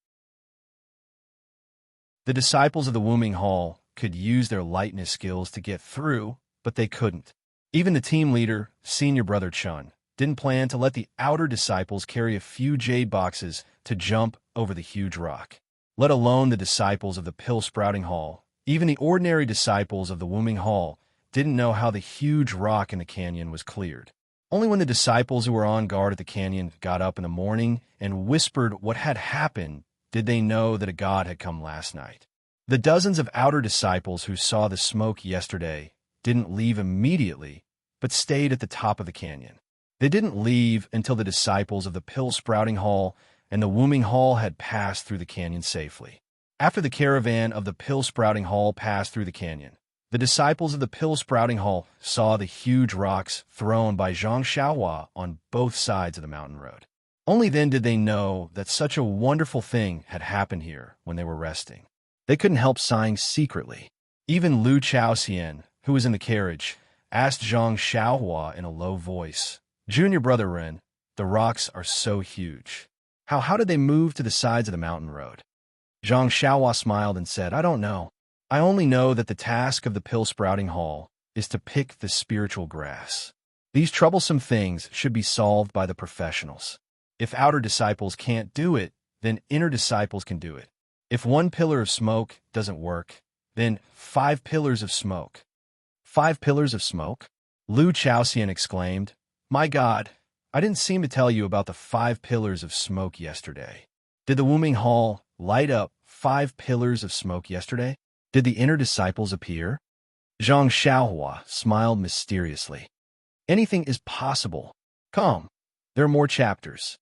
The disciples of the Wuming Hall could use their lightness skills to get through, but they couldn't. Even the team leader, senior brother Chun, didn't plan to let the outer disciples carry a few jade boxes to jump over the huge rock. Let alone the disciples of the Pill Sprouting Hall. Even the ordinary disciples of the Wuming Hall didn't know how the huge rock in the canyon was cleared. Only when the disciples who were on guard at the canyon got up in the morning and whispered what had happened did they know that a god had come last night. The dozens of outer disciples who saw the smoke yesterday didn't leave immediately, but stayed at the top of the canyon. They didn't leave until the disciples of the Pill Sprouting Hall and the Wooming Hall had passed through the canyon safely. After the caravan of the Pill-Sprouting Hall passed through the canyon, the disciples of the Pill-Sprouting Hall saw the huge rocks thrown by Zhang Xiaohua on both sides of the mountain road. Only then did they know that such a wonderful thing had happened here when they were resting. They couldn't help sighing secretly. Even Lu Chaoxian, who was in the carriage, asked Zhang Xiaohua in a low voice, "Junior brother Ren, the rocks are so huge. How did they move to the sides of the mountain road?" Zhang Xiaohua smiled and said, "I don't know. I only know that the task of the Pill-Sprouting Hall is to pick the spiritual grass. These troublesome things should be solved by the professionals. If outer disciples can't do it, then inner disciples can do it. If one pillar of smoke doesn't work, then 5 pillars of smoke." 5 pillars of smoke? Lu Chaoxian exclaimed, "My God, I didn't seem to tell you about the 5 pillars of smoke yesterday. Did the Wooming Hall light up 5 pillars of smoke yesterday? Did the inner disciples appear?" Zhang Xiaohua smiled mysteriously. "Anything is possible. Come, there are more chapters."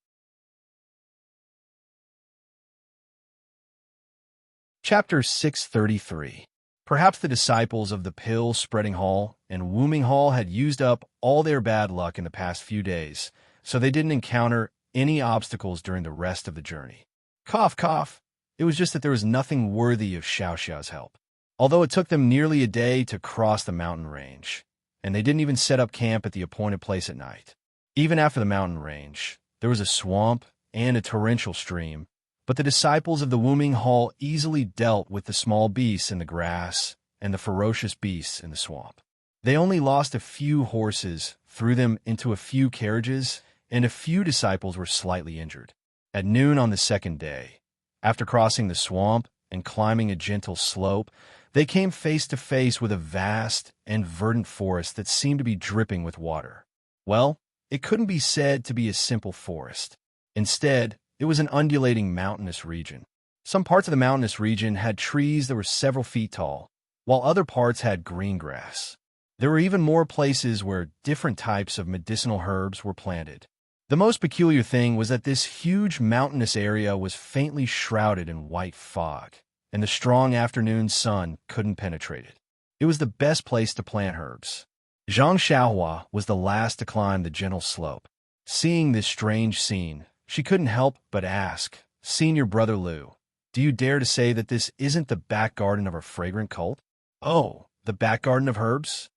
Chapter 633. Perhaps the disciples of the Pill-Spreading Hall and Wooming Hall had used up all their bad luck in the past few days, so they didn't encounter any obstacles during the rest of the journey. Cough, cough. It was just that there was nothing worthy of Xiaoxia's help. Although it took them nearly a day to cross the mountain range, and they didn't even set up camp at the appointed place at night. Even after the mountain range, there was a swamp and a torrential stream, but the disciples of the Wooming Hall easily dealt with the small beasts in the grass and the ferocious beasts in the swamp. They only lost a few horses, threw them into a few carriages, and a few disciples were slightly injured. At noon on the second day, after crossing the swamp and climbing a gentle slope, they came face to face with a vast and verdant forest that seemed to be dripping with water. Well, it couldn't be said to be a simple forest. Instead, it was an undulating mountainous region. Some parts of the mountainous region had trees that were several feet tall, while other parts had green grass. There were even more places where different types of medicinal herbs were planted. The most peculiar thing was that this huge mountainous area was faintly shrouded in white fog, and the strong afternoon sun couldn't penetrate it. It was the best place to plant herbs. Zhang Xiaohua was the last to climb the gentle slope. Seeing this strange scene, she couldn't help but ask, "Senior brother Lu, do you dare to say that this isn't the back garden of our fragrant cult?" "Oh, the back garden of herbs?"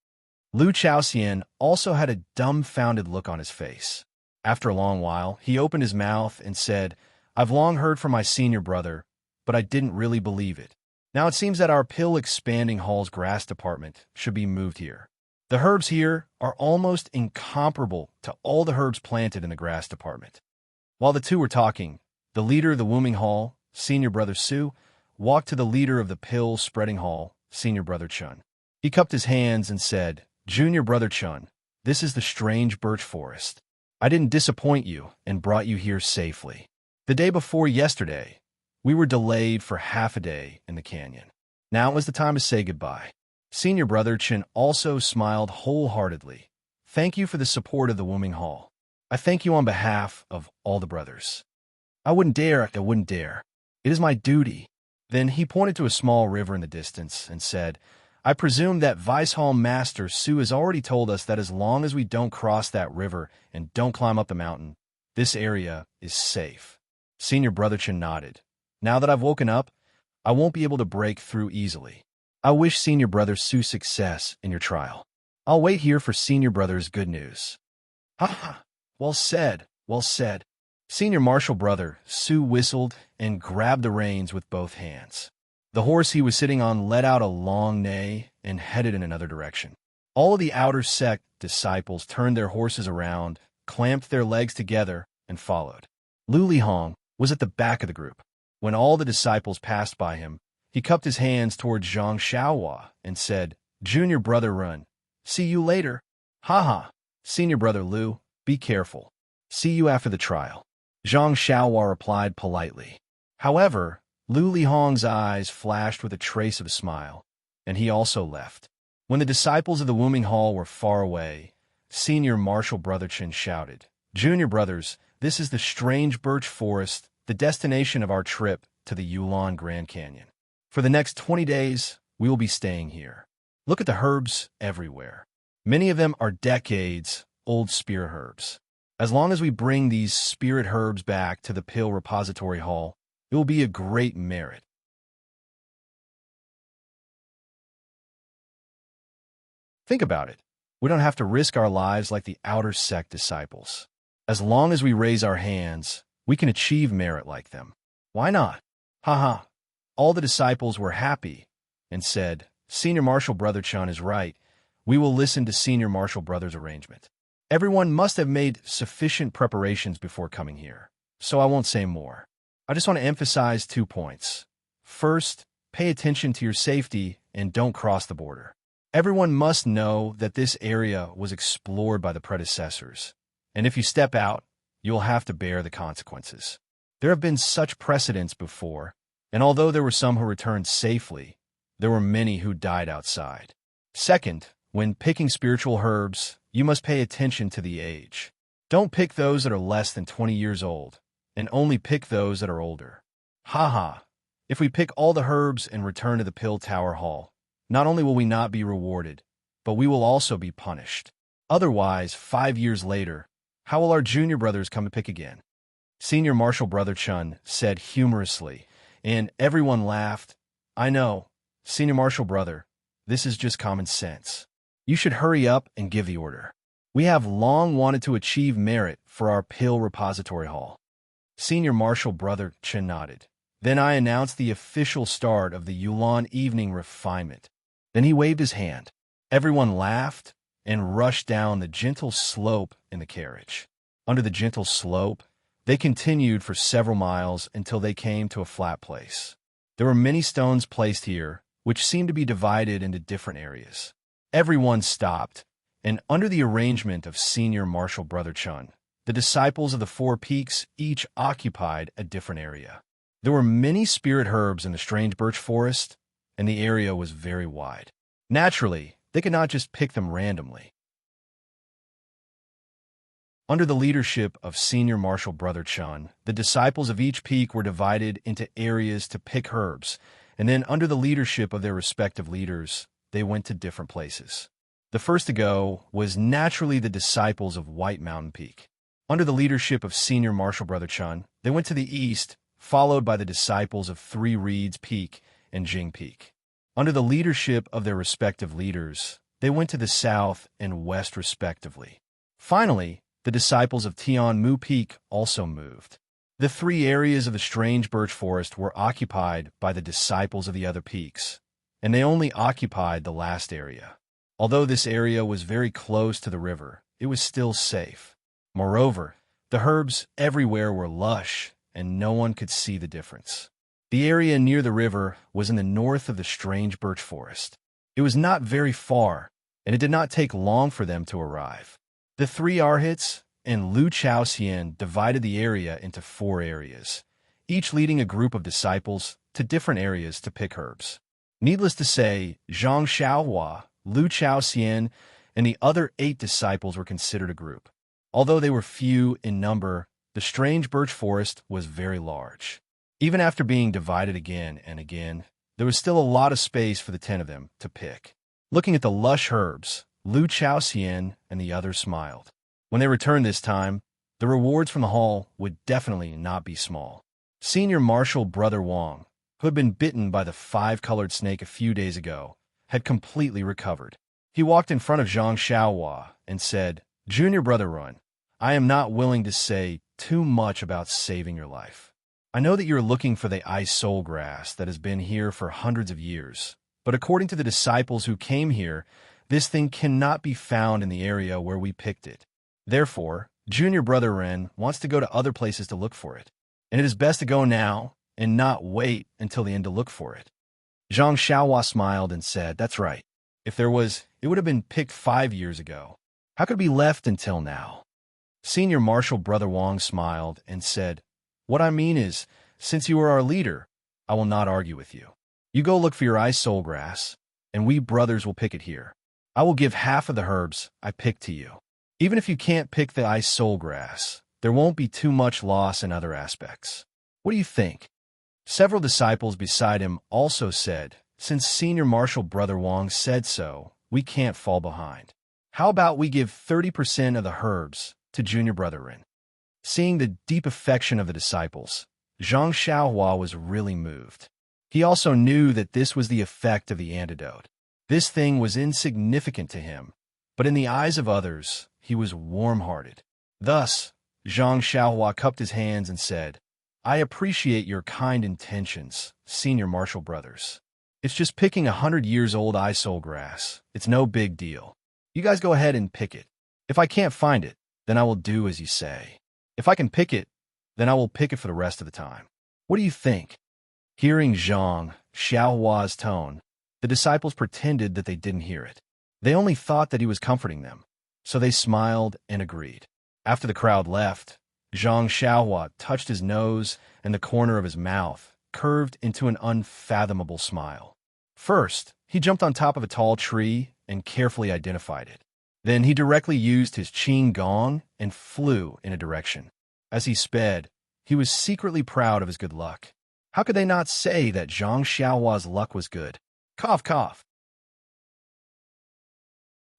Lu Chaoxian also had a dumbfounded look on his face. After a long while, he opened his mouth and said, "I've long heard from my senior brother, but I didn't really believe it. Now it seems that our Pill-Expanding Hall's grass department should be moved here. The herbs here are almost incomparable to all the herbs planted in the grass department." While the two were talking, the leader of the Wooming Hall, senior brother Su, walked to the leader of the Pill-Spreading Hall, senior brother Chun. He cupped his hands and said, "Junior brother Chun, this is the strange birch forest. I didn't disappoint you and brought you here safely. The day before yesterday, we were delayed for half a day in the canyon. Now it was the time to say goodbye." Senior brother Chin also smiled wholeheartedly. "Thank you for the support of the Wooming Hall. I thank you on behalf of all the brothers. I wouldn't dare. It is my duty." Then he pointed to a small river in the distance and said, "I presume that Vice Hall Master Su has already told us that as long as we don't cross that river and don't climb up the mountain, this area is safe." Senior brother Chin nodded. "Now that I've woken up, I won't be able to break through easily. I wish senior brother Su success in your trial. I'll wait here for senior brother's good news." "Ha ha! Well said, well said." Senior martial brother Su whistled and grabbed the reins with both hands. The horse he was sitting on let out a long neigh and headed in another direction. All of the outer sect disciples turned their horses around, clamped their legs together, and followed. Lu Lihong was at the back of the group. When all the disciples passed by him, he cupped his hands towards Zhang Xiaohua and said, "Junior brother Run, see you later." "Ha ha, senior brother Lu, be careful. See you after the trial." Zhang Xiaohua replied politely. However, Lu Lihong's eyes flashed with a trace of a smile, and he also left. When the disciples of the Wooming Hall were far away, senior martial brother Chin shouted, "Junior brothers, this is the strange birch forest the destination of our trip to the Yulon Grand Canyon. For the next 20 days, we will be staying here. Look at the herbs everywhere. Many of them are decades-old spirit herbs. As long as we bring these spirit herbs back to the Pill Repository Hall, it will be a great merit. Think about it. We don't have to risk our lives like the outer sect disciples. As long as we raise our hands, we can achieve merit like them. Why not? Haha. All the disciples were happy and said, Senior Marshal Brother Chun is right. We will listen to Senior Marshal Brother's arrangement. Everyone must have made sufficient preparations before coming here, so I won't say more. I just want to emphasize 2 points. First, pay attention to your safety and don't cross the border. Everyone must know that this area was explored by the predecessors, and if you step out, you will have to bear the consequences. There have been such precedents before, and although there were some who returned safely, there were many who died outside. Second, when picking spiritual herbs, you must pay attention to the age. Don't pick those that are less than 20 years old, and only pick those that are older. Haha. If we pick all the herbs and return to the Pill Tower Hall, not only will we not be rewarded, but we will also be punished. Otherwise, 5 years later, how will our junior brothers come to pick again? Senior Marshal Brother Chun said humorously, and everyone laughed. I know, Senior Marshal Brother, this is just common sense. You should hurry up and give the order. We have long wanted to achieve merit for our Pill Repository Hall. Senior Marshal Brother Chun nodded. Then I announced the official start of the Yulon Evening Refinement. Then he waved his hand. Everyone laughed and rushed down the gentle slope in the carriage. Under the gentle slope, they continued for several miles until they came to a flat place. There were many stones placed here, which seemed to be divided into different areas. Everyone stopped, and under the arrangement of Senior Marshal Brother Chun, the disciples of the 4 peaks each occupied a different area. There were many spirit herbs in the strange birch forest, and the area was very wide. Naturally, they could not just pick them randomly. Under the leadership of Senior Marshal Brother Chun, the disciples of each peak were divided into areas to pick herbs, and then under the leadership of their respective leaders, they went to different places. The first to go was naturally the disciples of White Mountain Peak. Under the leadership of Senior Marshal Brother Chun, they went to the east, followed by the disciples of 3 Reeds Peak and Jing Peak. Under the leadership of their respective leaders, they went to the south and west respectively. Finally, the disciples of Tian Mu Peak also moved. The 3 areas of the strange birch forest were occupied by the disciples of the other peaks, and they only occupied the last area. Although this area was very close to the river, it was still safe. Moreover, the herbs everywhere were lush, and no one could see the difference. The area near the river was in the north of the strange birch forest. It was not very far, and it did not take long for them to arrive. The 3 Arhats and Lu Chaoxian divided the area into 4 areas, each leading a group of disciples to different areas to pick herbs. Needless to say, Zhang Xiaohua, Lu Chaoxian, and the other 8 disciples were considered a group. Although they were few in number, the strange birch forest was very large. Even after being divided again and again, there was still a lot of space for the 10 of them to pick. Looking at the lush herbs, Lu Chaoxian and the others smiled. When they returned this time, the rewards from the hall would definitely not be small. Senior Marshal Brother Wang, who had been bitten by the 5-colored snake a few days ago, had completely recovered. He walked in front of Zhang Xiaohua and said, Junior Brother Run, I am not willing to say too much about saving your life. I know that you're looking for the ice soul grass that has been here for hundreds of years, but according to the disciples who came here, this thing cannot be found in the area where we picked it. Therefore, Junior Brother Ren wants to go to other places to look for it, and it is best to go now and not wait until the end to look for it. Zhang Xiaohua smiled and said, That's right. If there was, it would have been picked 5 years ago. How could it be left until now? Senior Marshal Brother Wang smiled and said, What I mean is, since you are our leader, I will not argue with you. You go look for your ice soul grass, and we brothers will pick it here. I will give half of the herbs I picked to you. Even if you can't pick the ice soul grass, there won't be too much loss in other aspects. What do you think? Several disciples beside him also said, since Senior Marshal Brother Wang said so, we can't fall behind. How about we give 30% of the herbs to Junior Brother Ren? Seeing the deep affection of the disciples, Zhang Xiaohua was really moved. He also knew that this was the effect of the antidote. This thing was insignificant to him, but in the eyes of others, he was warm-hearted. Thus, Zhang Xiaohua cupped his hands and said, I appreciate your kind intentions, Senior Marshal Brothers. It's just picking 100-years-old isol grass. It's no big deal. You guys go ahead and pick it. If I can't find it, then I will do as you say. If I can pick it, then I will pick it for the rest of the time. What do you think? Hearing Zhang Xiaohua's tone, the disciples pretended that they didn't hear it. They only thought that he was comforting them, so they smiled and agreed. After the crowd left, Zhang Xiaohua touched his nose and the corner of his mouth curved into an unfathomable smile. First, he jumped on top of a tall tree and carefully identified it. Then he directly used his qing gong and flew in a direction. As he sped, he was secretly proud of his good luck. How could they not say that Zhang Xiaohua's luck was good? Cough, cough.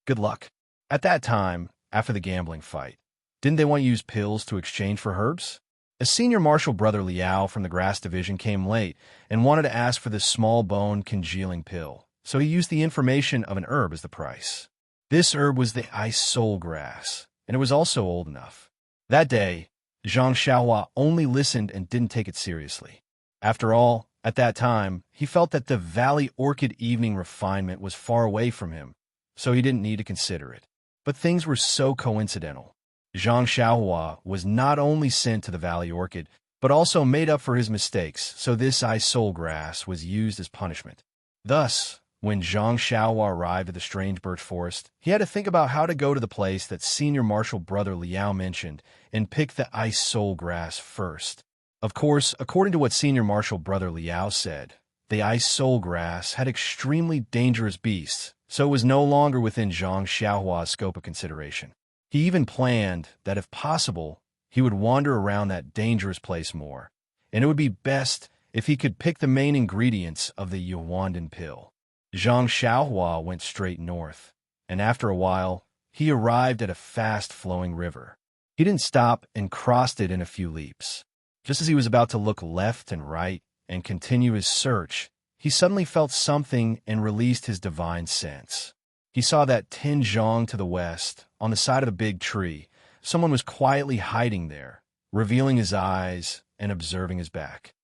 Good luck. At that time, after the gambling fight, didn't they want to use pills to exchange for herbs? A Senior Marshal Brother Liao from the Grass Division came late and wanted to ask for this small bone congealing pill, so he used the information of an herb as the price. This herb was the ice soul grass, and it was also old enough. That day, Zhang Xiaohua only listened and didn't take it seriously. After all, at that time, he felt that the Valley Orchid evening refinement was far away from him, so he didn't need to consider it. But things were so coincidental. Zhang Xiaohua was not only sent to the Valley Orchid, but also made up for his mistakes, so this ice soul grass was used as punishment. Thus, when Zhang Xiaohua arrived at the strange birch forest, he had to think about how to go to the place that Senior Marshal Brother Liao mentioned and pick the ice soul grass first. Of course, according to what Senior Marshal Brother Liao said, the ice soul grass had extremely dangerous beasts, so it was no longer within Zhang Xiaohua's scope of consideration. He even planned that if possible, he would wander around that dangerous place more, and it would be best if he could pick the main ingredients of the Yuandan pill. Zhang Xiaohua went straight north, and after a while, he arrived at a fast-flowing river. He didn't stop and crossed it in a few leaps. Just as he was about to look left and right and continue his search, he suddenly felt something and released his divine sense. He saw that Tin Zhang to the west, on the side of a big tree. Someone was quietly hiding there, revealing his eyes and observing his back.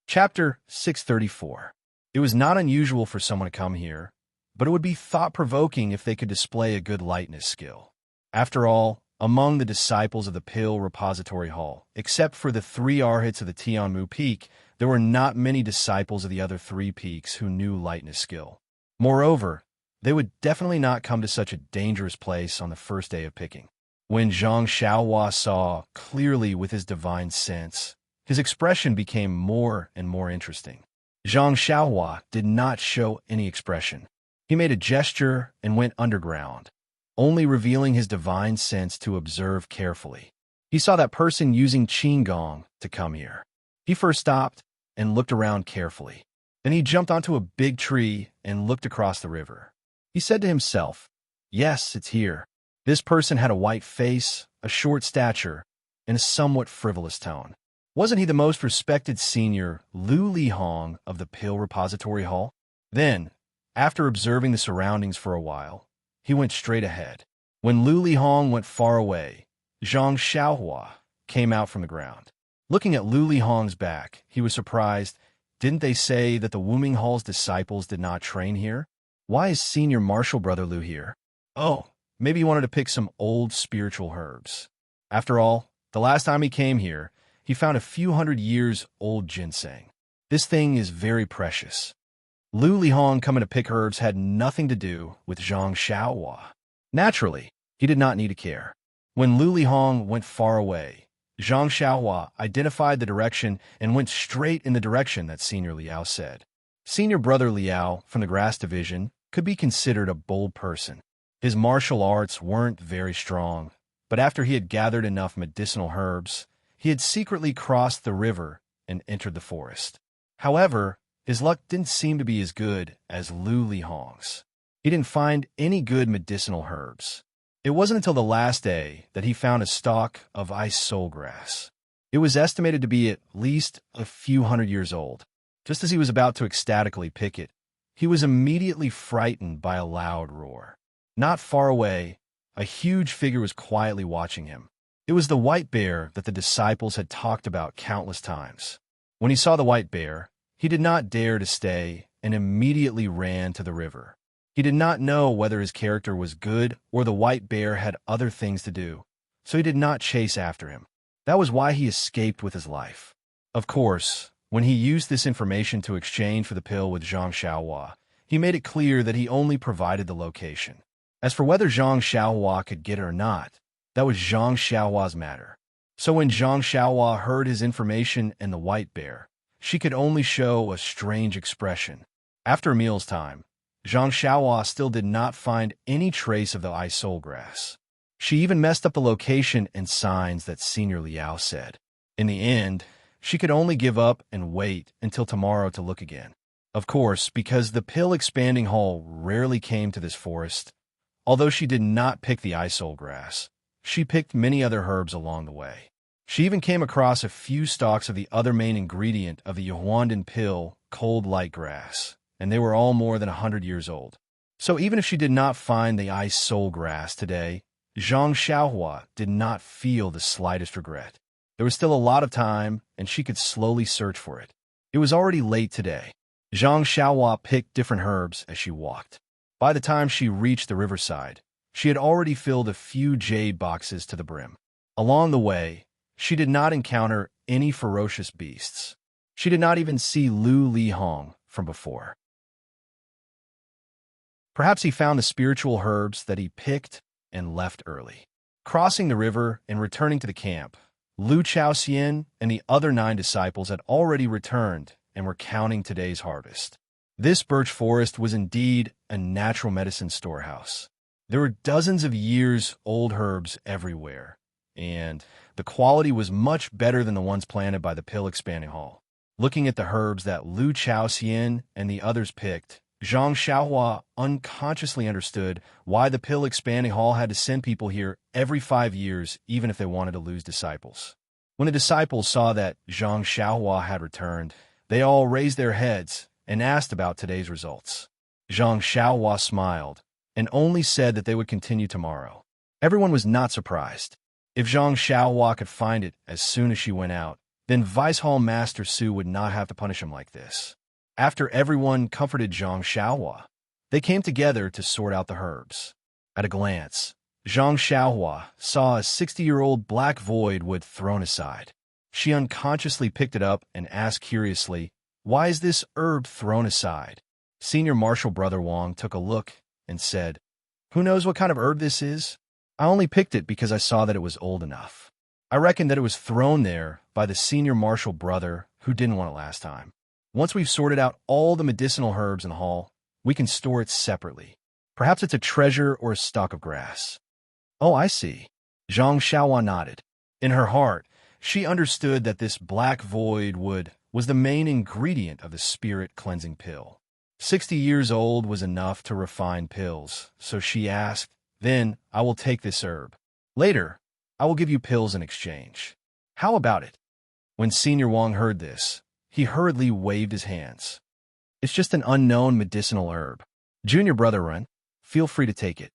Chapter 634. It was not unusual for someone to come here, but it would be thought-provoking if they could display a good lightness skill. After all, among the disciples of the Pill Repository Hall, except for the 3 arhats of the Tianmu Peak, there were not many disciples of the other 3 peaks who knew lightness skill. Moreover, they would definitely not come to such a dangerous place on the first day of picking. When Zhang Xiaohua saw clearly with his divine sense, his expression became more and more interesting. Zhang Xiaohua did not show any expression. He made a gesture and went underground, only revealing his divine sense to observe carefully. He saw that person using qinggong to come here. He first stopped and looked around carefully. Then he jumped onto a big tree and looked across the river. He said to himself, "Yes, it's here." This person had a white face, a short stature, and a somewhat frivolous tone. Wasn't he the most respected senior Lu Lihong of the Pill Repository Hall? Then, after observing the surroundings for a while, he went straight ahead. When Lu Lihong went far away, Zhang Xiaohua came out from the ground. Looking at Lu Lihong's back, he was surprised. Didn't they say that the Wuming Hall's disciples did not train here? Why is Senior Marshal Brother Lu here? Oh, maybe he wanted to pick some old spiritual herbs. After all, the last time he came here, he found a few 100 years old ginseng. This thing is very precious. Lu Lihong coming to pick herbs had nothing to do with Zhang Xiaohua. Naturally, he did not need to care. When Lu Lihong went far away, Zhang Xiaohua identified the direction and went straight in the direction that Senior Liao said. Senior Brother Liao from the Grass Division could be considered a bold person. His martial arts weren't very strong, But after he had gathered enough medicinal herbs, he had secretly crossed the river and entered the forest. However, his luck didn't seem to be as good as Lu Li Hong's. He didn't find any good medicinal herbs. It wasn't until the last day that he found a stalk of ice soul grass. It was estimated to be at least a few hundred years old. Just as he was about to ecstatically pick it, he was immediately frightened by a loud roar. Not far away, a huge figure was quietly watching him. It was the white bear that the disciples had talked about countless times. When he saw the white bear, he did not dare to stay and immediately ran to the river. He did not know whether his character was good or the white bear had other things to do, so he did not chase after him. That was why he escaped with his life. Of course, when he used this information to exchange for the pill with Zhang Xiaohua, he made it clear that he only provided the location. As for whether Zhang Xiaohua could get it or not, that was Zhang Xiaohua's matter. So when Zhang Xiaohua heard his information and the white bear, she could only show a strange expression. After a meal's time, Zhang Xiaohua still did not find any trace of the ice soul grass. She even messed up the location and signs that Senior Liao said. In the end, she could only give up and wait until tomorrow to look again. Of course, because the pill expanding hall rarely came to this forest, although she did not pick the ice soul grass, she picked many other herbs along the way. She even came across a few stalks of the other main ingredient of the Yuhuandan pill, cold light grass, and they were all more than 100 years old. So even if she did not find the ice soul grass today, Zhang Xiaohua did not feel the slightest regret. There was still a lot of time, and she could slowly search for it. It was already late today. Zhang Xiaohua picked different herbs as she walked. By the time she reached the riverside, she had already filled a few jade boxes to the brim. Along the way, she did not encounter any ferocious beasts. She did not even see Lu Li Hong from before. Perhaps he found the spiritual herbs that he picked and left early. Crossing the river and returning to the camp, Lu Chaoxian and the other 9 disciples had already returned and were counting today's harvest. This birch forest was indeed a natural medicine storehouse. There were dozens of years-old herbs everywhere, and the quality was much better than the ones planted by the pill expanding hall. Looking at the herbs that Lu Chaoxian and the others picked, Zhang Xiaohua unconsciously understood why the pill expanding hall had to send people here every 5 years, even if they wanted to lose disciples. When the disciples saw that Zhang Xiaohua had returned, they all raised their heads and asked about today's results. Zhang Xiaohua smiled and only said that they would continue tomorrow. Everyone was not surprised. If Zhang Xiaohua could find it as soon as she went out, then Vice Hall Master Su would not have to punish him like this. After everyone comforted Zhang Xiaohua, they came together to sort out the herbs. At a glance, Zhang Xiaohua saw a 60-year-old black void wood thrown aside. She unconsciously picked it up and asked curiously, "Why is this herb thrown aside?" Senior Marshal Brother Wong took a look and said, "Who knows what kind of herb this is? I only picked it because I saw that it was old enough. I reckon that it was thrown there by the Senior Marshal Brother who didn't want it last time. Once we've sorted out all the medicinal herbs in the hall, we can store it separately. Perhaps it's a treasure or a stalk of grass." "Oh, I see." Zhang Xiaohua nodded. In her heart, she understood that this black void wood was the main ingredient of the spirit cleansing pill. 60 years old was enough to refine pills, so she asked, "Then I will take this herb. Later, I will give you pills in exchange. How about it?" When Senior Wong heard this, he hurriedly waved his hands. "It's just an unknown medicinal herb. Junior Brother Ren, feel free to take it.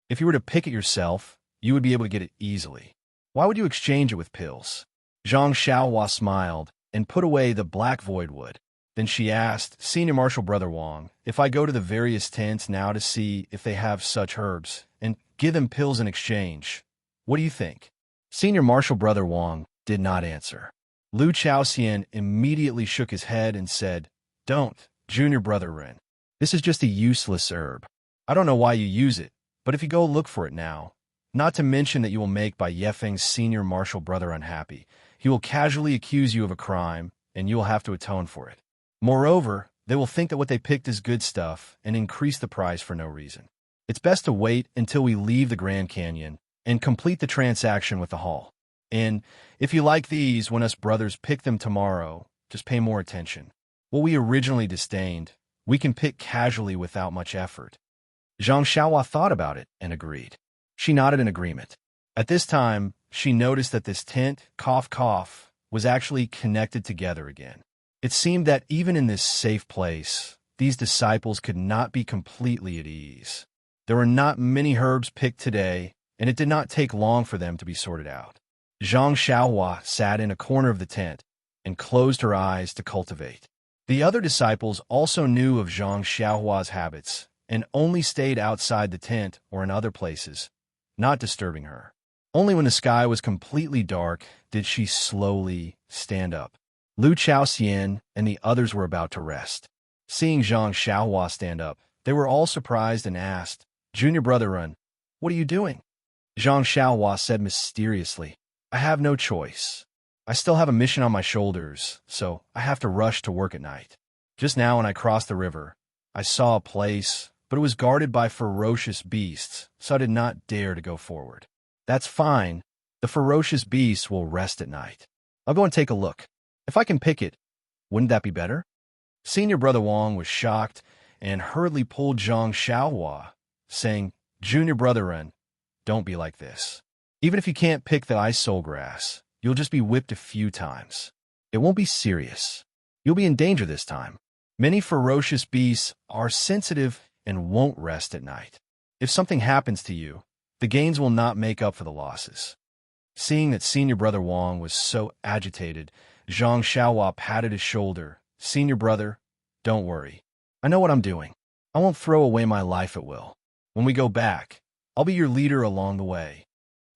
If you were to pick it yourself, you would be able to get it easily. Why would you exchange it with pills?" Zhang Xiaohua smiled and put away the black void wood. Then she asked Senior Marshal Brother Wong, "If I go to the various tents now to see if they have such herbs and give them pills in exchange, what do you think?" Senior Marshal Brother Wong did not answer. Lu Chaoxian immediately shook his head and said, "Don't, Junior Brother Ren. This is just a useless herb. I don't know why you use it, but if you go look for it now, not to mention that you will make Bai Yefeng's Senior Marshal Brother unhappy, he will casually accuse you of a crime, and you will have to atone for it. Moreover, they will think that what they picked is good stuff and increase the price for no reason. It's best to wait until we leave the Grand Canyon and complete the transaction with the haul. And if you like these, when us brothers pick them tomorrow, just pay more attention. What we originally disdained, we can pick casually without much effort. Zhang Xiaohua thought about it and agreed. She nodded in agreement. At this time, she noticed that this tent, cough cough, was actually connected together again. It seemed that even in this safe place, these disciples could not be completely at ease. There were not many herbs picked today, and it did not take long for them to be sorted out. Zhang Xiaohua sat in a corner of the tent and closed her eyes to cultivate. The other disciples also knew of Zhang Xiaohua's habits and only stayed outside the tent or in other places, not disturbing her. Only when the sky was completely dark did she slowly stand up. Lu Chaoxian and the others were about to rest. Seeing Zhang Xiaohua stand up, they were all surprised and asked, "Junior Brother Run, what are you doing?" Zhang Xiaohua said mysteriously, "I have no choice. I still have a mission on my shoulders, so I have to rush to work at night. Just now when I crossed the river, I saw a place, but it was guarded by ferocious beasts, so I did not dare to go forward. That's fine. The ferocious beasts will rest at night. I'll go and take a look. If I can pick it, wouldn't that be better?" Senior Brother Wang was shocked and hurriedly pulled Zhang Xiaohua, saying, "Junior Brother Ren, don't be like this. Even if you can't pick the ice soul grass, you'll just be whipped a few times. It won't be serious. You'll be in danger this time. Many ferocious beasts are sensitive and won't rest at night. If something happens to you, the gains will not make up for the losses." Seeing that Senior Brother Wang was so agitated, Zhang Xiaohua patted his shoulder. "Senior Brother, don't worry. I know what I'm doing. I won't throw away my life at will. When we go back, I'll be your leader along the way."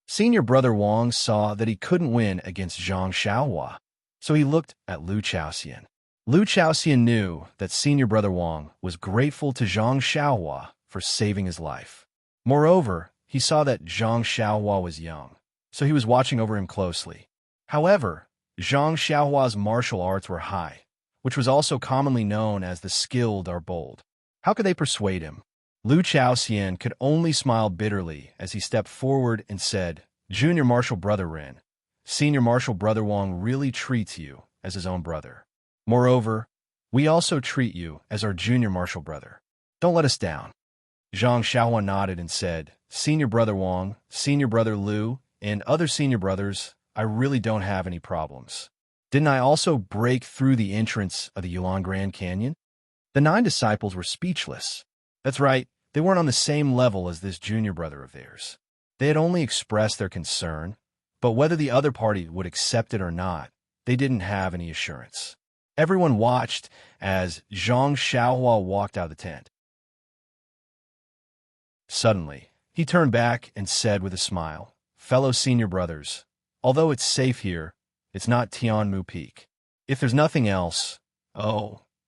Senior Brother Wang saw that he couldn't win against Zhang Xiaohua, so he looked at Lu Chaoxian. Lu Chaoxian knew that Senior Brother Wang was grateful to Zhang Xiaohua for saving his life. Moreover, he saw that Zhang Xiaohua was young, so he was watching over him closely. However, Zhang Xiaohua's martial arts were high, which was also commonly known as the skilled are bold. How could they persuade him? Lu Chaoxian could only smile bitterly as he stepped forward and said, "Junior Martial Brother Ren, Senior Martial Brother Wang really treats you as his own brother. Moreover, we also treat you as our junior martial brother. Don't let us down." Zhang Xiaohua nodded and said, "Senior Brother Wang, Senior Brother Lu, and other senior brothers, I really don't have any problems. Didn't I also break through the entrance of the Yulon Grand Canyon?" The 9 disciples were speechless. That's right, they weren't on the same level as this junior brother of theirs. They had only expressed their concern, but whether the other party would accept it or not, they didn't have any assurance. Everyone watched as Zhang Xiaohua walked out of the tent. Suddenly, he turned back and said with a smile, "Fellow senior brothers, although it's safe here, it's not Tianmu Peak. If there's nothing else,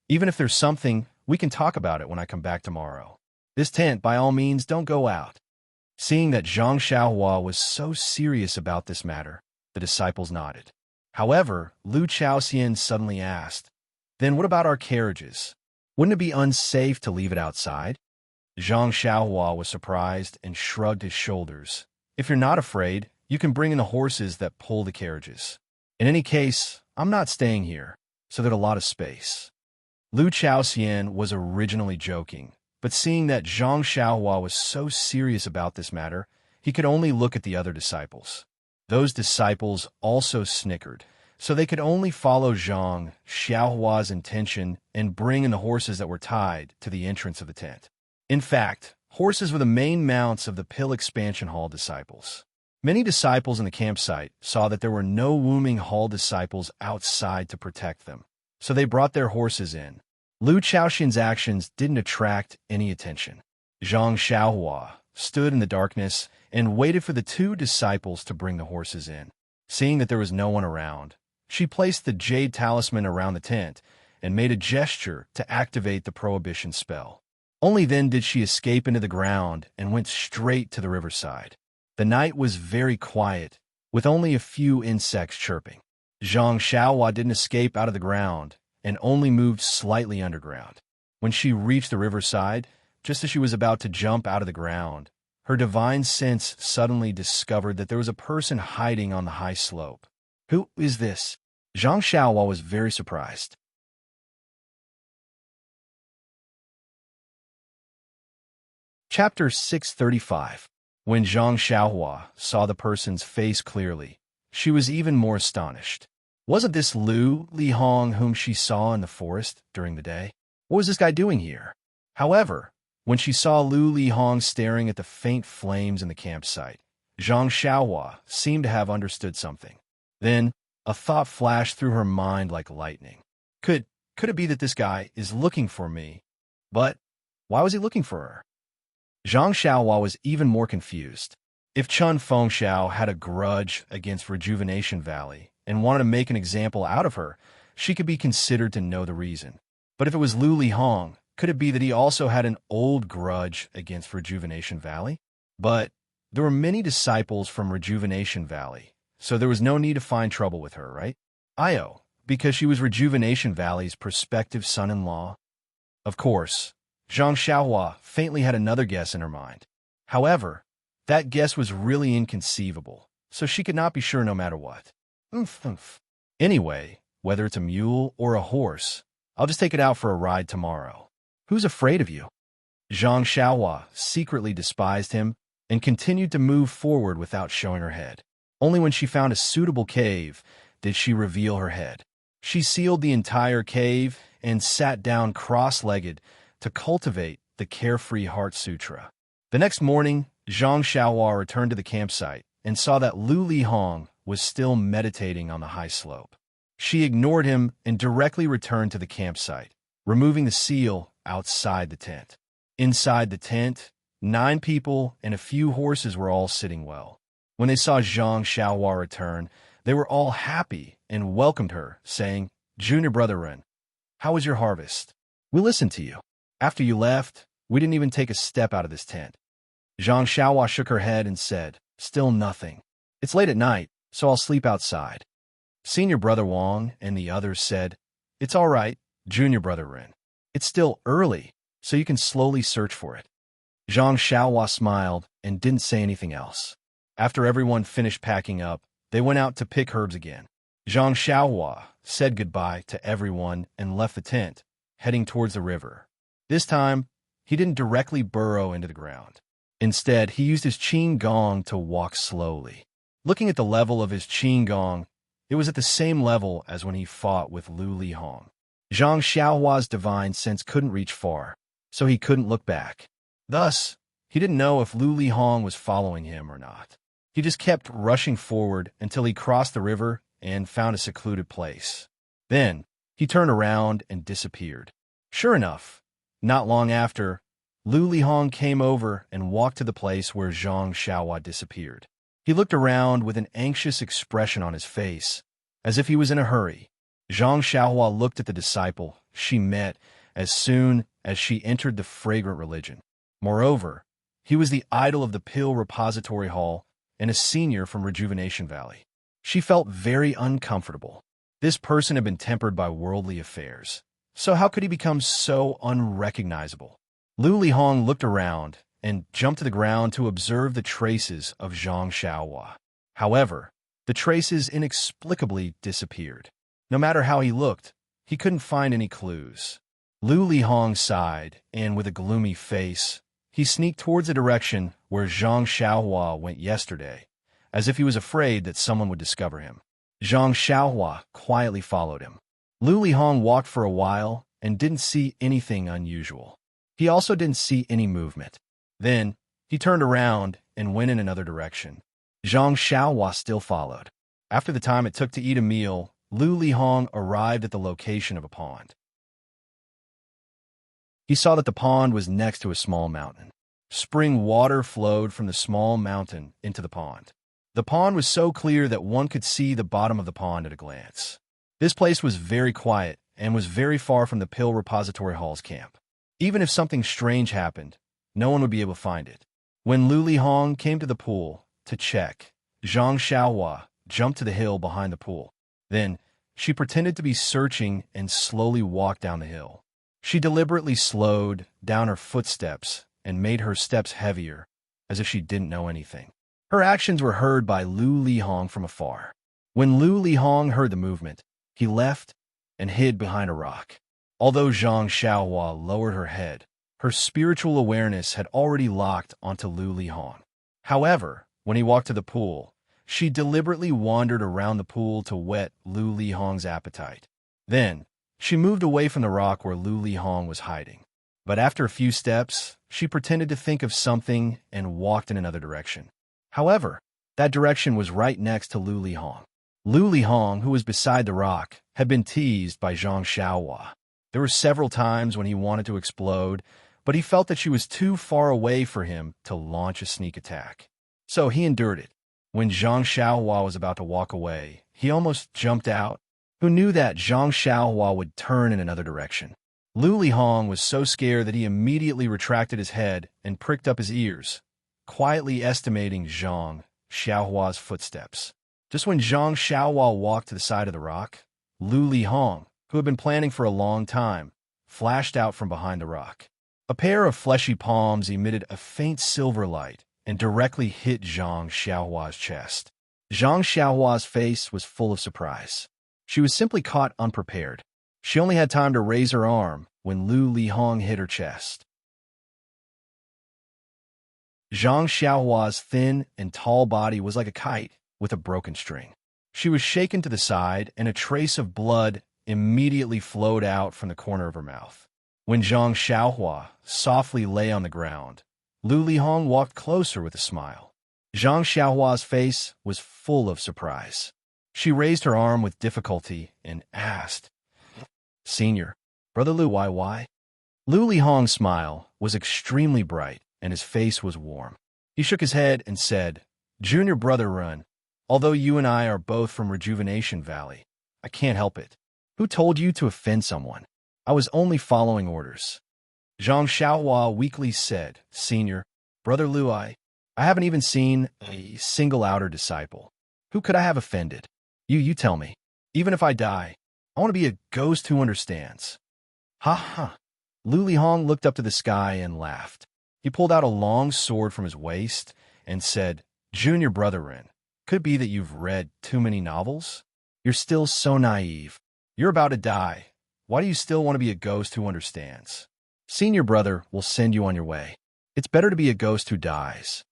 even if there's something, we can talk about it when I come back tomorrow. This tent, by all means, don't go out." Seeing that Zhang Xiaohua was so serious about this matter, the disciples nodded. However, Lu Chaoxian suddenly asked, "Then what about our carriages? Wouldn't it be unsafe to leave it outside?" Zhang Xiaohua was surprised and shrugged his shoulders. "If you're not afraid, you can bring in the horses that pull the carriages. In any case, I'm not staying here, so there's a lot of space." Lu Chaoxian was originally joking, but seeing that Zhang Xiaohua was so serious about this matter, he could only look at the other disciples. Those disciples also snickered, so they could only follow Zhang Xiaohua's intention and bring in the horses that were tied to the entrance of the tent. In fact, horses were the main mounts of the Pill Expansion Hall disciples. Many disciples in the campsite saw that there were no Wuming Hall disciples outside to protect them, so they brought their horses in. Lu Chaoxian's actions didn't attract any attention. Zhang Xiaohua stood in the darkness and waited for the 2 disciples to bring the horses in. Seeing that there was no one around, she placed the jade talisman around the tent and made a gesture to activate the prohibition spell. Only then did she escape into the ground and went straight to the riverside. The night was very quiet, with only a few insects chirping. Zhang Xiaohua didn't escape out of the ground and only moved slightly underground. When she reached the riverside, just as she was about to jump out of the ground, her divine sense suddenly discovered that there was a person hiding on the high slope. Who is this? Zhang Xiaohua was very surprised. Chapter 635. When Zhang Xiaohua saw the person's face clearly, she was even more astonished. Wasn't this Lu Lihong whom she saw in the forest during the day? What was this guy doing here? However, when she saw Lu Lihong staring at the faint flames in the campsite, Zhang Xiaohua seemed to have understood something. Then, a thought flashed through her mind like lightning. Could it be that this guy is looking for me? But why was he looking for her? Zhang Xiaohua was even more confused. If Chun Fengxiao had a grudge against Rejuvenation Valley and wanted to make an example out of her, she could be considered to know the reason. But if it was Lu Lihong, could it be that he also had an old grudge against Rejuvenation Valley? But there were many disciples from Rejuvenation Valley, so there was no need to find trouble with her, right? Io, because she was Rejuvenation Valley's prospective son-in-law. Of course, Zhang Xiaohua faintly had another guess in her mind. However, that guess was really inconceivable, so she could not be sure no matter what. Anyway, whether it's a mule or a horse, I'll just take it out for a ride tomorrow. Who's afraid of you? Zhang Xiaohua secretly despised him and continued to move forward without showing her head. Only when she found a suitable cave did she reveal her head. She sealed the entire cave and sat down cross-legged to cultivate the Carefree Heart Sutra. The next morning, Zhang Xiaohua returned to the campsite and saw that Lu Lihong was still meditating on the high slope. She ignored him and directly returned to the campsite, removing the seal outside the tent. Inside the tent, 9 people and a few horses were all sitting well. When they saw Zhang Xiaohua return, they were all happy and welcomed her, saying, "Junior Brother Ren, how was your harvest? We listened to you. After you left, we didn't even take a step out of this tent." Zhang Xiaohua shook her head and said, "Still nothing. It's late at night, so I'll sleep outside." Senior Brother Wang and the others said, "It's all right, Junior Brother Ren. It's still early, so you can slowly search for it." Zhang Xiaohua smiled and didn't say anything else. After everyone finished packing up, they went out to pick herbs again. Zhang Xiaohua said goodbye to everyone and left the tent, heading towards the river. This time, he didn't directly burrow into the ground. Instead, he used his qin gong to walk slowly. Looking at the level of his qin gong, it was at the same level as when he fought with Lu Lihong. Zhang Xiaohua's divine sense couldn't reach far, so he couldn't look back. Thus, he didn't know if Lu Lihong was following him or not. He just kept rushing forward until he crossed the river and found a secluded place. Then, he turned around and disappeared. Sure enough, not long after, Lu Lihong came over and walked to the place where Zhang Xiaohua disappeared. He looked around with an anxious expression on his face, as if he was in a hurry. Zhang Xiaohua looked at the disciple she met as soon as she entered the fragrant religion. Moreover, he was the idol of the Pill Repository Hall and a senior from Rejuvenation Valley. She felt very uncomfortable. This person had been tempered by worldly affairs, so how could he become so unrecognizable? Lu Lihong looked around and jumped to the ground to observe the traces of Zhang Xiaohua. However, the traces inexplicably disappeared. No matter how he looked, he couldn't find any clues. Lu Lihong sighed, and with a gloomy face, he sneaked towards the direction where Zhang Xiaohua went yesterday, as if he was afraid that someone would discover him. Zhang Xiaohua quietly followed him. Lu Lihong walked for a while and didn't see anything unusual. He also didn't see any movement. Then, he turned around and went in another direction. Zhang Xiaohua still followed. After the time it took to eat a meal, Lu Lihong arrived at the location of a pond. He saw that the pond was next to a small mountain. Spring water flowed from the small mountain into the pond. The pond was so clear that one could see the bottom of the pond at a glance. This place was very quiet and was very far from the Pill Repository Hall's camp. Even if something strange happened, no one would be able to find it. When Lu Lihong came to the pool to check, Zhang Xiaohua jumped to the hill behind the pool. Then, she pretended to be searching and slowly walked down the hill. She deliberately slowed down her footsteps and made her steps heavier, as if she didn't know anything. Her actions were heard by Lu Lihong from afar. When Lu Lihong heard the movement, he left and hid behind a rock. Although Zhang Xiaohua lowered her head, her spiritual awareness had already locked onto Lu Lihong. However, when he walked to the pool, she deliberately wandered around the pool to whet Lu Lihong's appetite. Then, she moved away from the rock where Lu Lihong was hiding. But after a few steps, she pretended to think of something and walked in another direction. However, that direction was right next to Lu Lihong. Lu Lihong, who was beside the rock, had been teased by Zhang Xiaohua. There were several times when he wanted to explode, but he felt that she was too far away for him to launch a sneak attack. So he endured it. When Zhang Xiaohua was about to walk away, he almost jumped out. Who knew that Zhang Xiaohua would turn in another direction? Lu Lihong was so scared that he immediately retracted his head and pricked up his ears, quietly estimating Zhang Xiaohua's footsteps. Just when Zhang Xiaohua walked to the side of the rock, Lu Lihong, who had been planning for a long time, flashed out from behind the rock. A pair of fleshy palms emitted a faint silver light and directly hit Zhang Xiaohua's chest. Zhang Xiaohua's face was full of surprise. She was simply caught unprepared. She only had time to raise her arm when Lu Lihong hit her chest. Zhang Xiaohua's thin and tall body was like a kite with a broken string. She was shaken to the side, and a trace of blood immediately flowed out from the corner of her mouth. When Zhang Xiaohua softly lay on the ground, Lu Lihong walked closer with a smile. Zhang Xiaohua's face was full of surprise. She raised her arm with difficulty and asked, "Senior, Brother Lu, why?" Lu Lihong's smile was extremely bright, and his face was warm. He shook his head and said, "Junior Brother Run, although you and I are both from Rejuvenation Valley, I can't help it. Who told you to offend someone? I was only following orders." Zhang Xiaohua weakly said, "Senior, Brother Lu, I haven't even seen a single outer disciple. Who could I have offended? You tell me. Even if I die, I want to be a ghost who understands." Ha ha. Lu Lihong looked up to the sky and laughed. He pulled out a long sword from his waist and said, "Junior Brother Ren, could it be that you've read too many novels? You're still so naive. You're about to die. Why do you still want to be a ghost who understands? Senior Brother will send you on your way. It's better to be a ghost who dies."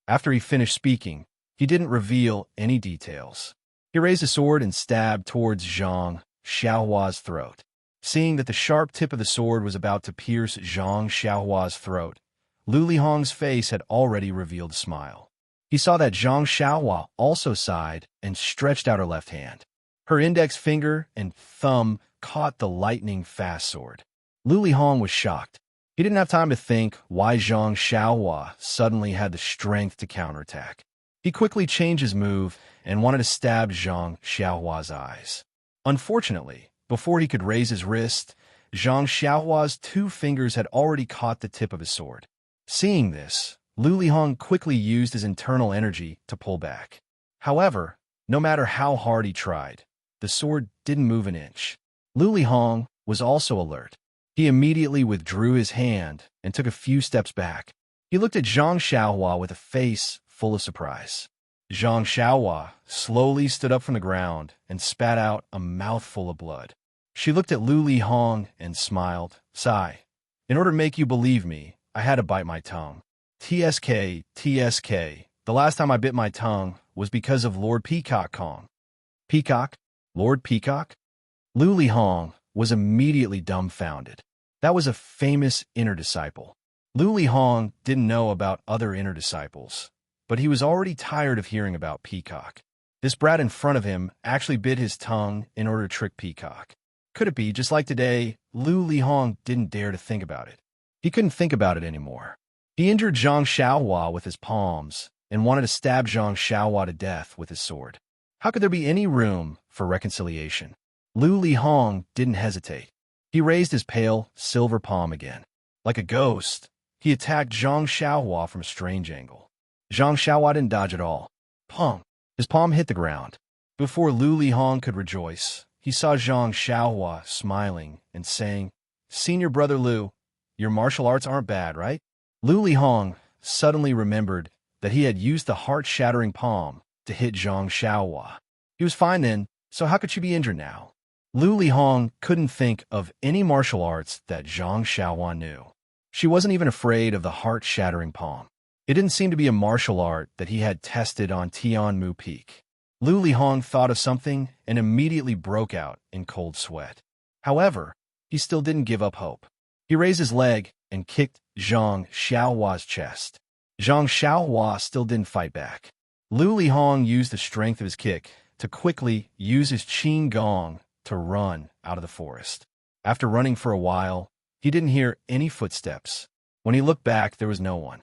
After he finished speaking, he didn't reveal any details. He raised a sword and stabbed towards Zhang Xiaohua's throat. Seeing that the sharp tip of the sword was about to pierce Zhang Xiaohua's throat, Lu Lihong's face had already revealed a smile. He saw that Zhang Xiaohua also sighed and stretched out her left hand. Her index finger and thumb caught the lightning-fast sword. Lu Lihong was shocked. He didn't have time to think why Zhang Xiaohua suddenly had the strength to counterattack. He quickly changed his move and wanted to stab Zhang Xiaohua's eyes. Unfortunately, before he could raise his wrist, Zhang Xiaohua's two fingers had already caught the tip of his sword. Seeing this, Lu Lihong quickly used his internal energy to pull back. However, no matter how hard he tried, the sword didn't move an inch. Lu Lihong was also alert. He immediately withdrew his hand and took a few steps back. He looked at Zhang Xiaohua with a face full of surprise. Zhang Xiaohua slowly stood up from the ground and spat out a mouthful of blood. She looked at Lu Lihong and smiled. "Sigh. In order to make you believe me, I had to bite my tongue. TSK. The last time I bit my tongue was because of Lord Peacock Kong." "Peacock? Lord Peacock?" Lu Lihong was immediately dumbfounded. That was a famous inner disciple. Lu Lihong didn't know about other inner disciples, but he was already tired of hearing about Peacock. This brat in front of him actually bit his tongue in order to trick Peacock. Could it be, just like today, Lu Lihong didn't dare to think about it. He couldn't think about it anymore. He injured Zhang Xiaohua with his palms and wanted to stab Zhang Xiaohua to death with his sword. How could there be any room for reconciliation? Lu Lihong didn't hesitate. He raised his pale, silver palm again. Like a ghost, he attacked Zhang Xiaohua from a strange angle. Zhang Xiaohua didn't dodge at all. Pong! His palm hit the ground. Before Lu Lihong could rejoice, he saw Zhang Xiaohua smiling and saying, Senior Brother Lu, your martial arts aren't bad, right? Lu Lihong suddenly remembered that he had used the heart-shattering palm to hit Zhang Xiaohua. He was fine then, so how could she be injured now? Lu Lihong couldn't think of any martial arts that Zhang Xiaohua knew. She wasn't even afraid of the heart-shattering palm. It didn't seem to be a martial art that he had tested on Tianmu Peak. Lu Lihong thought of something and immediately broke out in cold sweat. However, he still didn't give up hope. He raised his leg and kicked Zhang Xiaohua's chest. Zhang Xiaohua still didn't fight back. Lu Lihong used the strength of his kick to quickly use his qin gong to run out of the forest. After running for a while, he didn't hear any footsteps. When he looked back, there was no one.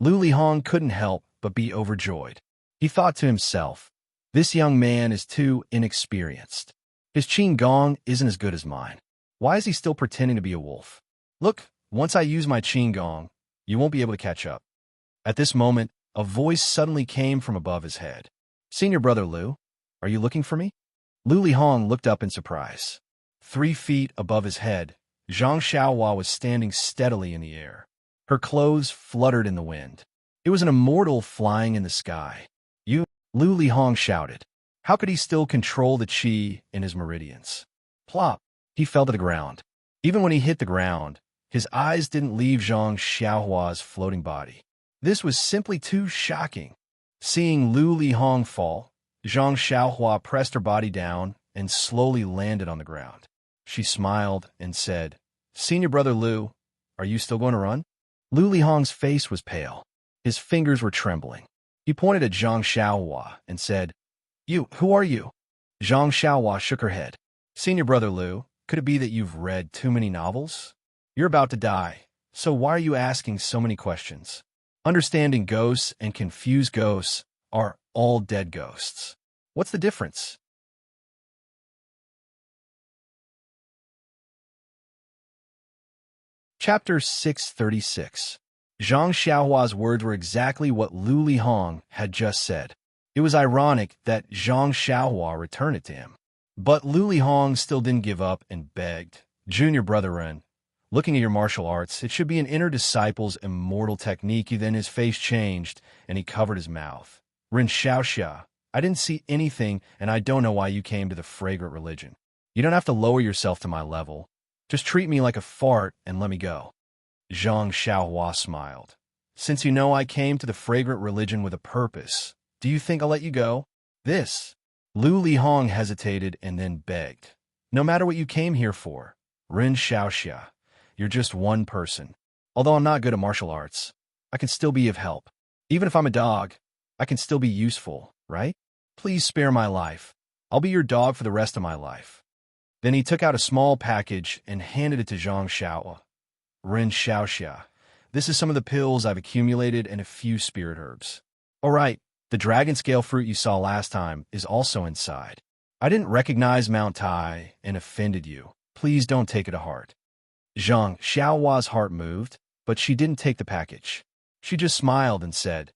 Lu Lihong couldn't help but be overjoyed. He thought to himself, this young man is too inexperienced. His qin gong isn't as good as mine. Why is he still pretending to be a wolf? Look, once I use my qin gong, you won't be able to catch up. At this moment, a voice suddenly came from above his head. Senior Brother Lu, are you looking for me? Lu Lihong looked up in surprise. 3 feet above his head, Zhang Xiaohua was standing steadily in the air. Her clothes fluttered in the wind. It was an immortal flying in the sky. You, Lu Lihong shouted. How could he still control the qi in his meridians? Plop! He fell to the ground. Even when he hit the ground, his eyes didn't leave Zhang Xiaohua's floating body. This was simply too shocking. Seeing Lu Lihong fall, Zhang Xiaohua pressed her body down and slowly landed on the ground. She smiled and said, Senior Brother Lu, are you still going to run? Lu Lihong's face was pale. His fingers were trembling. He pointed at Zhang Xiaohua and said, who are you? Zhang Xiaohua shook her head. Senior Brother Lu, could it be that you've read too many novels? You're about to die, so why are you asking so many questions? Understanding ghosts and confused ghosts are all dead ghosts. What's the difference? Chapter 636. Zhang Xiaohua's words were exactly what Lu Lihong had just said. It was ironic that Zhang Xiaohua returned it to him. But Lu Lihong still didn't give up and begged, Junior Brother Ren, looking at your martial arts, it should be an inner disciple's immortal technique. Then his face changed, and he covered his mouth. Ren Xiaoxia, I didn't see anything, and I don't know why you came to the fragrant religion. You don't have to lower yourself to my level. Just treat me like a fart and let me go. Zhang Xiaohua smiled. Since you know I came to the fragrant religion with a purpose, do you think I'll let you go? This. Lu Lihong hesitated and then begged. No matter what you came here for, Ren Xiaoxia, you're just one person. Although I'm not good at martial arts, I can still be of help. Even if I'm a dog, I can still be useful, right? Please spare my life. I'll be your dog for the rest of my life. Then he took out a small package and handed it to Zhang Xiaohua. Ren Xiaoxia, this is some of the pills I've accumulated and a few spirit herbs. All right, the dragon scale fruit you saw last time is also inside. I didn't recognize Mount Tai and offended you. Please don't take it to heart. Zhang Xiaohua's heart moved, but she didn't take the package. She just smiled and said,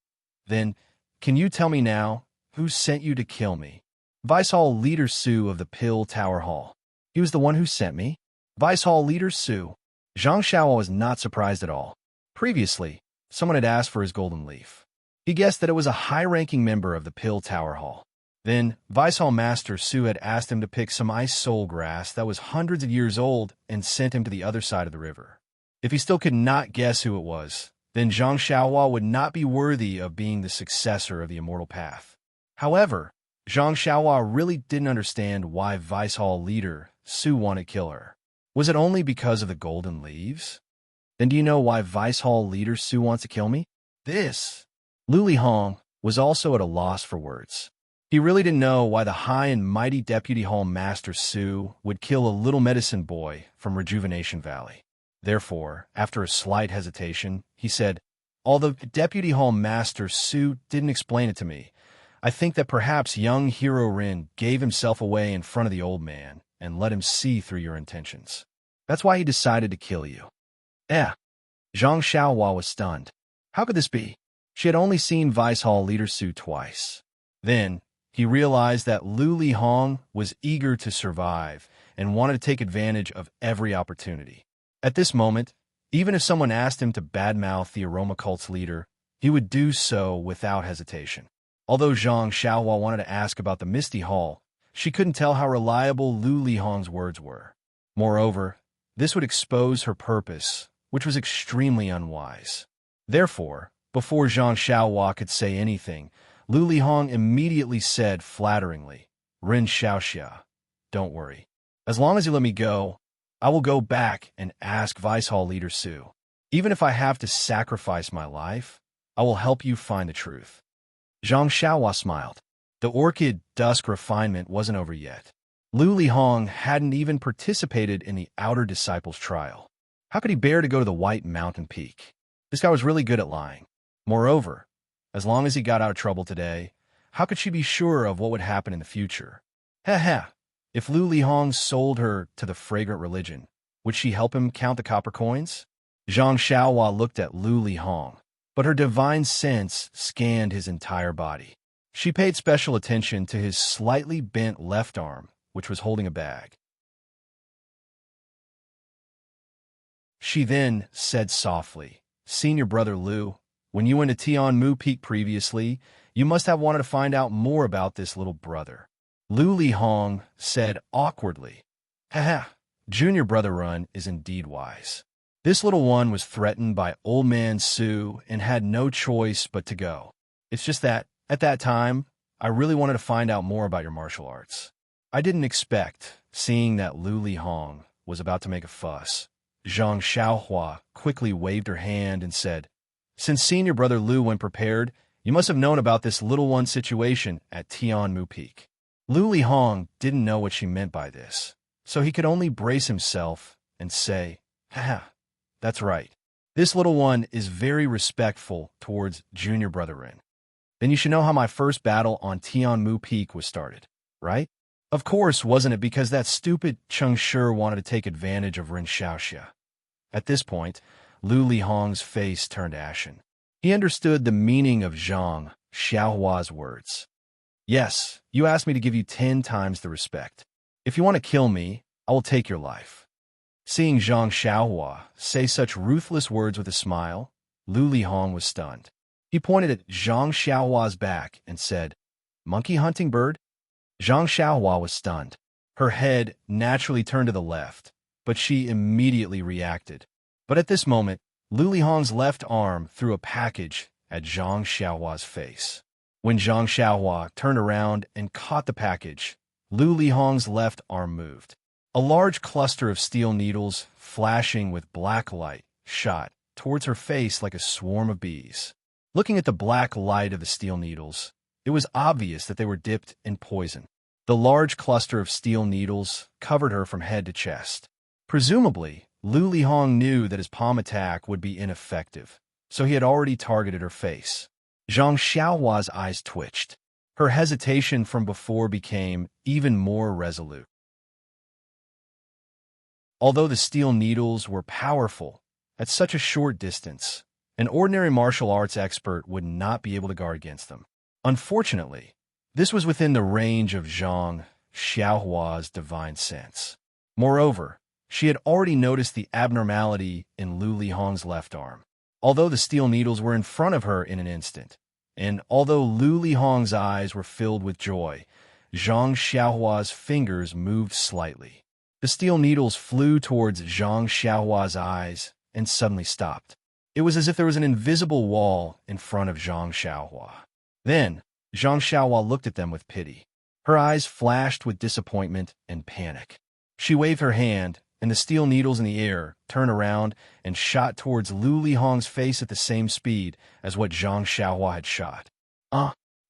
Then, can you tell me now, who sent you to kill me? Vice Hall Leader Su of the Pill Tower Hall. He was the one who sent me? Vice Hall Leader Su. Zhang Xiaohua was not surprised at all. Previously, someone had asked for his golden leaf. He guessed that it was a high-ranking member of the Pill Tower Hall. Then, Vice Hall Master Su had asked him to pick some ice soul grass that was hundreds of years old and sent him to the other side of the river. If he still could not guess who it was, then Zhang Xiaohua would not be worthy of being the successor of the Immortal Path. However, Zhang Xiaohua really didn't understand why Vice Hall Leader Su wanted to kill her. Was it only because of the golden leaves? Then do you know why Vice Hall Leader Su wants to kill me? This. Lu Lihong was also at a loss for words. He really didn't know why the high and mighty Deputy Hall Master Su would kill a little medicine boy from Rejuvenation Valley. Therefore, after a slight hesitation, he said, Although Deputy Hall Master Su didn't explain it to me, I think that perhaps young Hero Rin gave himself away in front of the old man and let him see through your intentions. That's why he decided to kill you. Zhang Xiaohua was stunned. How could this be? She had only seen Vice Hall Leader Su twice. Then, he realized that Lu Lihong was eager to survive and wanted to take advantage of every opportunity. At this moment, even if someone asked him to badmouth the aroma cult's leader, he would do so without hesitation. Although Zhang Xiaohua wanted to ask about the Misty Hall, she couldn't tell how reliable Lu Lihong's words were. Moreover, this would expose her purpose, which was extremely unwise. Therefore, before Zhang Xiaohua could say anything, Lu Lihong immediately said flatteringly, "Ren Xiaoxia, don't worry. As long as you let me go, I will go back and ask Vice Hall Leader Su. Even if I have to sacrifice my life, I will help you find the truth." Zhang Xiaohua smiled. The orchid dusk refinement wasn't over yet. Lu Lihong hadn't even participated in the Outer Disciples trial. How could he bear to go to the White Mountain Peak? This guy was really good at lying. Moreover, as long as he got out of trouble today, how could she be sure of what would happen in the future? If Lu Lihong sold her to the fragrant religion, would she help him count the copper coins? Zhang Xiaohua looked at Lu Lihong, but her divine sense scanned his entire body. She paid special attention to his slightly bent left arm, which was holding a bag. She then said softly, "Senior brother Lu, when you went to Tianmu Peak previously, you must have wanted to find out more about this little brother." Lu Lihong said awkwardly, "Junior brother Run is indeed wise. This little one was threatened by old man Su and had no choice but to go. It's just that, at that time, I really wanted to find out more about your martial arts." I didn't expect, seeing that Lu Lihong was about to make a fuss. Zhang Xiaohua quickly waved her hand and said, "Since senior brother Lu went prepared, you must have known about this little one situation at Tianmu Peak." Lu Lihong didn't know what she meant by this, so he could only brace himself and say, "That's right. This little one is very respectful towards junior brother Ren. Then you should know how my first battle on Tianmu Peak was started, right? Of course, wasn't it because that stupid Cheng Shi wanted to take advantage of Ren Xiaoxia?" At this point, Lu Lihong's face turned ashen. He understood the meaning of Zhang Xiaohua's words. "Yes, you asked me to give you 10 times the respect. If you want to kill me, I will take your life." Seeing Zhang Xiaohua say such ruthless words with a smile, Lu Lihong was stunned. He pointed at Zhang Xiaohua's back and said, "Monkey hunting bird?" Zhang Xiaohua was stunned. Her head naturally turned to the left, but she immediately reacted. But at this moment, Lu Lihong's left arm threw a package at Zhang Xiaohua's face. When Zhang Xiaohua turned around and caught the package, Lu Lihong's left arm moved. A large cluster of steel needles, flashing with black light, shot towards her face like a swarm of bees. Looking at the black light of the steel needles, it was obvious that they were dipped in poison. The large cluster of steel needles covered her from head to chest. Presumably, Lu Lihong knew that his palm attack would be ineffective, so he had already targeted her face. Zhang Xiaohua's eyes twitched. Her hesitation from before became even more resolute. Although the steel needles were powerful, at such a short distance, an ordinary martial arts expert would not be able to guard against them. Unfortunately, this was within the range of Zhang Xiaohua's divine sense. Moreover, she had already noticed the abnormality in Lu Lihong's left arm. Although the steel needles were in front of her in an instant, and although Lu Lihong's eyes were filled with joy, Zhang Xiaohua's fingers moved slightly. The steel needles flew towards Zhang Xiaohua's eyes and suddenly stopped. It was as if there was an invisible wall in front of Zhang Xiaohua. Then, Zhang Xiaohua looked at them with pity. Her eyes flashed with disappointment and panic. She waved her hand, and the steel needles in the air turned around and shot towards Lu Lihong's face at the same speed as what Zhang Xiaohua had shot.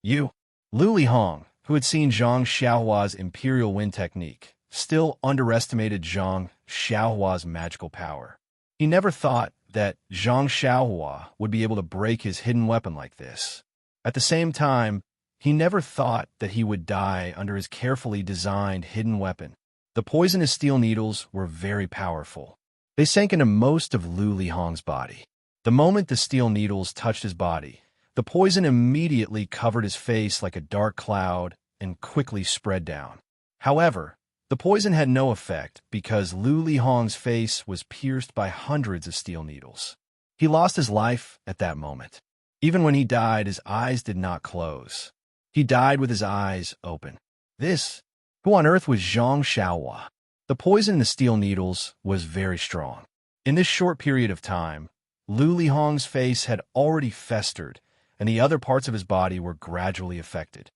You! Lu Lihong, who had seen Zhang Xiaohua's Imperial Wind technique, still underestimated Zhang Xiaohua's magical power. He never thought that Zhang Xiaohua would be able to break his hidden weapon like this. At the same time, he never thought that he would die under his carefully designed hidden weapon. The poisonous steel needles were very powerful. They sank into most of Lu Lihong's body. The moment the steel needles touched his body, the poison immediately covered his face like a dark cloud and quickly spread down. However, The poison had no effect because Lu Lihong's face was pierced by hundreds of steel needles. He lost his life at that moment. Even when he died, his eyes did not close. He died with his eyes open. Who on earth was Zhang Xiaohua? The poison in the steel needles was very strong. In this short period of time, Lu Lihong's face had already festered, and the other parts of his body were gradually affected.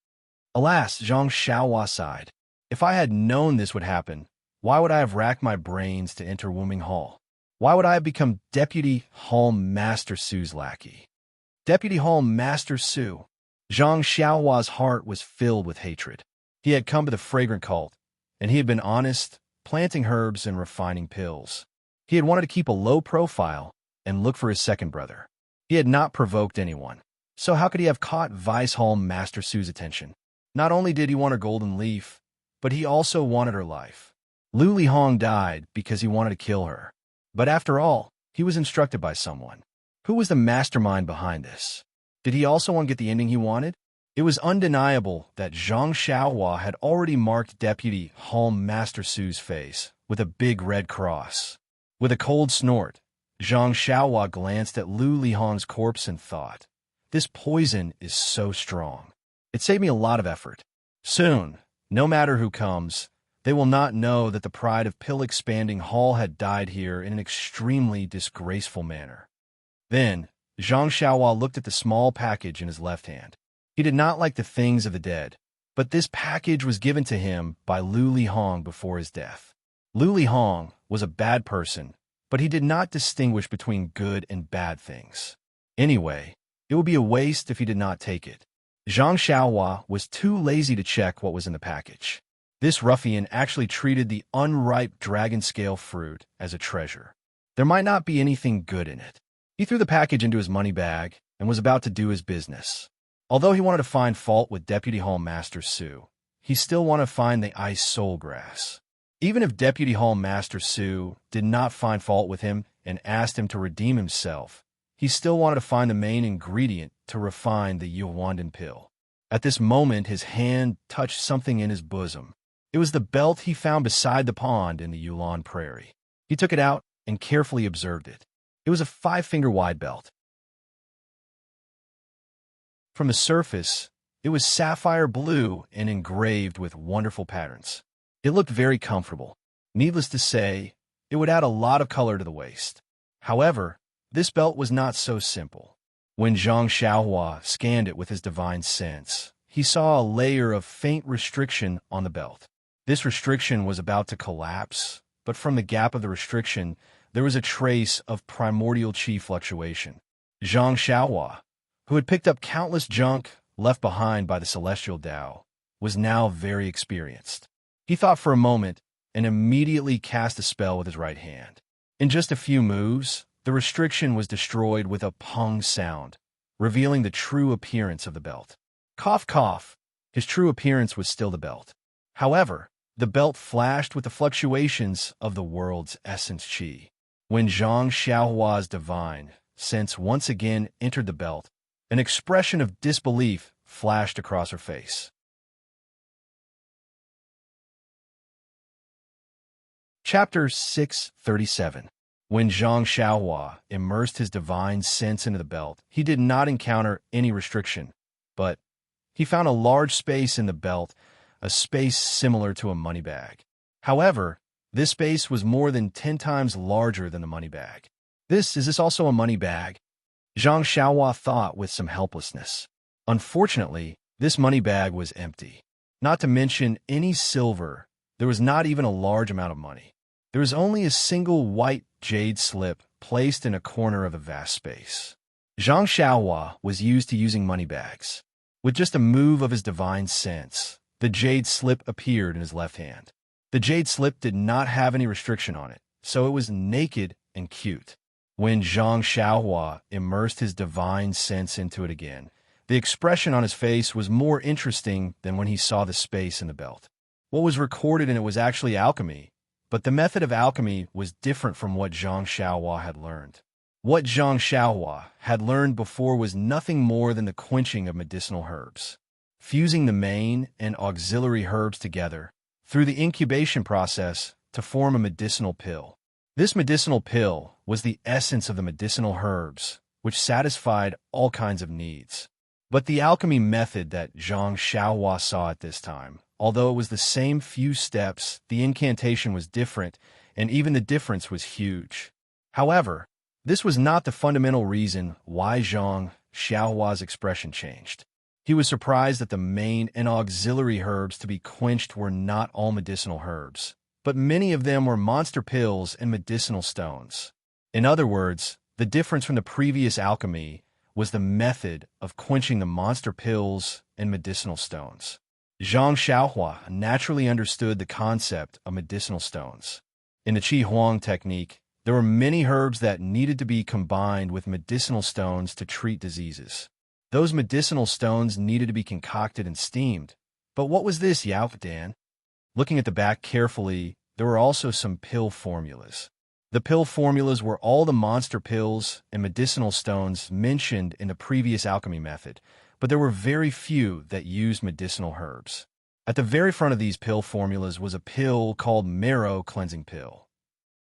Alas, Zhang Xiaohua sighed. If I had known this would happen, why would I have racked my brains to enter Wuming Hall? Why would I have become Deputy Hall Master Su's lackey? Deputy Hall Master Su. Zhang Xiaohua's heart was filled with hatred. He had come to the fragrant cult, and he had been honest, planting herbs and refining pills. He had wanted to keep a low profile and look for his second brother. He had not provoked anyone. So how could he have caught Vice Hall Master Su's attention? Not only did he want her golden leaf, but he also wanted her life. Lu Lihong died because he wanted to kill her. But after all, he was instructed by someone. Who was the mastermind behind this? Did he also want to get the ending he wanted? It was undeniable that Zhang Xiaohua had already marked Deputy Hall Master Su's face with a big red cross. With a cold snort, Zhang Xiaohua glanced at Lu Lihong's corpse and thought, "This poison is so strong. It saved me a lot of effort. Soon, no matter who comes, they will not know that the pride of pill-expanding Hall had died here in an extremely disgraceful manner." Then, Zhang Xiaohua looked at the small package in his left hand. He did not like the things of the dead, but this package was given to him by Lu Lihong before his death. Lu Lihong was a bad person, but he did not distinguish between good and bad things. Anyway, it would be a waste if he did not take it. Zhang Xiaohua was too lazy to check what was in the package. This ruffian actually treated the unripe dragon-scale fruit as a treasure. There might not be anything good in it. He threw the package into his money bag and was about to do his business. Although he wanted to find fault with Deputy Hall Master Su, he still wanted to find the ice soul grass. Even if Deputy Hall Master Su did not find fault with him and asked him to redeem himself, he still wanted to find the main ingredient to refine the Yuandan pill. At this moment, his hand touched something in his bosom. It was the belt he found beside the pond in the Yulon Prairie. He took it out and carefully observed it. It was a 5-finger-wide belt. From the surface, it was sapphire blue and engraved with wonderful patterns. It looked very comfortable. Needless to say, it would add a lot of color to the waist. However, this belt was not so simple. When Zhang Xiaohua scanned it with his divine sense, he saw a layer of faint restriction on the belt. This restriction was about to collapse, but from the gap of the restriction, there was a trace of primordial chi fluctuation. Zhang Xiaohua, who had picked up countless junk left behind by the celestial Tao, was now very experienced. He thought for a moment and immediately cast a spell with his right hand. In just a few moves, the restriction was destroyed with a pung sound, revealing the true appearance of the belt. Cough, cough. His true appearance was still the belt. However, the belt flashed with the fluctuations of the world's essence chi. When Zhang Xiaohua's divine sense once again entered the belt, an expression of disbelief flashed across her face. Chapter 637. When Zhang Xiaohua immersed his divine sense into the belt, he did not encounter any restriction, but he found a large space in the belt, a space similar to a money bag. However, this space was more than 10 times larger than the money bag. Is this also a money bag? Zhang Xiaohua thought with some helplessness. Unfortunately, this money bag was empty. Not to mention any silver, there was not even a large amount of money. There was only a single white jade slip placed in a corner of the vast space. Zhang Xiaohua was used to using money bags. With just a move of his divine sense, the jade slip appeared in his left hand. The jade slip did not have any restriction on it, so it was naked and cute. When Zhang Xiaohua immersed his divine sense into it again, the expression on his face was more interesting than when he saw the space in the belt. What was recorded in it was actually alchemy, but the method of alchemy was different from what Zhang Xiaohua had learned. What Zhang Xiaohua had learned before was nothing more than the quenching of medicinal herbs. Fusing the main and auxiliary herbs together, through the incubation process to form a medicinal pill. This medicinal pill was the essence of the medicinal herbs, which satisfied all kinds of needs. But the alchemy method that Zhang Xiaohua saw at this time, although it was the same few steps, the incantation was different, and even the difference was huge. However, this was not the fundamental reason why Zhang Xiaohua's expression changed. He was surprised that the main and auxiliary herbs to be quenched were not all medicinal herbs, but many of them were monster pills and medicinal stones. In other words, the difference from the previous alchemy was the method of quenching the monster pills and medicinal stones. Zhang Xiaohua naturally understood the concept of medicinal stones. In the Qi Huang technique, there were many herbs that needed to be combined with medicinal stones to treat diseases. Those medicinal stones needed to be concocted and steamed. But what was this, Yao Dan? Looking at the back carefully, there were also some pill formulas. The pill formulas were all the monster pills and medicinal stones mentioned in the previous alchemy method, but there were very few that used medicinal herbs. At the very front of these pill formulas was a pill called marrow cleansing pill.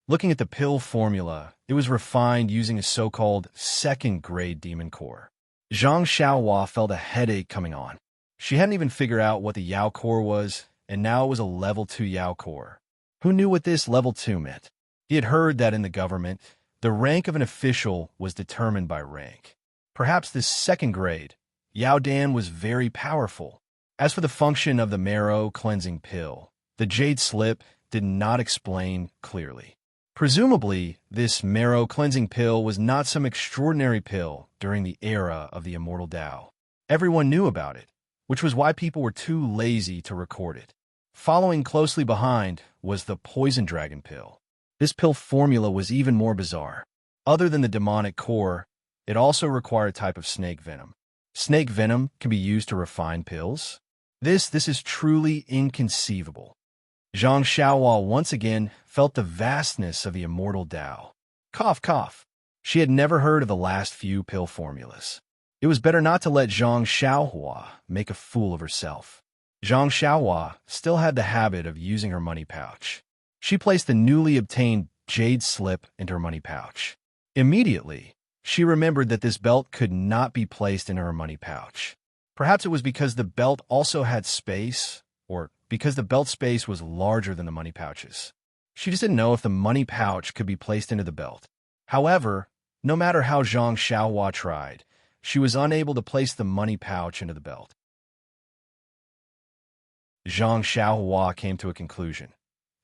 Looking at the pill formula, it was refined using a so-called second-grade demon core. Zhang Xiaohua felt a headache coming on. She hadn't even figured out what the Yao core was, and now it was a level 2 Yao core. Who knew what this level 2 meant? He had heard that in the government, the rank of an official was determined by rank. Perhaps this second grade, Yao Dan was very powerful. As for the function of the marrow cleansing pill, the jade slip did not explain clearly. Presumably, this marrow cleansing pill was not some extraordinary pill during the era of the immortal Tao. Everyone knew about it, which was why people were too lazy to record it. Following closely behind was the poison dragon pill. This pill formula was even more bizarre. Other than the demonic core, it also required a type of snake venom. Snake venom can be used to refine pills? This is truly inconceivable. Zhang Xiaohua once again felt the vastness of the immortal Tao. Cough, cough. She had never heard of the last few pill formulas. It was better not to let Zhang Xiaohua make a fool of herself. Zhang Xiaohua still had the habit of using her money pouch. She placed the newly obtained jade slip into her money pouch. Immediately, she remembered that this belt could not be placed in her money pouch. Perhaps it was because the belt also had space, or because the belt space was larger than the money pouches. She just didn't know if the money pouch could be placed into the belt. However, no matter how Zhang Xiaohua tried, she was unable to place the money pouch into the belt. Zhang Xiaohua came to a conclusion.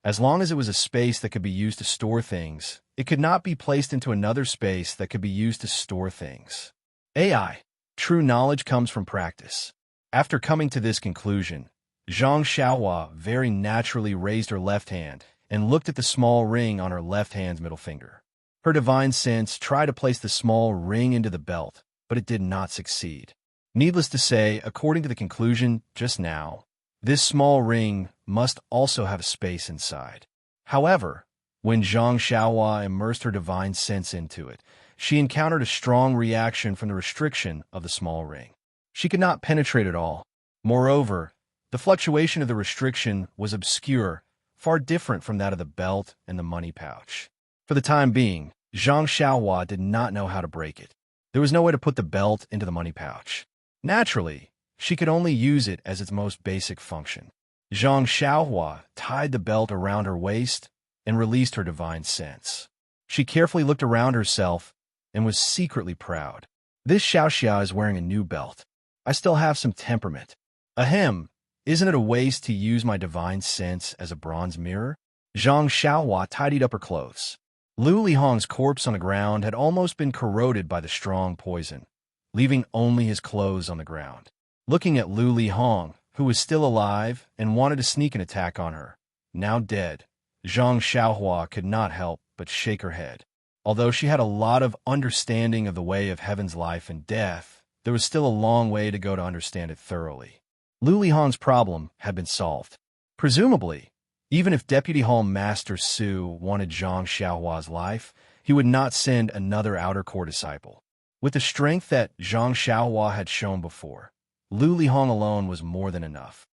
As long as it was a space that could be used to store things, it could not be placed into another space that could be used to store things. AI. True knowledge comes from practice. After coming to this conclusion, Zhang Xiaohua very naturally raised her left hand and looked at the small ring on her left hand's middle finger. Her divine sense tried to place the small ring into the belt, but it did not succeed. Needless to say, according to the conclusion just now, this small ring must also have a space inside. However, when Zhang Xiaohua immersed her divine sense into it, she encountered a strong reaction from the restriction of the small ring. She could not penetrate it all. Moreover, the fluctuation of the restriction was obscure, far different from that of the belt and the money pouch. For the time being, Zhang Xiaohua did not know how to break it. There was no way to put the belt into the money pouch. Naturally, she could only use it as its most basic function. Zhang Xiaohua tied the belt around her waist and released her divine sense. She carefully looked around herself and was secretly proud. This Xiaoxia is wearing a new belt. I still have some temperament. Ahem, isn't it a waste to use my divine sense as a bronze mirror? Zhang Xiaohua tidied up her clothes. Lu Lihong's corpse on the ground had almost been corroded by the strong poison, leaving only his clothes on the ground. Looking at Lu Lihong, who was still alive and wanted to sneak an attack on her, now dead, Zhang Xiaohua could not help but shake her head. Although she had a lot of understanding of the way of heaven's life and death, there was still a long way to go to understand it thoroughly. Lu Lihong's problem had been solved. Presumably, even if Deputy Hall Master Su wanted Zhang Xiaohua's life, he would not send another outer core disciple. With the strength that Zhang Xiaohua had shown before, Lu Lihong alone was more than enough.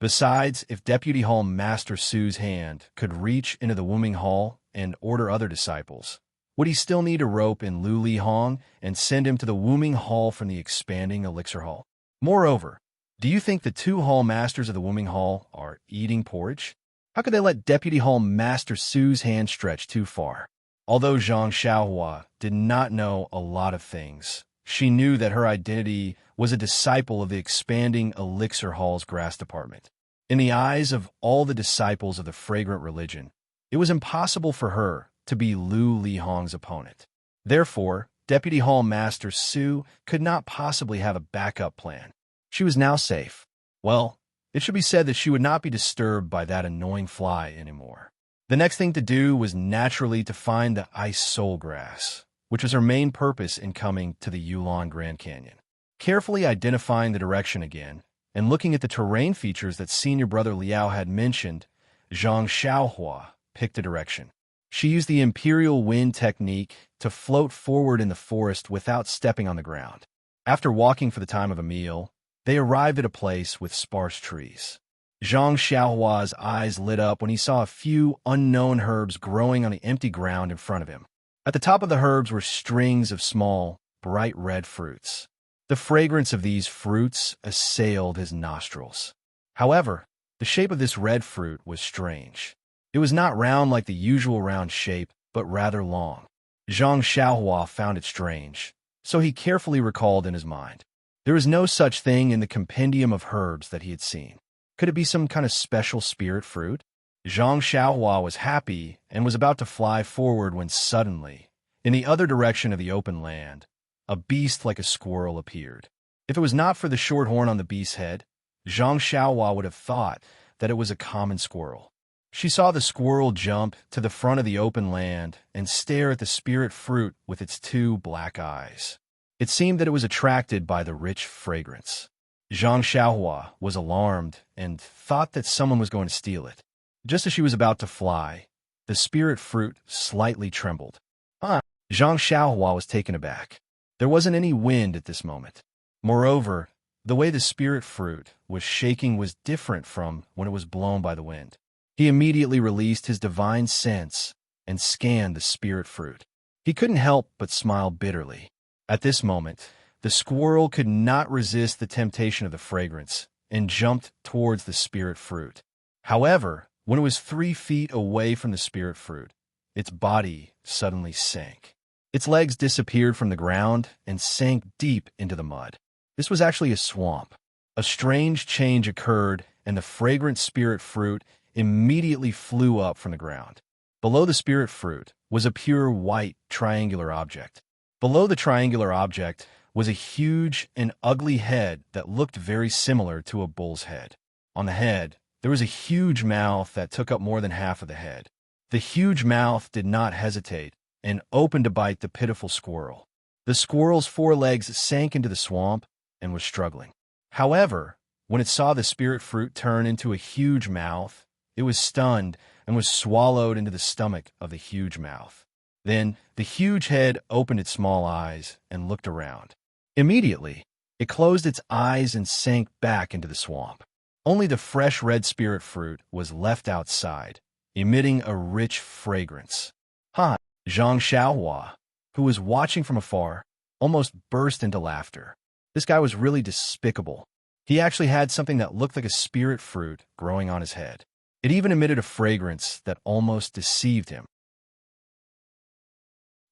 Besides, if Deputy Hall Master Su's hand could reach into the Wuming Hall and order other disciples, would he still need to rope in Lu Li Hong and send him to the Wuming Hall from the expanding Elixir Hall? Moreover, do you think the two Hall Masters of the Wuming Hall are eating porridge? How could they let Deputy Hall Master Su's hand stretch too far? Although Zhang Xiaohua did not know a lot of things, she knew that her identity was a disciple of the expanding Elixir Hall's grass department. In the eyes of all the disciples of the fragrant religion, it was impossible for her to be Lu Li Hong's opponent. Therefore, Deputy Hall Master Su could not possibly have a backup plan. She was now safe. Well, it should be said that she would not be disturbed by that annoying fly anymore. The next thing to do was naturally to find the ice soul grass, which was her main purpose in coming to the Yulon Grand Canyon. Carefully identifying the direction again, and looking at the terrain features that Senior Brother Liao had mentioned, Zhang Xiaohua picked a direction. She used the Imperial Wind technique to float forward in the forest without stepping on the ground. After walking for the time of a meal, they arrived at a place with sparse trees. Zhang Xiaohua's eyes lit up when he saw a few unknown herbs growing on the empty ground in front of him. At the top of the herbs were strings of small, bright red fruits. The fragrance of these fruits assailed his nostrils. However, the shape of this red fruit was strange. It was not round like the usual round shape, but rather long. Zhang Xiaohua found it strange, so he carefully recalled in his mind. There was no such thing in the compendium of herbs that he had seen. Could it be some kind of special spirit fruit? Zhang Xiaohua was happy and was about to fly forward when suddenly, in the other direction of the open land, a beast like a squirrel appeared. If it was not for the short horn on the beast's head, Zhang Xiaohua would have thought that it was a common squirrel. She saw the squirrel jump to the front of the open land and stare at the spirit fruit with its two black eyes. It seemed that it was attracted by the rich fragrance. Zhang Xiaohua was alarmed and thought that someone was going to steal it. Just as she was about to fly, the spirit fruit slightly trembled. Zhang Xiaohua was taken aback. There wasn't any wind at this moment. Moreover, the way the spirit fruit was shaking was different from when it was blown by the wind. He immediately released his divine sense and scanned the spirit fruit. He couldn't help but smile bitterly. At this moment, the squirrel could not resist the temptation of the fragrance and jumped towards the spirit fruit. However, when it was 3 feet away from the spirit fruit, its body suddenly sank. Its legs disappeared from the ground and sank deep into the mud. This was actually a swamp. A strange change occurred, and the fragrant spirit fruit immediately flew up from the ground. Below the spirit fruit was a pure white triangular object. Below the triangular object was a huge and ugly head that looked very similar to a bull's head. On the head, there was a huge mouth that took up more than half of the head. The huge mouth did not hesitate and opened to bite the pitiful squirrel. The squirrel's 4 legs sank into the swamp and was struggling. However, when it saw the spirit fruit turn into a huge mouth, it was stunned and was swallowed into the stomach of the huge mouth. Then the huge head opened its small eyes and looked around. Immediately, it closed its eyes and sank back into the swamp. Only the fresh red spirit fruit was left outside, emitting a rich fragrance. Zhang Xiaohua, who was watching from afar, almost burst into laughter. This guy was really despicable. He actually had something that looked like a spirit fruit growing on his head. It even emitted a fragrance that almost deceived him.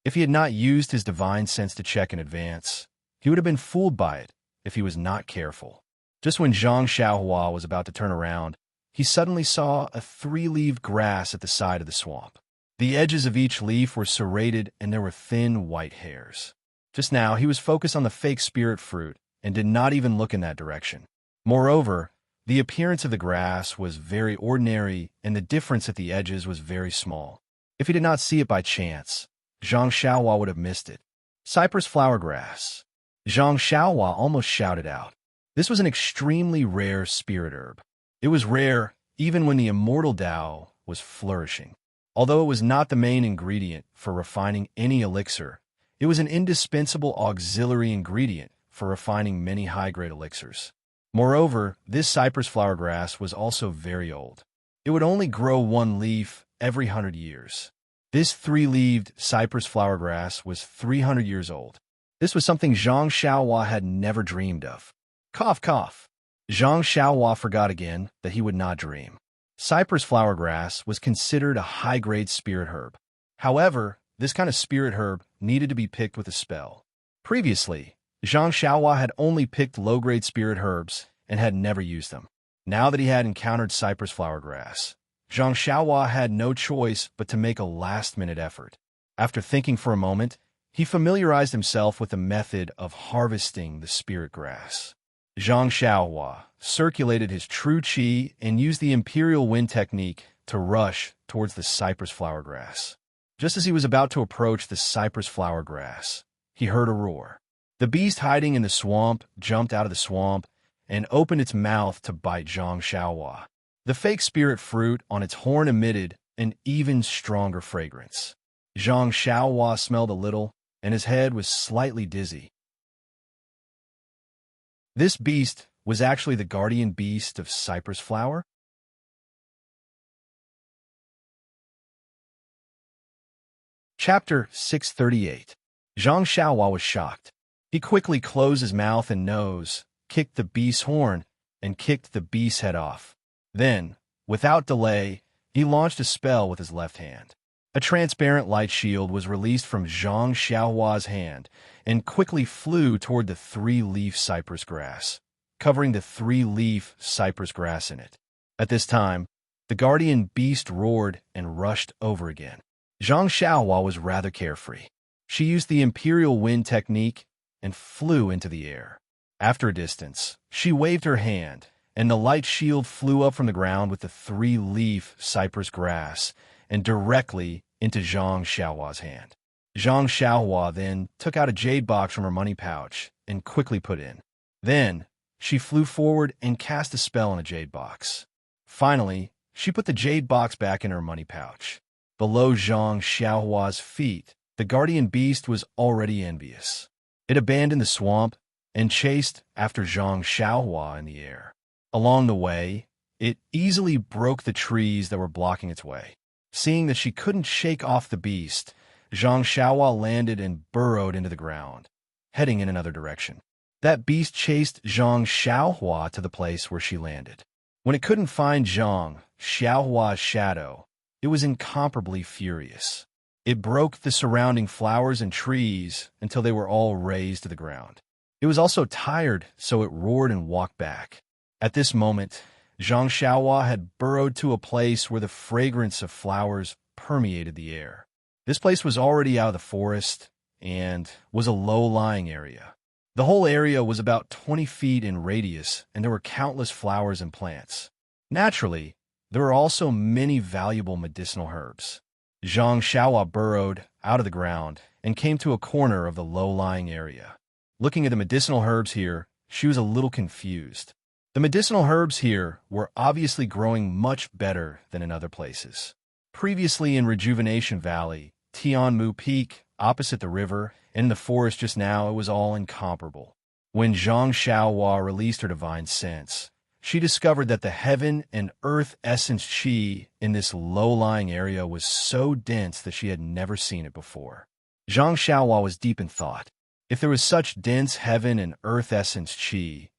If he had not used his divine sense to check in advance, he would have been fooled by it if he was not careful. Just when Zhang Xiaohua was about to turn around, he suddenly saw a 3-leaved grass at the side of the swamp. The edges of each leaf were serrated and there were thin white hairs. Just now, he was focused on the fake spirit fruit and did not even look in that direction. Moreover, the appearance of the grass was very ordinary and the difference at the edges was very small. If he did not see it by chance, Zhang Xiaohua would have missed it. Cypress flower grass. Zhang Xiaohua almost shouted out. This was an extremely rare spirit herb. It was rare even when the immortal Tao was flourishing. Although it was not the main ingredient for refining any elixir, it was an indispensable auxiliary ingredient for refining many high-grade elixirs. Moreover, this cypress flower grass was also very old. It would only grow one leaf every 100 years. This three-leaved cypress flower grass was 300 years old. This was something Zhang Xiaohua had never dreamed of. Cough, cough. Zhang Xiaohua forgot again that he would not dream. Cypress flower grass was considered a high-grade spirit herb. However, this kind of spirit herb needed to be picked with a spell. Previously, Zhang Xiaohua had only picked low-grade spirit herbs and had never used them. Now that he had encountered cypress flower grass, Zhang Xiaohua had no choice but to make a last-minute effort. After thinking for a moment, he familiarized himself with the method of harvesting the spirit grass. Zhang Xiaohua circulated his true qi and used the imperial wind technique to rush towards the cypress flower grass. Just as he was about to approach the cypress flower grass, he heard a roar. The beast hiding in the swamp jumped out of the swamp and opened its mouth to bite Zhang Xiaohua. The fake spirit fruit on its horn emitted an even stronger fragrance. Zhang Xiaohua smelled a little, and his head was slightly dizzy. This beast was actually the guardian beast of cypress flower? Chapter 638. Zhang Xiaohua was shocked. He quickly closed his mouth and nose, kicked the beast's horn, and kicked the beast's head off. Then, without delay, he launched a spell with his left hand. A transparent light shield was released from Zhang Xiaohua's hand and quickly flew toward the three-leaf cypress grass, covering the three-leaf cypress grass in it. At this time, the guardian beast roared and rushed over again. Zhang Xiaohua was rather carefree. She used the imperial wind technique and flew into the air. After a distance, she waved her hand, and the light shield flew up from the ground with the three-leaf cypress grass and directly into Zhang Xiaohua's hand. Zhang Xiaohua then took out a jade box from her money pouch and quickly put in. Then, she flew forward and cast a spell on a jade box. Finally, she put the jade box back in her money pouch. Below Zhang Xiaohua's feet, the guardian beast was already envious. It abandoned the swamp and chased after Zhang Xiaohua in the air. Along the way, it easily broke the trees that were blocking its way. Seeing that she couldn't shake off the beast, Zhang Xiaohua landed and burrowed into the ground, heading in another direction. That beast chased Zhang Xiaohua to the place where she landed. When it couldn't find Zhang Xiaohua's shadow, it was incomparably furious. It broke the surrounding flowers and trees until they were all razed to the ground. It was also tired, so it roared and walked back. At this moment, Zhang Xiaohua had burrowed to a place where the fragrance of flowers permeated the air. This place was already out of the forest and was a low-lying area. The whole area was about 20 feet in radius, and there were countless flowers and plants. Naturally, there were also many valuable medicinal herbs. Zhang Xiaohua burrowed out of the ground and came to a corner of the low-lying area. Looking at the medicinal herbs here, she was a little confused. The medicinal herbs here were obviously growing much better than in other places. Previously in Rejuvenation Valley, Tianmu Peak, opposite the river, and in the forest just now, it was all incomparable. When Zhang Xiaohua released her divine sense, she discovered that the heaven and earth essence qi in this low-lying area was so dense that she had never seen it before. Zhang Xiaohua was deep in thought. If there was such dense heaven and earth essence qi,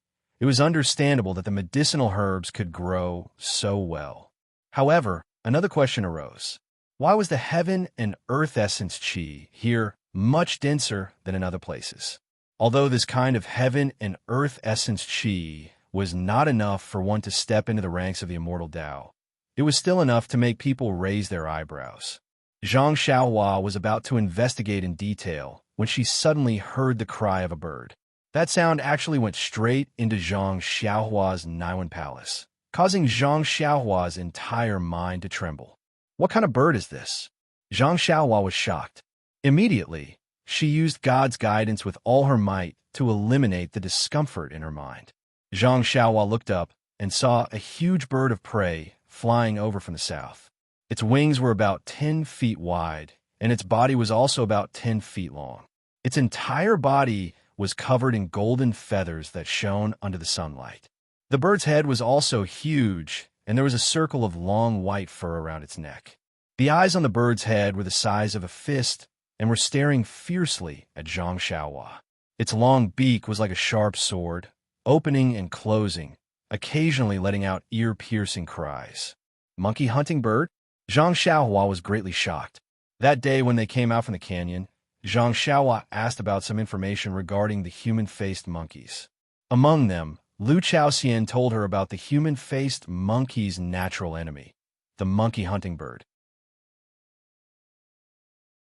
it was understandable that the medicinal herbs could grow so well. However, another question arose. Why was the heaven and earth essence qi here much denser than in other places? Although this kind of heaven and earth essence qi was not enough for one to step into the ranks of the immortal Tao, it was still enough to make people raise their eyebrows. Zhang Xiaohua was about to investigate in detail when she suddenly heard the cry of a bird. That sound actually went straight into Zhang Xiaohua's Naiwan Palace, causing Zhang Xiaohua's entire mind to tremble. What kind of bird is this? Zhang Xiaohua was shocked. Immediately, she used God's guidance with all her might to eliminate the discomfort in her mind. Zhang Xiaohua looked up and saw a huge bird of prey flying over from the south. Its wings were about 10 feet wide, and its body was also about 10 feet long. Its entire body was covered in golden feathers that shone under the sunlight. The bird's head was also huge, and there was a circle of long white fur around its neck. The eyes on the bird's head were the size of a fist and were staring fiercely at Zhang Xiaohua. Its long beak was like a sharp sword, opening and closing, occasionally letting out ear-piercing cries. Monkey hunting bird? Zhang Xiaohua was greatly shocked. That day when they came out from the canyon, Zhang Xiaohua asked about some information regarding the human-faced monkeys. Among them, Lu Chaoxian told her about the human-faced monkey's natural enemy, the monkey hunting bird.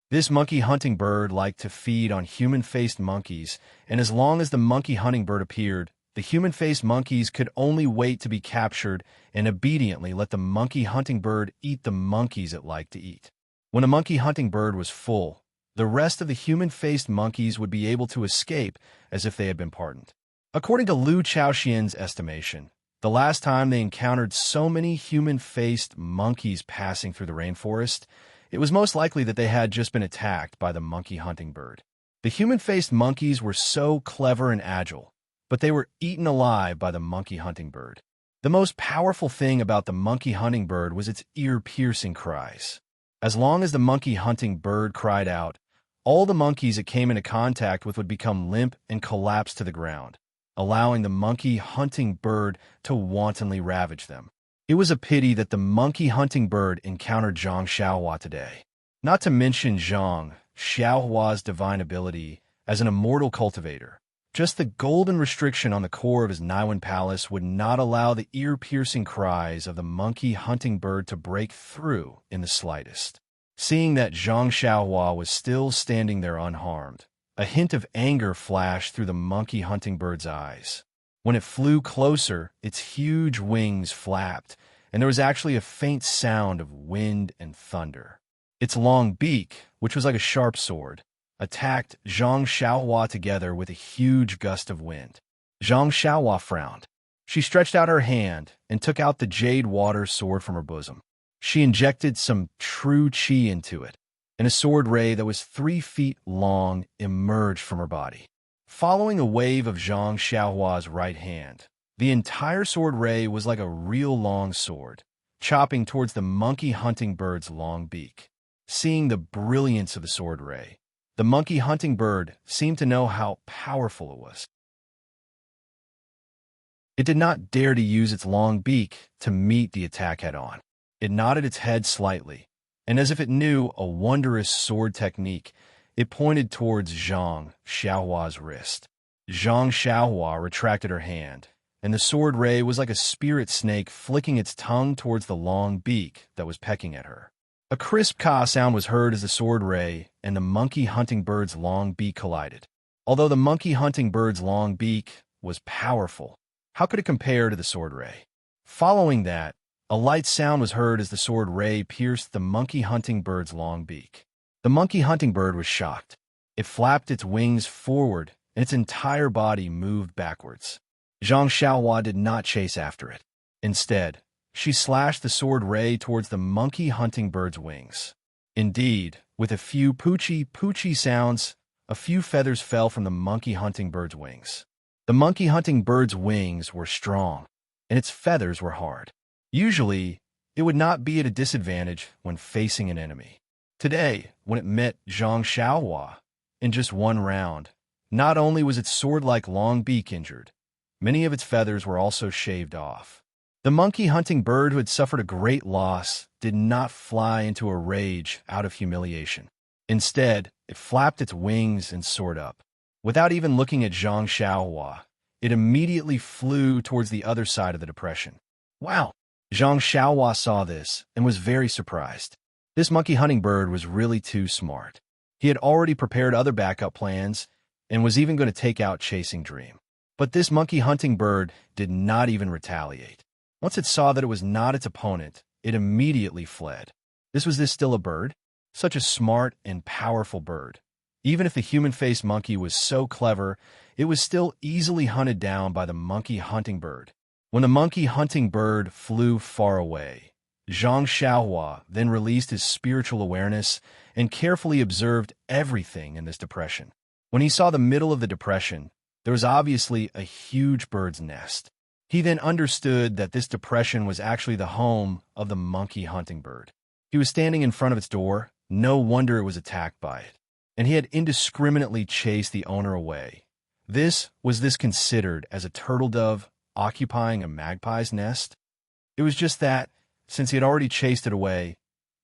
This monkey hunting bird liked to feed on human-faced monkeys, and as long as the monkey hunting bird appeared, the human-faced monkeys could only wait to be captured and obediently let the monkey hunting bird eat the monkeys it liked to eat. When a monkey hunting bird was full, the rest of the human-faced monkeys would be able to escape as if they had been pardoned. According to Lu Chaoxian's estimation, the last time they encountered so many human-faced monkeys passing through the rainforest, it was most likely that they had just been attacked by the monkey hunting bird. The human-faced monkeys were so clever and agile, but they were eaten alive by the monkey hunting bird. The most powerful thing about the monkey hunting bird was its ear-piercing cries. As long as the monkey hunting bird cried out, all the monkeys it came into contact with would become limp and collapse to the ground, allowing the monkey hunting bird to wantonly ravage them. It was a pity that the monkey hunting bird encountered Zhang Xiaohua today. Not to mention Zhang Xiaohua's divine ability as an immortal cultivator. Just the golden restriction on the core of his Naiwan palace would not allow the ear-piercing cries of the monkey hunting bird to break through in the slightest. Seeing that Zhang Xiaohua was still standing there unharmed, a hint of anger flashed through the monkey hunting bird's eyes. When it flew closer, its huge wings flapped, and there was actually a faint sound of wind and thunder. Its long beak, which was like a sharp sword, attacked Zhang Xiaohua together with a huge gust of wind. Zhang Xiaohua frowned. She stretched out her hand and took out the jade water sword from her bosom. She injected some true qi into it, and a sword ray that was 3 feet long emerged from her body. Following a wave of Zhang Xiaohua's right hand, the entire sword ray was like a real long sword, chopping towards the monkey hunting bird's long beak. Seeing the brilliance of the sword ray, the monkey hunting bird seemed to know how powerful it was. It did not dare to use its long beak to meet the attack head-on. It nodded its head slightly, and as if it knew a wondrous sword technique, it pointed towards Zhang Xiaohua's wrist. Zhang Xiaohua retracted her hand, and the sword ray was like a spirit snake flicking its tongue towards the long beak that was pecking at her. A crisp caw sound was heard as the sword ray and the monkey hunting bird's long beak collided. Although the monkey hunting bird's long beak was powerful, how could it compare to the sword ray? Following that, a light sound was heard as the sword ray pierced the monkey hunting bird's long beak. The monkey hunting bird was shocked. It flapped its wings forward, and its entire body moved backwards. Zhang Xiaohua did not chase after it. Instead, she slashed the sword ray towards the monkey hunting bird's wings. Indeed, with a few poochie sounds, a few feathers fell from the monkey hunting bird's wings. The monkey hunting bird's wings were strong, and its feathers were hard. Usually, it would not be at a disadvantage when facing an enemy. Today, when it met Zhang Xiaohua in just one round, not only was its sword-like long beak injured, many of its feathers were also shaved off. The monkey hunting bird, who had suffered a great loss, did not fly into a rage out of humiliation. Instead, it flapped its wings and soared up. Without even looking at Zhang Xiaohua, it immediately flew towards the other side of the depression. Wow! Zhang Xiaohua saw this and was very surprised. This monkey hunting bird was really too smart. He had already prepared other backup plans and was even going to take out Chasing Dream. But this monkey hunting bird did not even retaliate. Once it saw that it was not its opponent, it immediately fled. Was this still a bird? Such a smart and powerful bird. Even if the human-faced monkey was so clever, it was still easily hunted down by the monkey hunting bird. When the monkey hunting bird flew far away, Zhang Xiaohua then released his spiritual awareness and carefully observed everything in this depression. When he saw the middle of the depression, there was obviously a huge bird's nest. He then understood that this depression was actually the home of the monkey hunting bird. He was standing in front of its door. No wonder it was attacked by it. And he had indiscriminately chased the owner away. Was this considered as a turtle dove occupying a magpie's nest? It was just that, since he had already chased it away,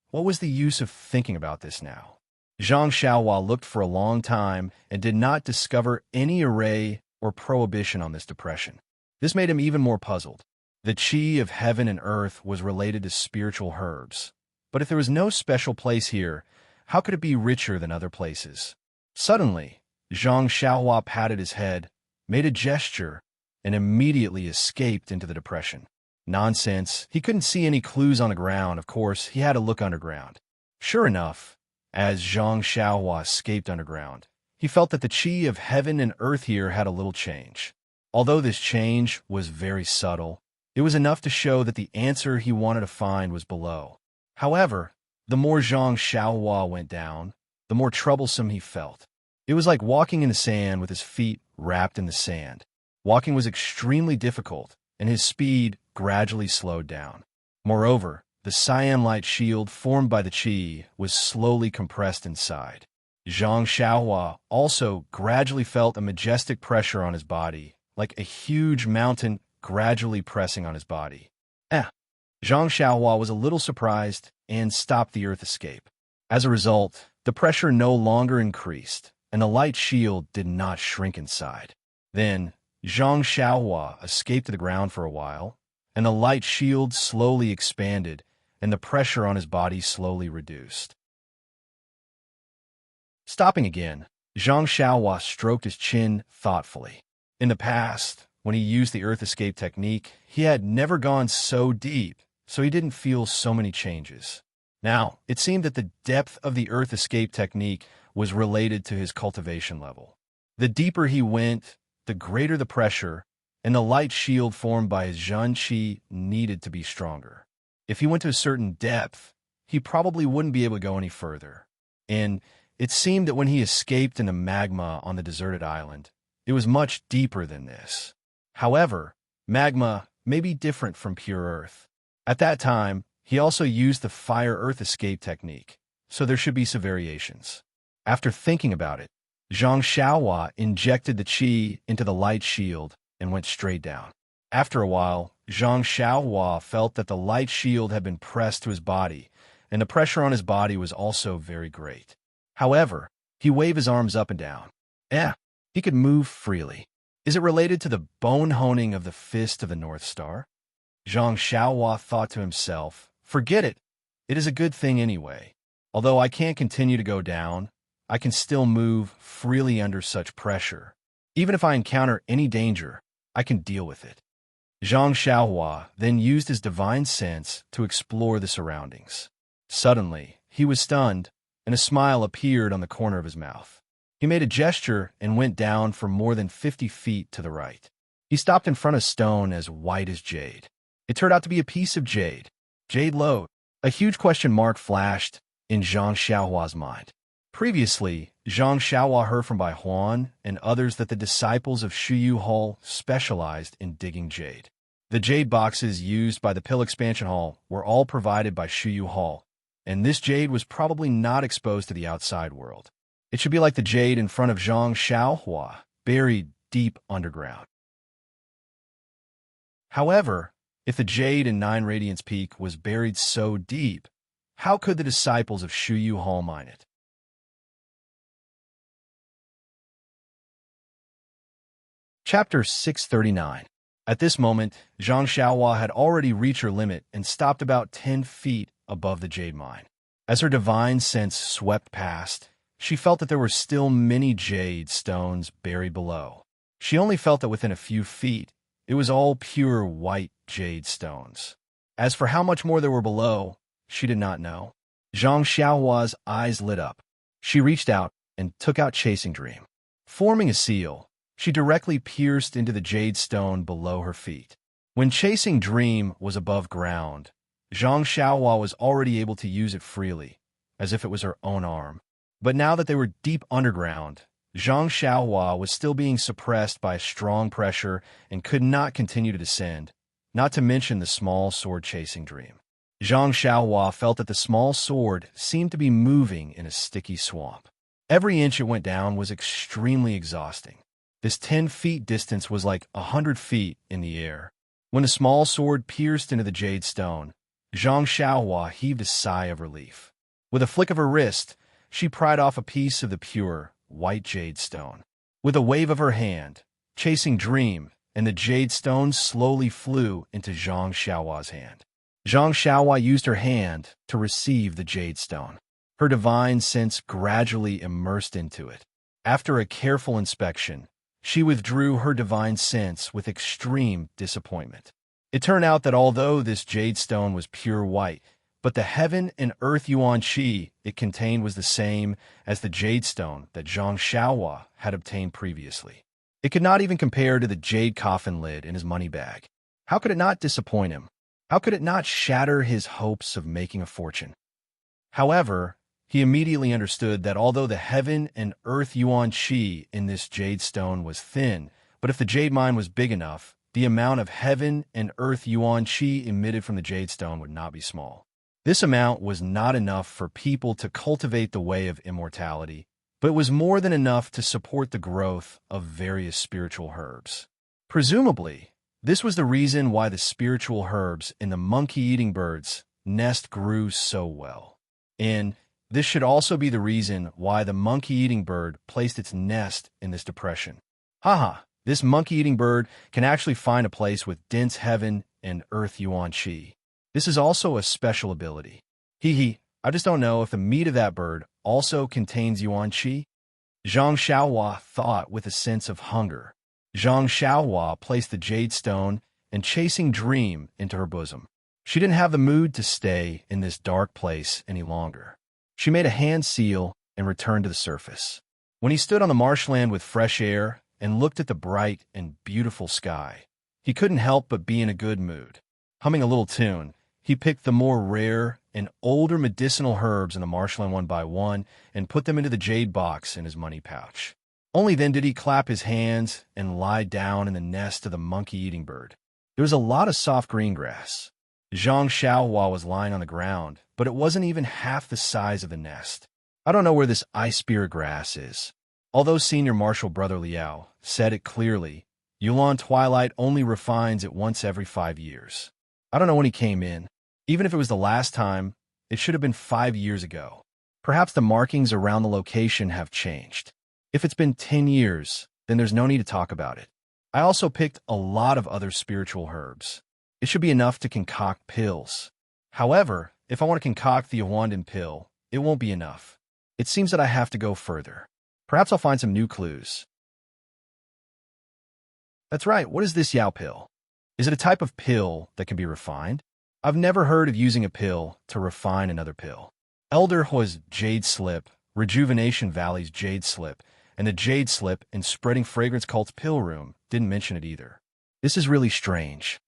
what was the use of thinking about this now? Zhang Xiaohua looked for a long time and did not discover any array or prohibition on this depression. This made him even more puzzled. The qi of heaven and earth was related to spiritual herbs. But if there was no special place here, how could it be richer than other places? Suddenly, Zhang Xiaohua patted his head, made a gesture, and immediately escaped into the depression. Nonsense. He couldn't see any clues on the ground. Of course, he had to look underground. Sure enough, as Zhang Xiaohua escaped underground, he felt that the qi of heaven and earth here had a little change. Although this change was very subtle, it was enough to show that the answer he wanted to find was below. However, the more Zhang Xiaohua went down, the more troublesome he felt. It was like walking in the sand with his feet wrapped in the sand. Walking was extremely difficult, and his speed gradually slowed down. Moreover, the cyan light shield formed by the qi was slowly compressed inside. Zhang Xiaohua also gradually felt a majestic pressure on his body, like a huge mountain gradually pressing on his body. Zhang Xiaohua was a little surprised and stopped the earth escape. As a result, the pressure no longer increased, and the light shield did not shrink inside. Then, Zhang Xiaohua escaped to the ground for a while, and the light shield slowly expanded, and the pressure on his body slowly reduced. Stopping again, Zhang Xiaohua stroked his chin thoughtfully. In the past, when he used the earth escape technique, he had never gone so deep, so he didn't feel so many changes. Now, it seemed that the depth of the earth escape technique was related to his cultivation level. The deeper he went, the greater the pressure, and the light shield formed by his Zhen Qi needed to be stronger. If he went to a certain depth, he probably wouldn't be able to go any further. And it seemed that when he escaped into magma on the deserted island, it was much deeper than this. However, magma may be different from pure earth. At that time, he also used the fire-earth escape technique, so there should be some variations. After thinking about it, Zhang Xiaohua injected the qi into the light shield and went straight down. After a while, Zhang Xiaohua felt that the light shield had been pressed to his body, and the pressure on his body was also very great. However, he waved his arms up and down. He could move freely. Is it related to the bone honing of the fist of the North Star? Zhang Xiaohua thought to himself, forget it. It is a good thing anyway. Although I can't continue to go down, I can still move freely under such pressure. Even if I encounter any danger, I can deal with it. Zhang Xiaohua then used his divine sense to explore the surroundings. Suddenly, he was stunned, and a smile appeared on the corner of his mouth. He made a gesture and went down for more than 50 feet to the right. He stopped in front of a stone as white as jade. It turned out to be a piece of jade. Jade lode. A huge question mark flashed in Zhang Xiaohua's mind. Previously, Zhang Xiaohua heard from Bai Huan and others that the disciples of Shuyu Hall specialized in digging jade. The jade boxes used by the Pill Expansion Hall were all provided by Shuyu Hall, and this jade was probably not exposed to the outside world. It should be like the jade in front of Zhang Xiaohua, buried deep underground. However, if the jade in Nine Radiance Peak was buried so deep, how could the disciples of Shuyu Hall mine it? Chapter 639. At this moment, Zhang Xiaohua had already reached her limit and stopped about 10 feet above the jade mine. As her divine sense swept past, she felt that there were still many jade stones buried below. She only felt that within a few feet, it was all pure white jade stones. As for how much more there were below, she did not know. Zhang Xiaohua's eyes lit up. She reached out and took out Chasing Dream. Forming a seal, she directly pierced into the jade stone below her feet. When Chasing Dream was above ground, Zhang Xiaohua was already able to use it freely, as if it was her own arm. But now that they were deep underground, Zhang Xiaohua was still being suppressed by a strong pressure and could not continue to descend, not to mention the small sword-chasing dream. Zhang Xiaohua felt that the small sword seemed to be moving in a sticky swamp. Every inch it went down was extremely exhausting. This 10 feet distance was like 100 feet in the air. When the small sword pierced into the jade stone, Zhang Xiaohua heaved a sigh of relief. With a flick of her wrist, she pried off a piece of the pure, white jade stone. With a wave of her hand, chasing dream, and the jade stone slowly flew into Zhang Xiaohua's hand. Zhang Xiaohua used her hand to receive the jade stone. Her divine sense gradually immersed into it. After a careful inspection, she withdrew her divine sense with extreme disappointment. It turned out that although this jade stone was pure white, but the heaven and earth yuan qi it contained was the same as the jade stone that Zhang Xiaohua had obtained previously. It could not even compare to the jade coffin lid in his money bag. How could it not disappoint him? How could it not shatter his hopes of making a fortune? However, he immediately understood that although the heaven and earth yuan qi in this jade stone was thin, but if the jade mine was big enough, the amount of heaven and earth yuan qi emitted from the jade stone would not be small. This amount was not enough for people to cultivate the way of immortality, but it was more than enough to support the growth of various spiritual herbs. Presumably, this was the reason why the spiritual herbs in the monkey-eating bird's nest grew so well. And this should also be the reason why the monkey-eating bird placed its nest in this depression. Haha, this monkey-eating bird can actually find a place with dense heaven and earth yuan qi. This is also a special ability. I just don't know if the meat of that bird also contains yuan qi. Zhang Xiaohua thought with a sense of hunger. Zhang Xiaohua placed the jade stone and chasing dream into her bosom. She didn't have the mood to stay in this dark place any longer. She made a hand seal and returned to the surface. When he stood on the marshland with fresh air and looked at the bright and beautiful sky, he couldn't help but be in a good mood. Humming a little tune, he picked the more rare and older medicinal herbs in the marshland one by one and put them into the jade box in his money pouch. Only then did he clap his hands and lie down in the nest of the monkey-eating bird. There was a lot of soft green grass. Zhang Xiaohua was lying on the ground, but it wasn't even half the size of the nest. I don't know where this ice spirit grass is. Although Senior Marshal Brother Liao said it clearly, Yulan Twilight only refines it once every 5 years. I don't know when he came in. Even if it was the last time, it should have been 5 years ago. Perhaps the markings around the location have changed. If it's been 10 years, then there's no need to talk about it. I also picked a lot of other spiritual herbs. It should be enough to concoct pills. However, if I want to concoct the Awandan pill, it won't be enough. It seems that I have to go further. Perhaps I'll find some new clues. That's right, what is this Yao pill? Is it a type of pill that can be refined? I've never heard of using a pill to refine another pill. Elder Hua's Jade Slip, Rejuvenation Valley's Jade Slip, and the Jade Slip in Spreading Fragrance Cult's pill room didn't mention it either. This is really strange.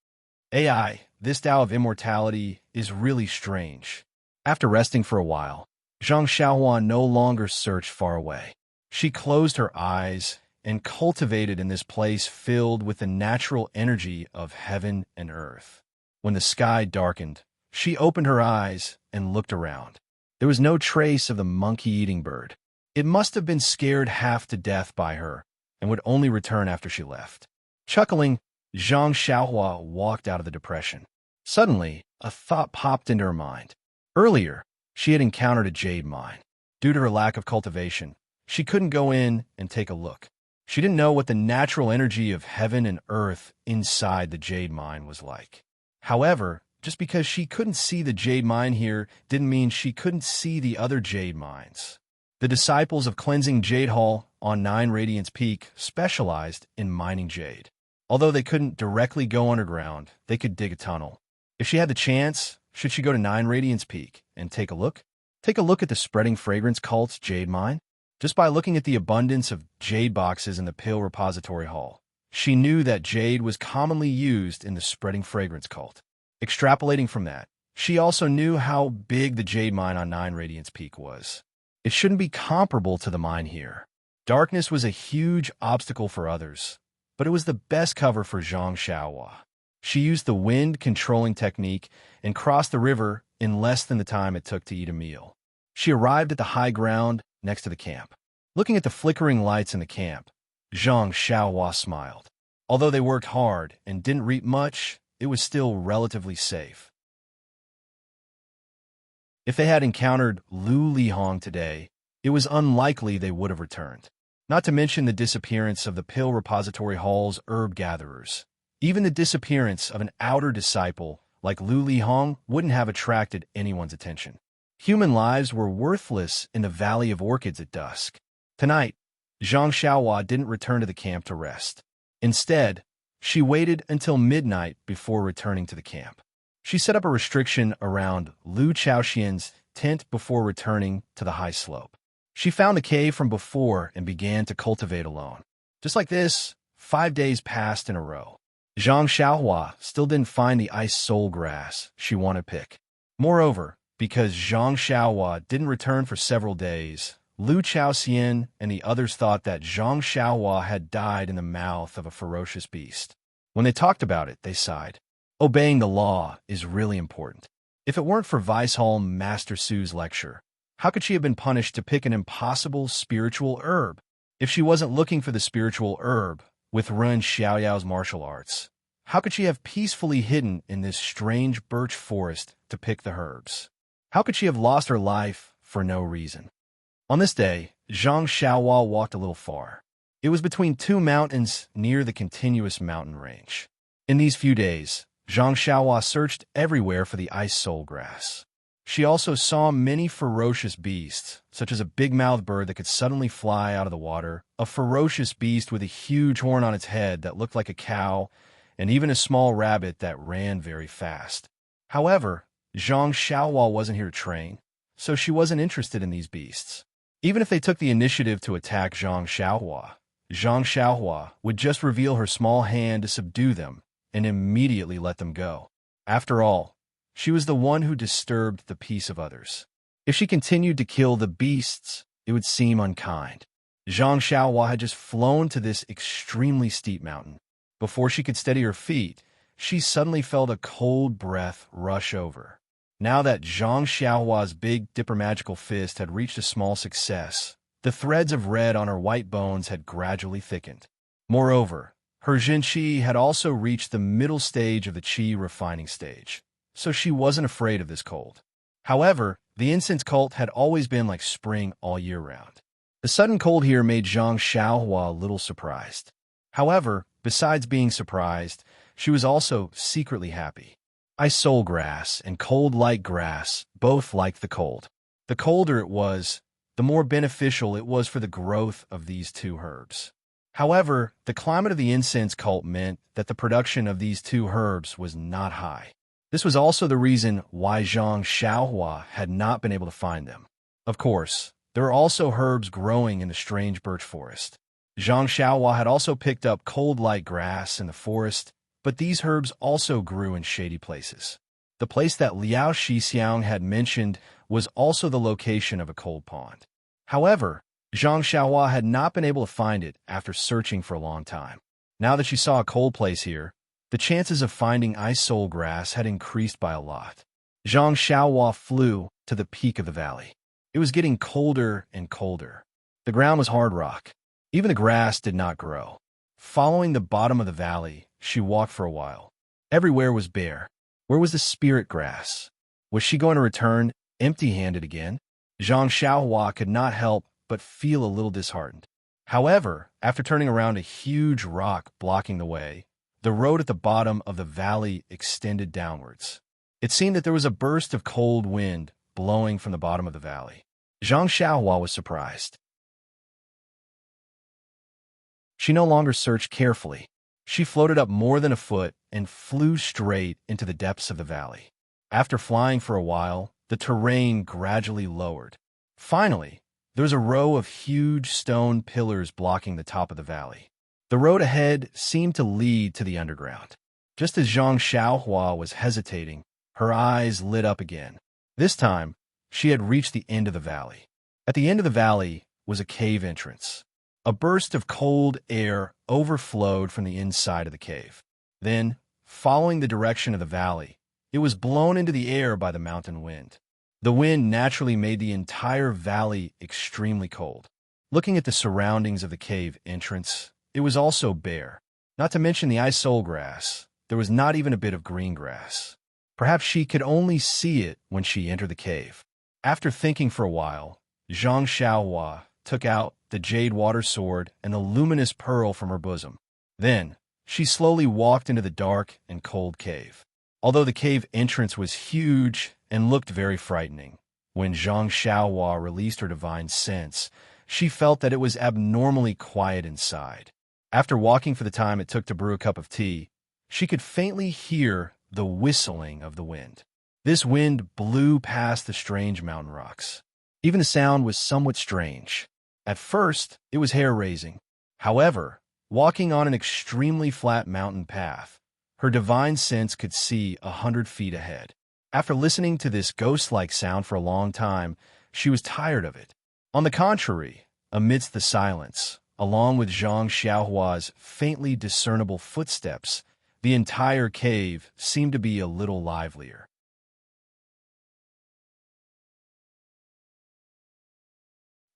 AI, this Tao of immortality is really strange. After resting for a while, Zhang Xiaohua no longer searched far away. She closed her eyes and cultivated in this place filled with the natural energy of heaven and earth. When the sky darkened, she opened her eyes and looked around. There was no trace of the monkey-eating bird. It must have been scared half to death by her and would only return after she left. Chuckling, Zhang Xiaohua walked out of the depression. Suddenly, a thought popped into her mind. Earlier, she had encountered a jade mine. Due to her lack of cultivation, she couldn't go in and take a look. She didn't know what the natural energy of heaven and earth inside the jade mine was like. However, just because she couldn't see the jade mine here didn't mean she couldn't see the other jade mines. The disciples of Cleansing Jade Hall on 9 Radiance Peak specialized in mining jade. Although they couldn't directly go underground, they could dig a tunnel. If she had the chance, should she go to 9 Radiance Peak and take a look? Take a look at the Spreading Fragrance Cult's jade mine? Just by looking at the abundance of jade boxes in the Pill Repository Hall, she knew that jade was commonly used in the Spreading Fragrance Cult. Extrapolating from that, she also knew how big the jade mine on 9 Radiance Peak was. It shouldn't be comparable to the mine here. Darkness was a huge obstacle for others, but it was the best cover for Zhang Xiaohua. She used the wind-controlling technique and crossed the river in less than the time it took to eat a meal. She arrived at the high ground next to the camp. Looking at the flickering lights in the camp, Zhang Xiaohua smiled. Although they worked hard and didn't reap much, it was still relatively safe. If they had encountered Lu Lihong today, it was unlikely they would have returned. Not to mention the disappearance of the Pill Repository Hall's herb gatherers. Even the disappearance of an outer disciple like Lu Lihong wouldn't have attracted anyone's attention. Human lives were worthless in the Valley of Orchids at dusk. Tonight, Zhang Xiaohua didn't return to the camp to rest. Instead, she waited until midnight before returning to the camp. She set up a restriction around Lu Chaoxian's tent before returning to the high slope. She found the cave from before and began to cultivate alone. Just like this, 5 days passed in a row. Zhang Xiaohua still didn't find the ice soul grass she wanted to pick. Moreover, because Zhang Xiaohua didn't return for several days, Lu Chaoxian and the others thought that Zhang Xiaohua had died in the mouth of a ferocious beast. When they talked about it, they sighed. Obeying the law is really important. If it weren't for Vicehall Master Su's lecture, how could she have been punished to pick an impossible spiritual herb? If she wasn't looking for the spiritual herb with Ren Xiaoyao's martial arts, how could she have peacefully hidden in this strange birch forest to pick the herbs? How could she have lost her life for no reason? On this day, Zhang Xiaohua walked a little far. It was between two mountains near the continuous mountain range. In these few days, Zhang Xiaohua searched everywhere for the ice soul grass. She also saw many ferocious beasts, such as a big-mouthed bird that could suddenly fly out of the water, a ferocious beast with a huge horn on its head that looked like a cow, and even a small rabbit that ran very fast. However, Zhang Xiaohua wasn't here to train, so she wasn't interested in these beasts. Even if they took the initiative to attack Zhang Xiaohua would just reveal her small hand to subdue them and immediately let them go. After all, she was the one who disturbed the peace of others. If she continued to kill the beasts, it would seem unkind. Zhang Xiaohua had just flown to this extremely steep mountain. Before she could steady her feet, she suddenly felt a cold breath rush over. Now that Zhang Xiaohua's big dipper magical fist had reached a small success, the threads of red on her white bones had gradually thickened. Moreover, her Jin Qi had also reached the middle stage of the Qi refining stage, so she wasn't afraid of this cold. However, the incense cult had always been like spring all year round. The sudden cold here made Zhang Xiaohua a little surprised. However, besides being surprised, she was also secretly happy. Ice soul grass and cold light grass both liked the cold. The colder it was, the more beneficial it was for the growth of these two herbs. However, the climate of the incense cult meant that the production of these two herbs was not high. This was also the reason why Zhang Xiaohua had not been able to find them. Of course, there are also herbs growing in the strange birch forest. Zhang Xiaohua had also picked up cold light grass in the forest, but these herbs also grew in shady places. The place that Liao Shixiang had mentioned was also the location of a cold pond. However, Zhang Xiaohua had not been able to find it after searching for a long time. Now that she saw a cold place here, the chances of finding ice soul grass had increased by a lot. Zhang Xiaohua flew to the peak of the valley. It was getting colder and colder. The ground was hard rock. Even the grass did not grow. Following the bottom of the valley, she walked for a while. Everywhere was bare. Where was the spirit grass? Was she going to return empty-handed again? Zhang Xiaohua could not help but feel a little disheartened. However, after turning around a huge rock blocking the way, the road at the bottom of the valley extended downwards. It seemed that there was a burst of cold wind blowing from the bottom of the valley. Zhang Xiaohua was surprised. She no longer searched carefully. She floated up more than a foot and flew straight into the depths of the valley. After flying for a while, the terrain gradually lowered. Finally, there was a row of huge stone pillars blocking the top of the valley. The road ahead seemed to lead to the underground. Just as Zhang Xiaohua was hesitating, her eyes lit up again. This time, she had reached the end of the valley. At the end of the valley was a cave entrance. A burst of cold air overflowed from the inside of the cave. Then, following the direction of the valley, it was blown into the air by the mountain wind. The wind naturally made the entire valley extremely cold. Looking at the surroundings of the cave entrance, it was also bare. Not to mention the isole grass, there was not even a bit of green grass. Perhaps she could only see it when she entered the cave. After thinking for a while, Zhang Xiaohua took out the jade water sword and the luminous pearl from her bosom. Then, she slowly walked into the dark and cold cave. Although the cave entrance was huge and looked very frightening, when Zhang Xiaohua released her divine sense, she felt that it was abnormally quiet inside. After walking for the time it took to brew a cup of tea, she could faintly hear the whistling of the wind. This wind blew past the strange mountain rocks. Even the sound was somewhat strange. At first, it was hair-raising. However, walking on an extremely flat mountain path, her divine sense could see 100 feet ahead. After listening to this ghost-like sound for a long time, she was tired of it. On the contrary, amidst the silence, along with Zhang Xiaohua's faintly discernible footsteps, the entire cave seemed to be a little livelier.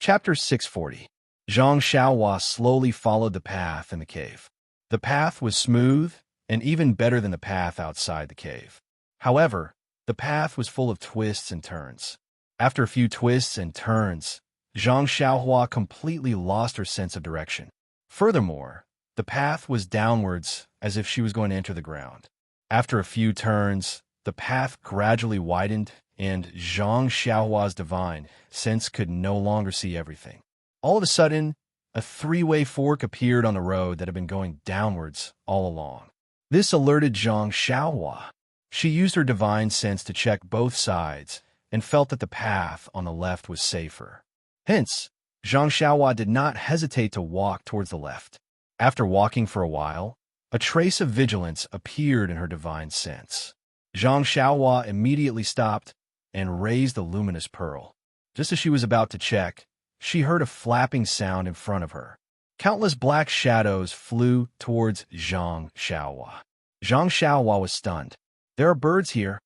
Chapter 640. Zhang Xiaohua slowly followed the path in the cave. The path was smooth and even better than the path outside the cave. However, the path was full of twists and turns. After a few twists and turns, Zhang Xiaohua completely lost her sense of direction. Furthermore, the path was downwards as if she was going to enter the ground. After a few turns, the path gradually widened and Zhang Xiaohua's divine sense could no longer see everything. All of a sudden, a three-way fork appeared on the road that had been going downwards all along. This alerted Zhang Xiaohua. She used her divine sense to check both sides and felt that the path on the left was safer. Hence, Zhang Xiaohua did not hesitate to walk towards the left. After walking for a while, a trace of vigilance appeared in her divine sense. Zhang Xiaohua immediately stopped and raised the luminous pearl. Just as she was about to check, she heard a flapping sound in front of her. Countless black shadows flew towards Zhang Xiaohua. Zhang Xiaohua was stunned. "There are birds here."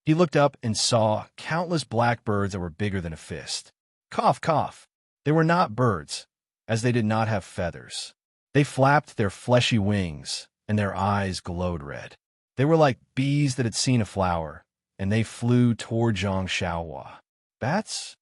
He looked up and saw countless black birds that were bigger than a fist. Cough, cough. They were not birds, as they did not have feathers. They flapped their fleshy wings, and their eyes glowed red. They were like bees that had seen a flower, and they flew toward Zhang Xiaohua. "Bats?"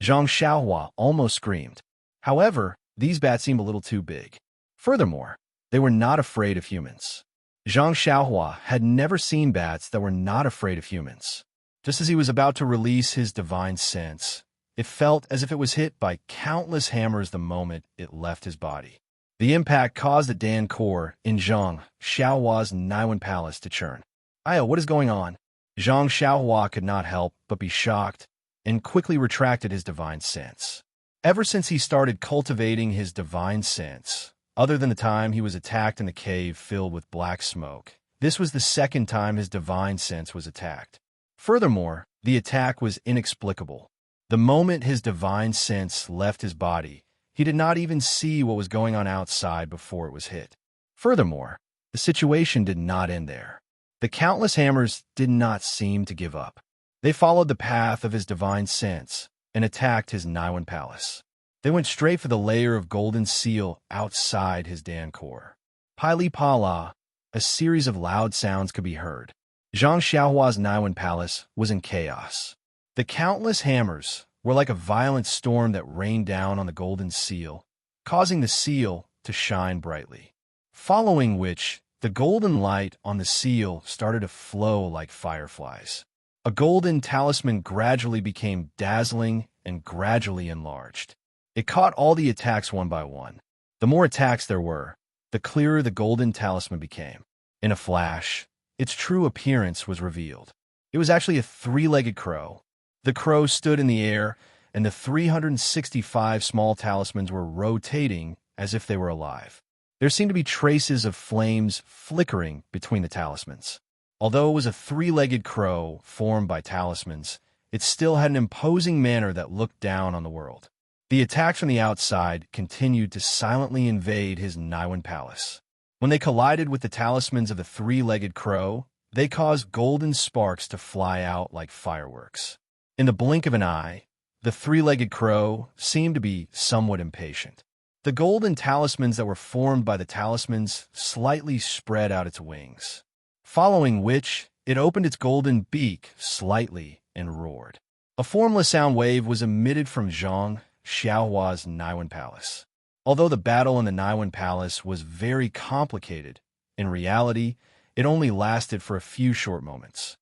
Zhang Xiaohua almost screamed. However, these bats seemed a little too big. Furthermore, they were not afraid of humans. Zhang Xiaohua had never seen bats that were not afraid of humans. Just as he was about to release his divine sense, it felt as if it was hit by countless hammers the moment it left his body. The impact caused the Dan core in Zhang Xiaohua's Naiwan palace to churn. "Aya, what is going on?" Zhang Xiaohua could not help but be shocked and quickly retracted his divine sense. Ever since he started cultivating his divine sense, other than the time he was attacked in the cave filled with black smoke, this was the second time his divine sense was attacked. Furthermore, the attack was inexplicable. The moment his divine sense left his body, he did not even see what was going on outside before it was hit. Furthermore, the situation did not end there. The countless hammers did not seem to give up. They followed the path of his divine sense and attacked his Naiwan palace. They went straight for the layer of golden seal outside his Dan core. Pili Pala, a series of loud sounds could be heard. Zhang Xiaohua's Naiwan palace was in chaos. The countless hammers were like a violent storm that rained down on the golden seal, causing the seal to shine brightly. Following which, the golden light on the seal started to flow like fireflies. A golden talisman gradually became dazzling and gradually enlarged. It caught all the attacks one by one. The more attacks there were, the clearer the golden talisman became. In a flash, its true appearance was revealed. It was actually a three-legged crow. The crow stood in the air, and the 365 small talismans were rotating as if they were alive. There seemed to be traces of flames flickering between the talismans. Although it was a three-legged crow formed by talismans, it still had an imposing manner that looked down on the world. The attacks from the outside continued to silently invade his Niwen palace. When they collided with the talismans of the three-legged crow, they caused golden sparks to fly out like fireworks. In the blink of an eye, the three-legged crow seemed to be somewhat impatient. The golden talismans that were formed by the talismans slightly spread out its wings, following which it opened its golden beak slightly and roared. A formless sound wave was emitted from Zhang Xiaohua's Niwen palace. Although the battle in the Niwen palace was very complicated, in reality, it only lasted for a few short moments.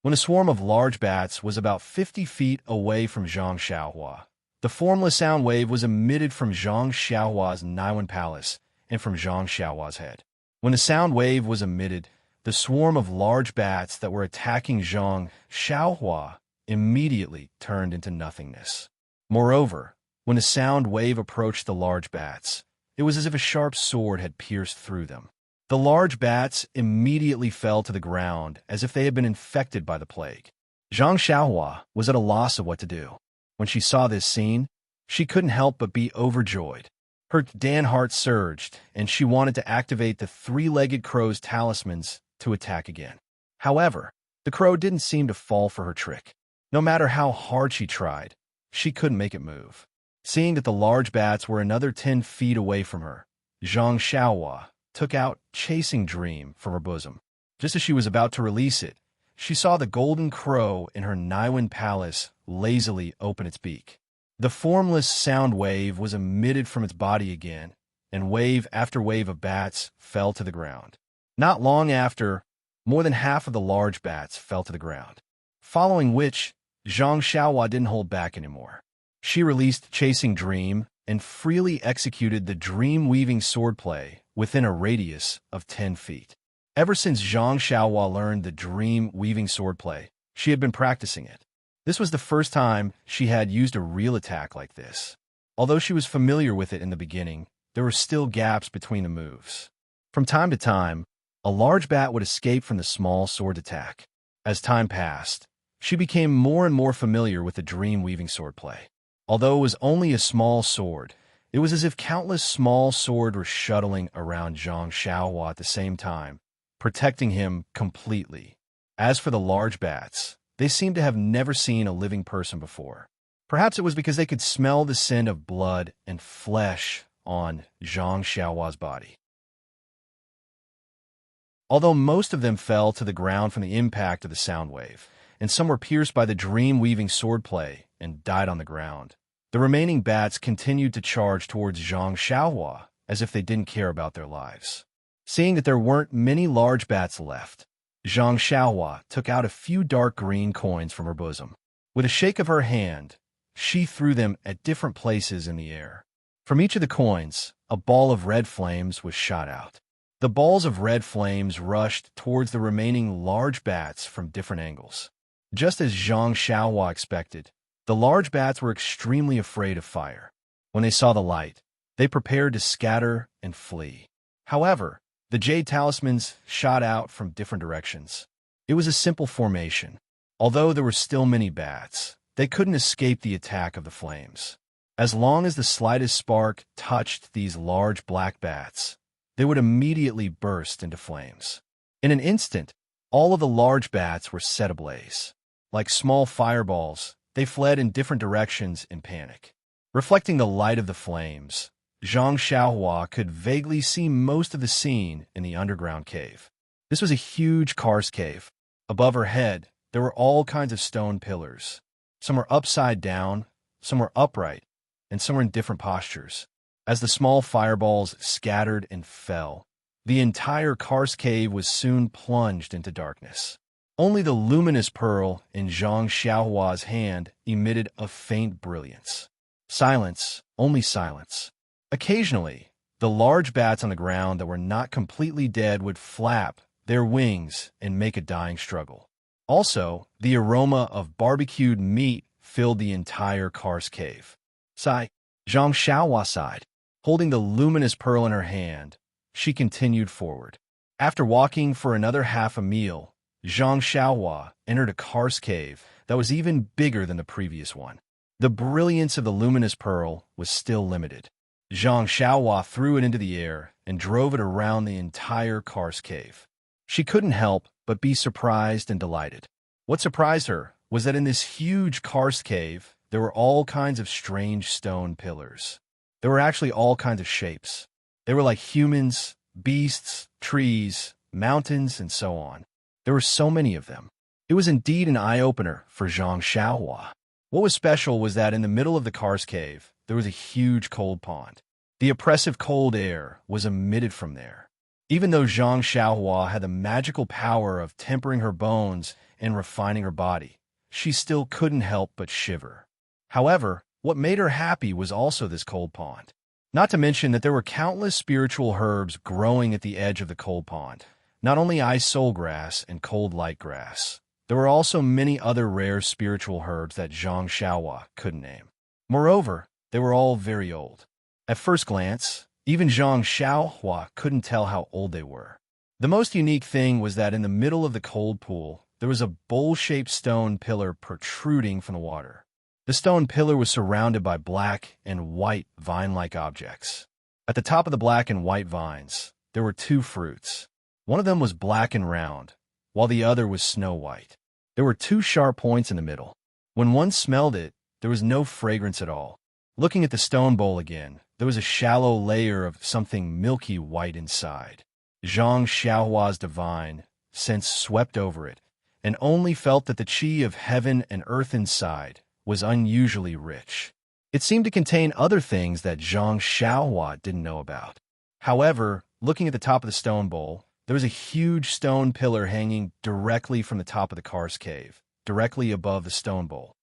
When a swarm of large bats was about 50 feet away from Zhang Xiaohua, the formless sound wave was emitted from Zhang Xiaohua's Niwen palace and from Zhang Xiaohua's head. When the sound wave was emitted, the swarm of large bats that were attacking Zhang Xiaohua immediately turned into nothingness. Moreover, when the sound wave approached the large bats, it was as if a sharp sword had pierced through them. The large bats immediately fell to the ground as if they had been infected by the plague. Zhang Xiaohua was at a loss of what to do. When she saw this scene, she couldn't help but be overjoyed. Her Dan heart surged, and she wanted to activate the three-legged crow's talismans to attack again. However, the crow didn't seem to fall for her trick. No matter how hard she tried, she couldn't make it move. Seeing that the large bats were another 10 feet away from her, Zhang Xiaohua took out Chasing Dream from her bosom. Just as she was about to release it, she saw the golden crow in her Niwen palace lazily open its beak. The formless sound wave was emitted from its body again, and wave after wave of bats fell to the ground. Not long after, more than half of the large bats fell to the ground, following which Zhang Xiaohua didn't hold back anymore. She released Chasing Dream and freely executed the dream-weaving swordplay within a radius of 10 feet. Ever since Zhang Xiaohua learned the dream-weaving swordplay, she had been practicing it. This was the first time she had used a real attack like this. Although she was familiar with it in the beginning, there were still gaps between the moves. From time to time, a large bat would escape from the small sword attack. As time passed, she became more and more familiar with the dream-weaving swordplay. Although it was only a small sword, it was as if countless small swords were shuttling around Zhang Xiaohua at the same time, protecting him completely. As for the large bats, they seemed to have never seen a living person before. Perhaps it was because they could smell the scent of blood and flesh on Zhang Xiaohua's body. Although most of them fell to the ground from the impact of the sound wave, and some were pierced by the dream-weaving swordplay and died on the ground, the remaining bats continued to charge towards Zhang Xiaohua as if they didn't care about their lives. Seeing that there weren't many large bats left, Zhang Xiaohua took out a few dark green coins from her bosom. With a shake of her hand, she threw them at different places in the air. From each of the coins, a ball of red flames was shot out. The balls of red flames rushed towards the remaining large bats from different angles. Just as Zhang Xiaohua expected, the large bats were extremely afraid of fire. When they saw the light, they prepared to scatter and flee. However, the jade talismans shot out from different directions. It was a simple formation. Although there were still many bats, they couldn't escape the attack of the flames. As long as the slightest spark touched these large black bats, they would immediately burst into flames. In an instant, all of the large bats were set ablaze. Like small fireballs, they fled in different directions in panic. Reflecting the light of the flames, Zhang Xiaohua could vaguely see most of the scene in the underground cave. This was a huge karst cave. Above her head, there were all kinds of stone pillars. Some were upside down, some were upright, and some were in different postures. As the small fireballs scattered and fell, the entire karst cave was soon plunged into darkness. Only the luminous pearl in Zhang Xiaohua's hand emitted a faint brilliance. Silence, only silence. Occasionally, the large bats on the ground that were not completely dead would flap their wings and make a dying struggle. Also, the aroma of barbecued meat filled the entire karst cave. Sigh. Zhang Xiaohua sighed. Holding the luminous pearl in her hand, she continued forward. After walking for another half a meal, Zhang Xiaohua entered a karst cave that was even bigger than the previous one. The brilliance of the luminous pearl was still limited. Zhang Xiaohua threw it into the air and drove it around the entire karst cave. She couldn't help but be surprised and delighted. What surprised her was that in this huge karst cave, there were all kinds of strange stone pillars. There were actually all kinds of shapes. They were like humans, beasts, trees, mountains, and so on. There were so many of them. It was indeed an eye-opener for Zhang Xiaohua. What was special was that in the middle of the karst cave, there was a huge cold pond. The oppressive cold air was emitted from there. Even though Zhang Xiaohua had the magical power of tempering her bones and refining her body, she still couldn't help but shiver. However, what made her happy was also this cold pond. Not to mention that there were countless spiritual herbs growing at the edge of the cold pond. Not only ice soul grass and cold light grass. There were also many other rare spiritual herbs that Zhang Xiaohua couldn't name. Moreover, they were all very old. At first glance, even Zhang Xiaohua couldn't tell how old they were. The most unique thing was that in the middle of the cold pool, there was a bowl-shaped stone pillar protruding from the water. The stone pillar was surrounded by black and white vine-like objects. At the top of the black and white vines, there were two fruits. One of them was black and round, while the other was snow-white. There were two sharp points in the middle. When one smelled it, there was no fragrance at all. Looking at the stone bowl again, there was a shallow layer of something milky white inside. Zhang Xiaohua's divine sense swept over it, and only felt that the qi of heaven and earth inside was unusually rich. It seemed to contain other things that Zhang Xiaohua didn't know about. However, looking at the top of the stone bowl, there was a huge stone pillar hanging directly from the top of the karst cave, directly above the stone bowl.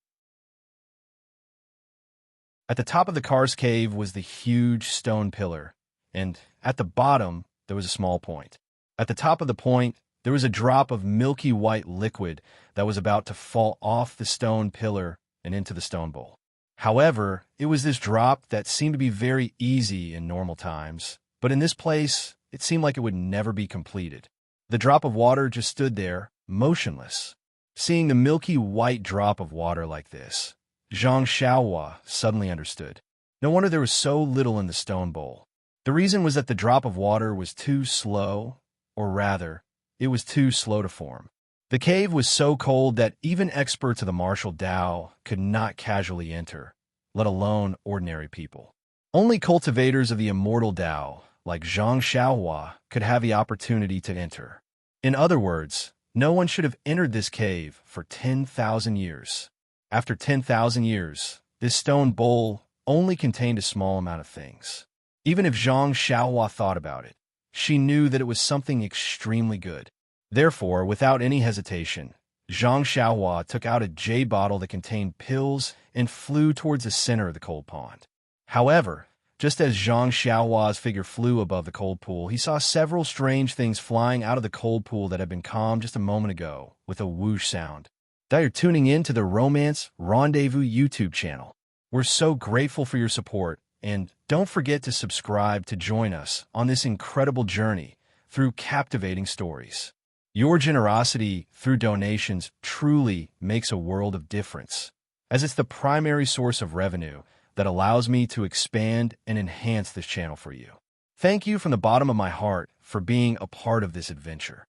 At the top of the karst cave was the huge stone pillar, and at the bottom there was a small point. At the top of the point, there was a drop of milky white liquid that was about to fall off the stone pillar and into the stone bowl. However, it was this drop that seemed to be very easy in normal times, but in this place, it seemed like it would never be completed. The drop of water just stood there, motionless. Seeing the milky white drop of water like this, Zhang Xiaohua suddenly understood. No wonder there was so little in the stone bowl. The reason was that the drop of water was too slow, or rather, it was too slow to form. The cave was so cold that even experts of the martial Tao could not casually enter, let alone ordinary people. Only cultivators of the immortal Tao, like Zhang Xiaohua, could have the opportunity to enter. In other words, no one should have entered this cave for 10,000 years. After 10,000 years, this stone bowl only contained a small amount of things. Even if Zhang Xiaohua thought about it, she knew that it was something extremely good. Therefore, without any hesitation, Zhang Xiaohua took out a jade bottle that contained pills and flew towards the center of the cold pond. However, just as Zhang Xiaohua's figure flew above the cold pool, he saw several strange things flying out of the cold pool that had been calmed just a moment ago with a whoosh sound. Now you're tuning in to the Romance Rendezvous YouTube channel. We're so grateful for your support, and don't forget to subscribe to join us on this incredible journey through captivating stories. Your generosity through donations truly makes a world of difference, as it's the primary source of revenue that allows me to expand and enhance this channel for you. Thank you from the bottom of my heart for being a part of this adventure.